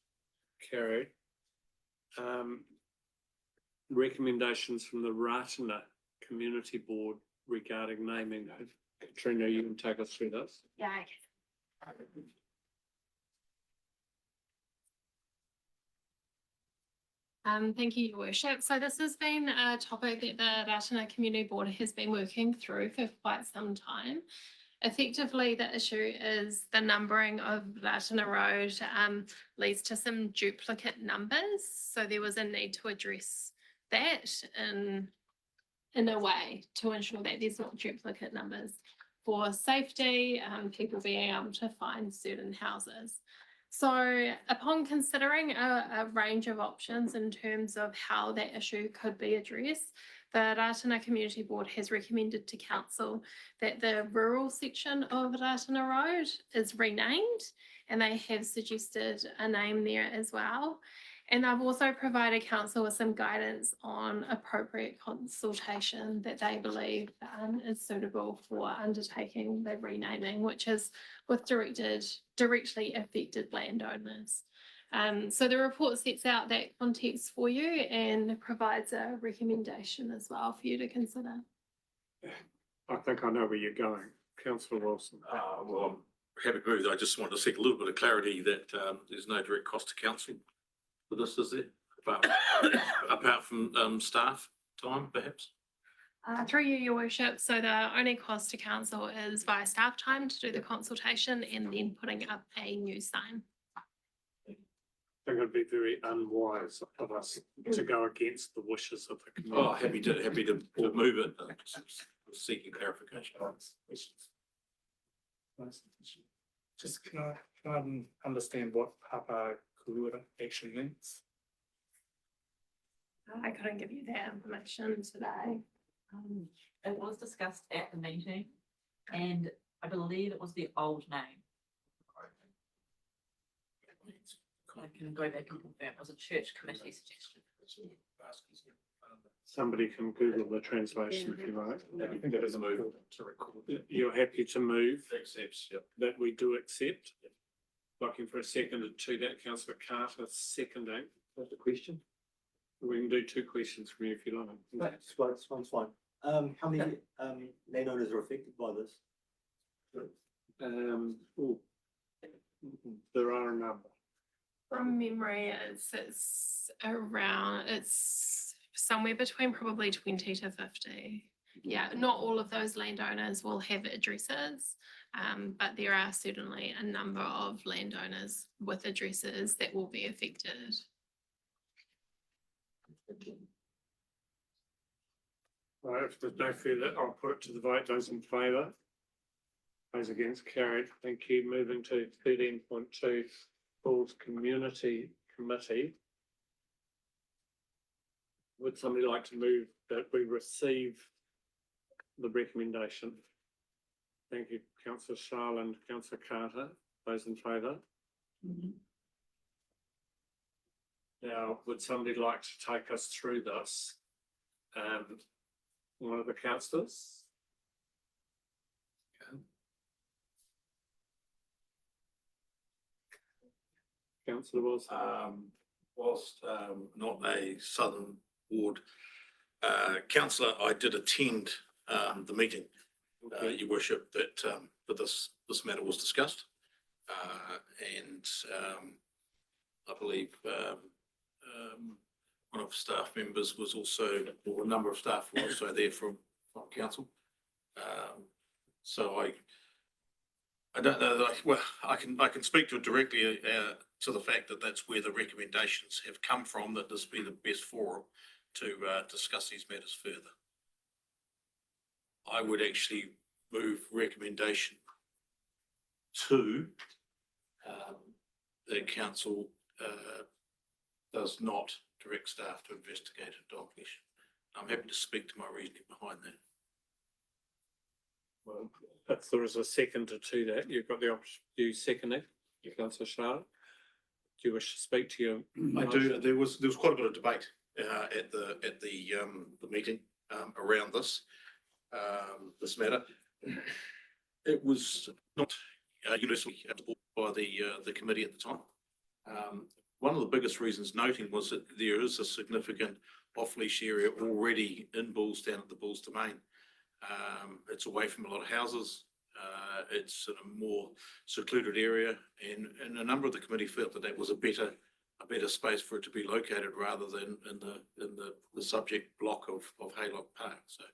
carried. Recommendations from the Ratana Community Board regarding naming. Katrina, you can take us through this. Yeah. Thank you, Your Worship. So this has been a topic that the Ratana Community Board has been working through for quite some time. Effectively, the issue is the numbering of Ratana Road leads to some duplicate numbers. So there was a need to address that in a way to ensure that there's not duplicate numbers for safety, people being able to find certain houses. So upon considering a range of options in terms of how that issue could be addressed, the Ratana Community Board has recommended to Council that the rural section of Ratana Road is renamed, and they have suggested a name there as well. And I've also provided Council with some guidance on appropriate consultation that they believe is suitable for undertaking the renaming, which is with directly affected landowners. So the report sets out that context for you and provides a recommendation as well for you to consider. I think I know where you're going, councillor Wilson. Well, I'm happy to move. I just want to seek a little bit of clarity that there's no direct cost to council for this, is there? Apart from staff time, perhaps? Through you, Your Worship. So the only cost to Council is via staff time to do the consultation and then putting up a new sign. I think it'd be very unwise of us to go against the wishes of the community. Oh, happy to move it. Seeking clarification. Just can I understand what Papa Kura actually means? I couldn't give you that information today. It was discussed at the meeting and I believe it was the old name. I can go back and confirm. It was a church committee suggestion. Somebody can Google the translation if you like. I think that is a move to record. You're happy to move Accepts, yep. that we do accept? Looking for a second to that, councillor Carter seconding. That's the question. We can do two questions from you if you like. That's fine. How many landowners are affected by this? Ooh. There are a number. From memory, it's around, it's somewhere between probably 20 to 50. Yeah, not all of those landowners will have addresses, but there are certainly a number of landowners with addresses that will be affected. Right, if there's no further, I'll put it to the vote. Those in favour? Those against, carried. Thank you. Moving to 13.2, Falls Community Committee. Would somebody like to move that we receive the recommendation? Thank you, councillor Charland, councillor Carter. Those in favour? Now, would somebody like to take us through this? One of the councillors? Councillor Wilson. Whilst not a Southern Ward councillor, I did attend the meeting, Your Worship, that for this matter was discussed. And I believe one of the staff members was also, or a number of staff were also there from council. So I don't know that I can speak to it directly to the fact that that's where the recommendations have come from, that this be the best forum to discuss these matters further. I would actually move recommendation 2 the council does not direct staff to investigate a demolition. I'm happy to speak to my reasoning behind that. Well, if there is a seconder to that, you've got the option, you second it, councillor Charlotte. Do you wish to speak to your? I do. There was quite a bit of debate at the meeting around this matter. It was not universally acceptable by the committee at the time. One of the biggest reasons noting was that there is a significant off-leash area already in Bulls down at the Bulls Domain. It's away from a lot of houses. It's in a more secluded area, and a number of the committee felt that was a better space for it to be located rather than in the subject block of Haylock Park. So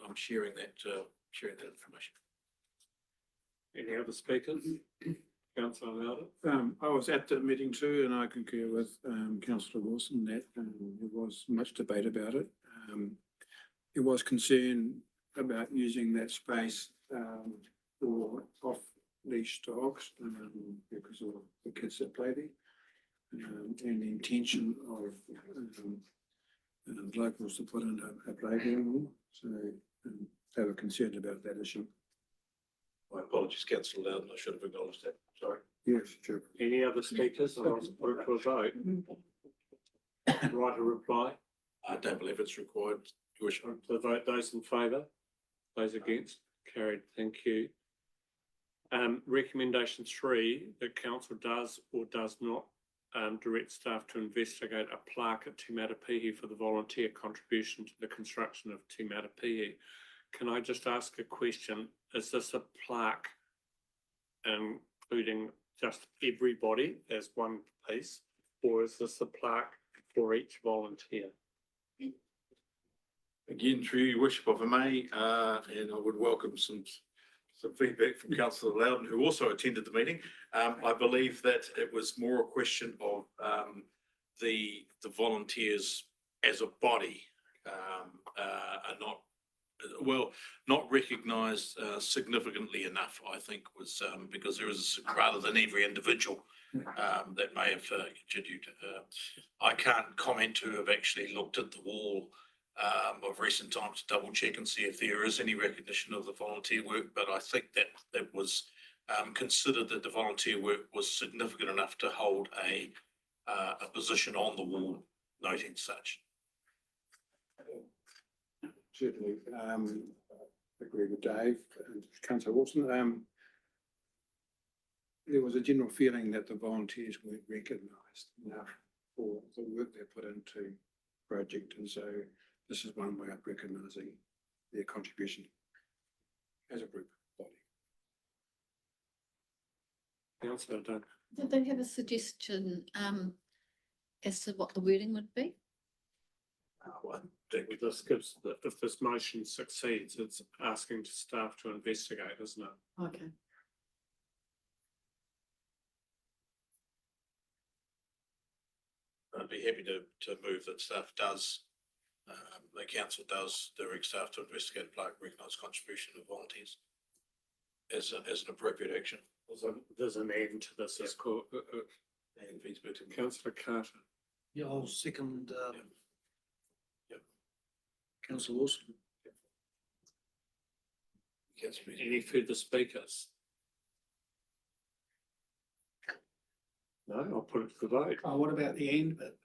I'm sharing that information. Any other speakers? Councillor Loudon? I was at the meeting too, and I concur with councillor Wilson that there was much debate about it. There was concern about using that space for off-leash dogs because of the kids that play there, and the intention of locals to put in a playground. So they were concerned about that issue. My apologies, councillor Loudon. I should have acknowledged that. Sorry. Yes, sure. Any other speakers? I'll put it to a vote. Right a reply. I don't believe it's required. Your wish. To vote, those in favour, those against, carried, thank you. Recommendation 3, the council does or does not direct staff to investigate a plaque at Te Matapihi for the volunteer contribution to the construction of Te Matapihi. Can I just ask a question? Is this a plaque including just everybody as one piece, or is this a plaque for each volunteer? Again, through your worship, if I may, and I would welcome some feedback from councillor Loudon, who also attended the meeting. I believe that it was more a question of the volunteers as a body are not recognised significantly enough, I think, was because there is rather than every individual that may have contributed. I can't comment to have actually looked at the wall of recent times to double check and see if there is any recognition of the volunteer work, but I think that it was considered that the volunteer work was significant enough to hold a position on the wall noting such. Certainly, agree with Dave and councillor Wilson. There was a general feeling that the volunteers weren't recognised enough for the work they put into the project, and so this is one way of recognising their contribution as a group body. Councillor Dunn. Did they have a suggestion as to what the wording would be? This gives, if this motion succeeds, it's asking staff to investigate, isn't it? Okay. I'd be happy to move that staff does, the council does direct staff to investigate a plaque recognised contribution of volunteers as an appropriate action. There's an end to this, it's called. And feasibility. Councillor Carter. Yeah, I'll second, Yep. councillor Wilson. Any further speakers? No, I'll put it to the vote. Oh, what about the end bit?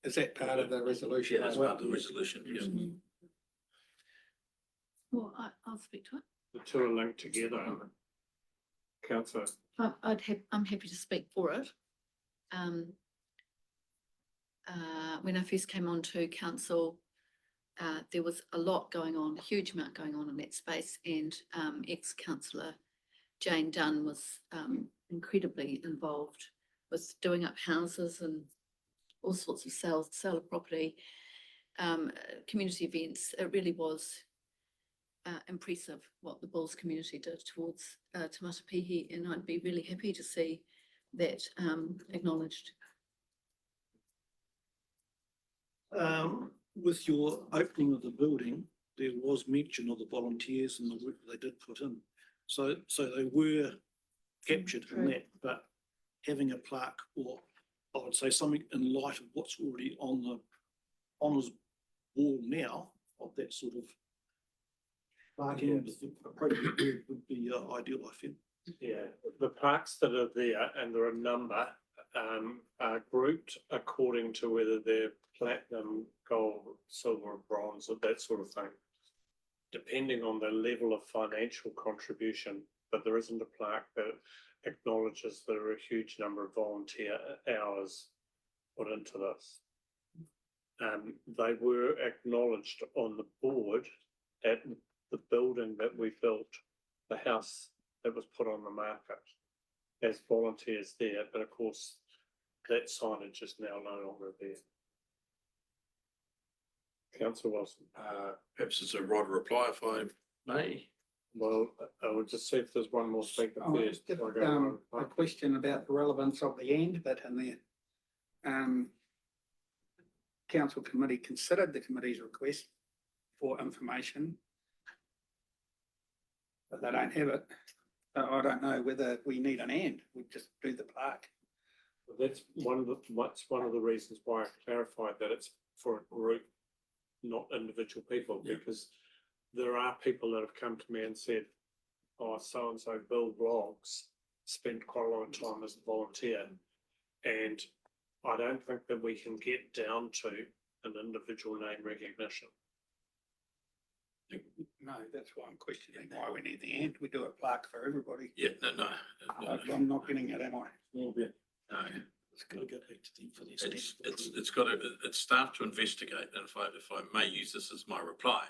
Is that part of the resolution? Yeah, that's part of the resolution, yes. Well, I'll speak to it. The two are linked together. Councillor. I'm happy to speak for it. When I first came on to council, there was a lot going on, a huge amount going on in that space, and ex-councillor Jane Dunn was incredibly involved with doing up houses and all sorts of sale of property, community events. It really was impressive what the Bulls community did towards Te Matapihi, and I'd be really happy to see that acknowledged. With your opening of the building, there was mention of the volunteers and the work they did put in. So they were captured in that, but having a plaque, or I would say something in light of what's already on the honours wall now, of that sort of plaque with the appropriate word would be ideal, I feel. Yeah, the plaques that are there, and there are a number, are grouped according to whether they're platinum, gold, silver, bronze, or that sort of thing. Depending on the level of financial contribution, but there isn't a plaque that acknowledges there are a huge number of volunteer hours put into this. They were acknowledged on the board at the building that we built, the house that was put on the market, as volunteers there, but of course, that signage is now no longer there. Councillor Wilson. Perhaps it's a right reply if I may. Well, I would just see if there's one more speaker Oh, first. just, before I go on. a question about the relevance of the end bit in there. Council committee considered the committee's request for information, but they don't have it. So I don't know whether we need an and, we just do the plaque. That's one of the reasons why I clarified that it's for a group, not individual people, because there are people that have come to me and said, oh, so-and-so Bill Bloggs spent quite a lot of time as a volunteer. And I don't think that we can get down to an individual name recognition. No, that's why I'm questioning why we need the and, we do a plaque for everybody. Yeah, no. I'm not getting it, am I? No. It's gotta go back to for the It's got to, it's staff to investigate, and if I may use this as my reply,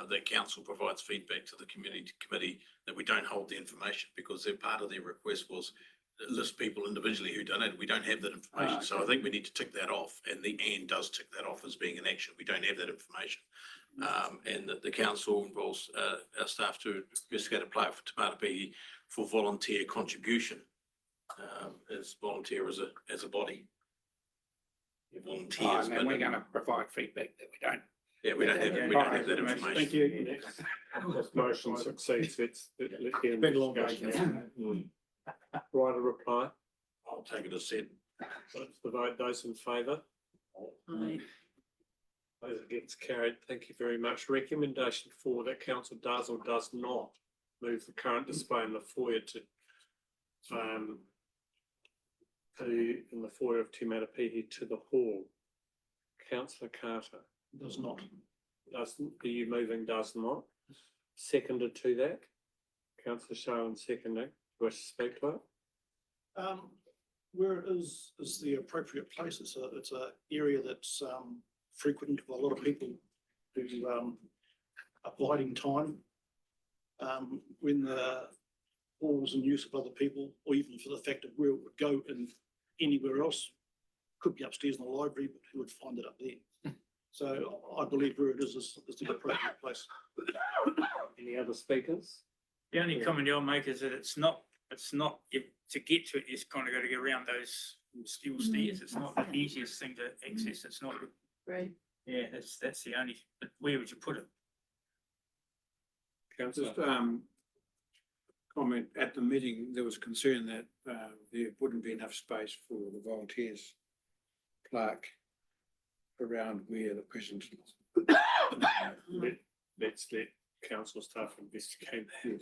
that council provides feedback to the community committee that we don't hold the information, because their part of their request was list people individually who donated. We don't have that information, so I think we need to tick that off, and the and does tick that off as being an action. We don't have that information. And that the council involves our staff to investigate a plaque for Te Marapehi for volunteer contribution. As volunteer as a body. Volunteers. And we're gonna provide feedback that we don't. Yeah, we don't have that information. Thank you. This motion succeeds, it's Been a long day. Right, a reply. I'll take it as said. Let's vote, those in favour. Those against carried. Thank you very much. Recommendation 4 that council does or does not move the current display in the foyer in the foyer of Te Marapehi to the hall. Councillor Carter. Does not. Are you moving does not? Seconded to that? Councillor Sharman seconding. Wish to speak to it? Where it is the appropriate place. It's a area that's frequented by a lot of people who are biding time. When the halls in use of other people, or even for the fact of where it would go in anywhere else, could be upstairs in the library, but who would find it up there? So I believe where it is the appropriate place. Any other speakers? The only comment I'll make is that it's not, to get to it, it's kind of got to go around those steel stairs. It's not the easiest thing to access. It's not. Right. Yeah, that's the only, but where would you put it? Councillor. Just comment, at the meeting, there was concern that there wouldn't be enough space for the volunteers plaque around where the president is. Let's let council staff investigate that.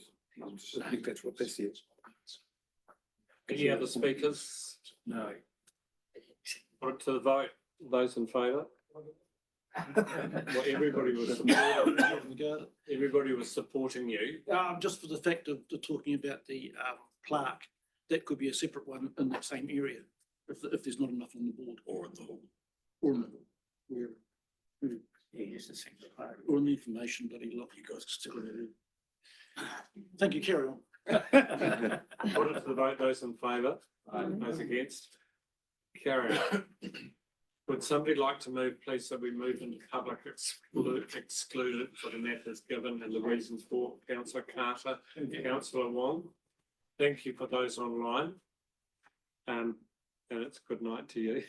I think that's what this is. Any other speakers? No. Put it to the vote. Those in favour? Well, everybody was supporting you. Just for the fact of talking about the plaque, that could be a separate one in that same area, if there's not enough on the board. Or in the hall. Or in the hall. Where, Yeah, just a single plaque. or in the information that he looked, you guys still in it. Thank you, carry on. Put it to the vote. Those in favour? Those against? Carry. Would somebody like to move, please, so we move into public excluded for the matters given and the reasons for? Councillor Carter and Councillor Wong. Thank you for those online. And it's good night to you.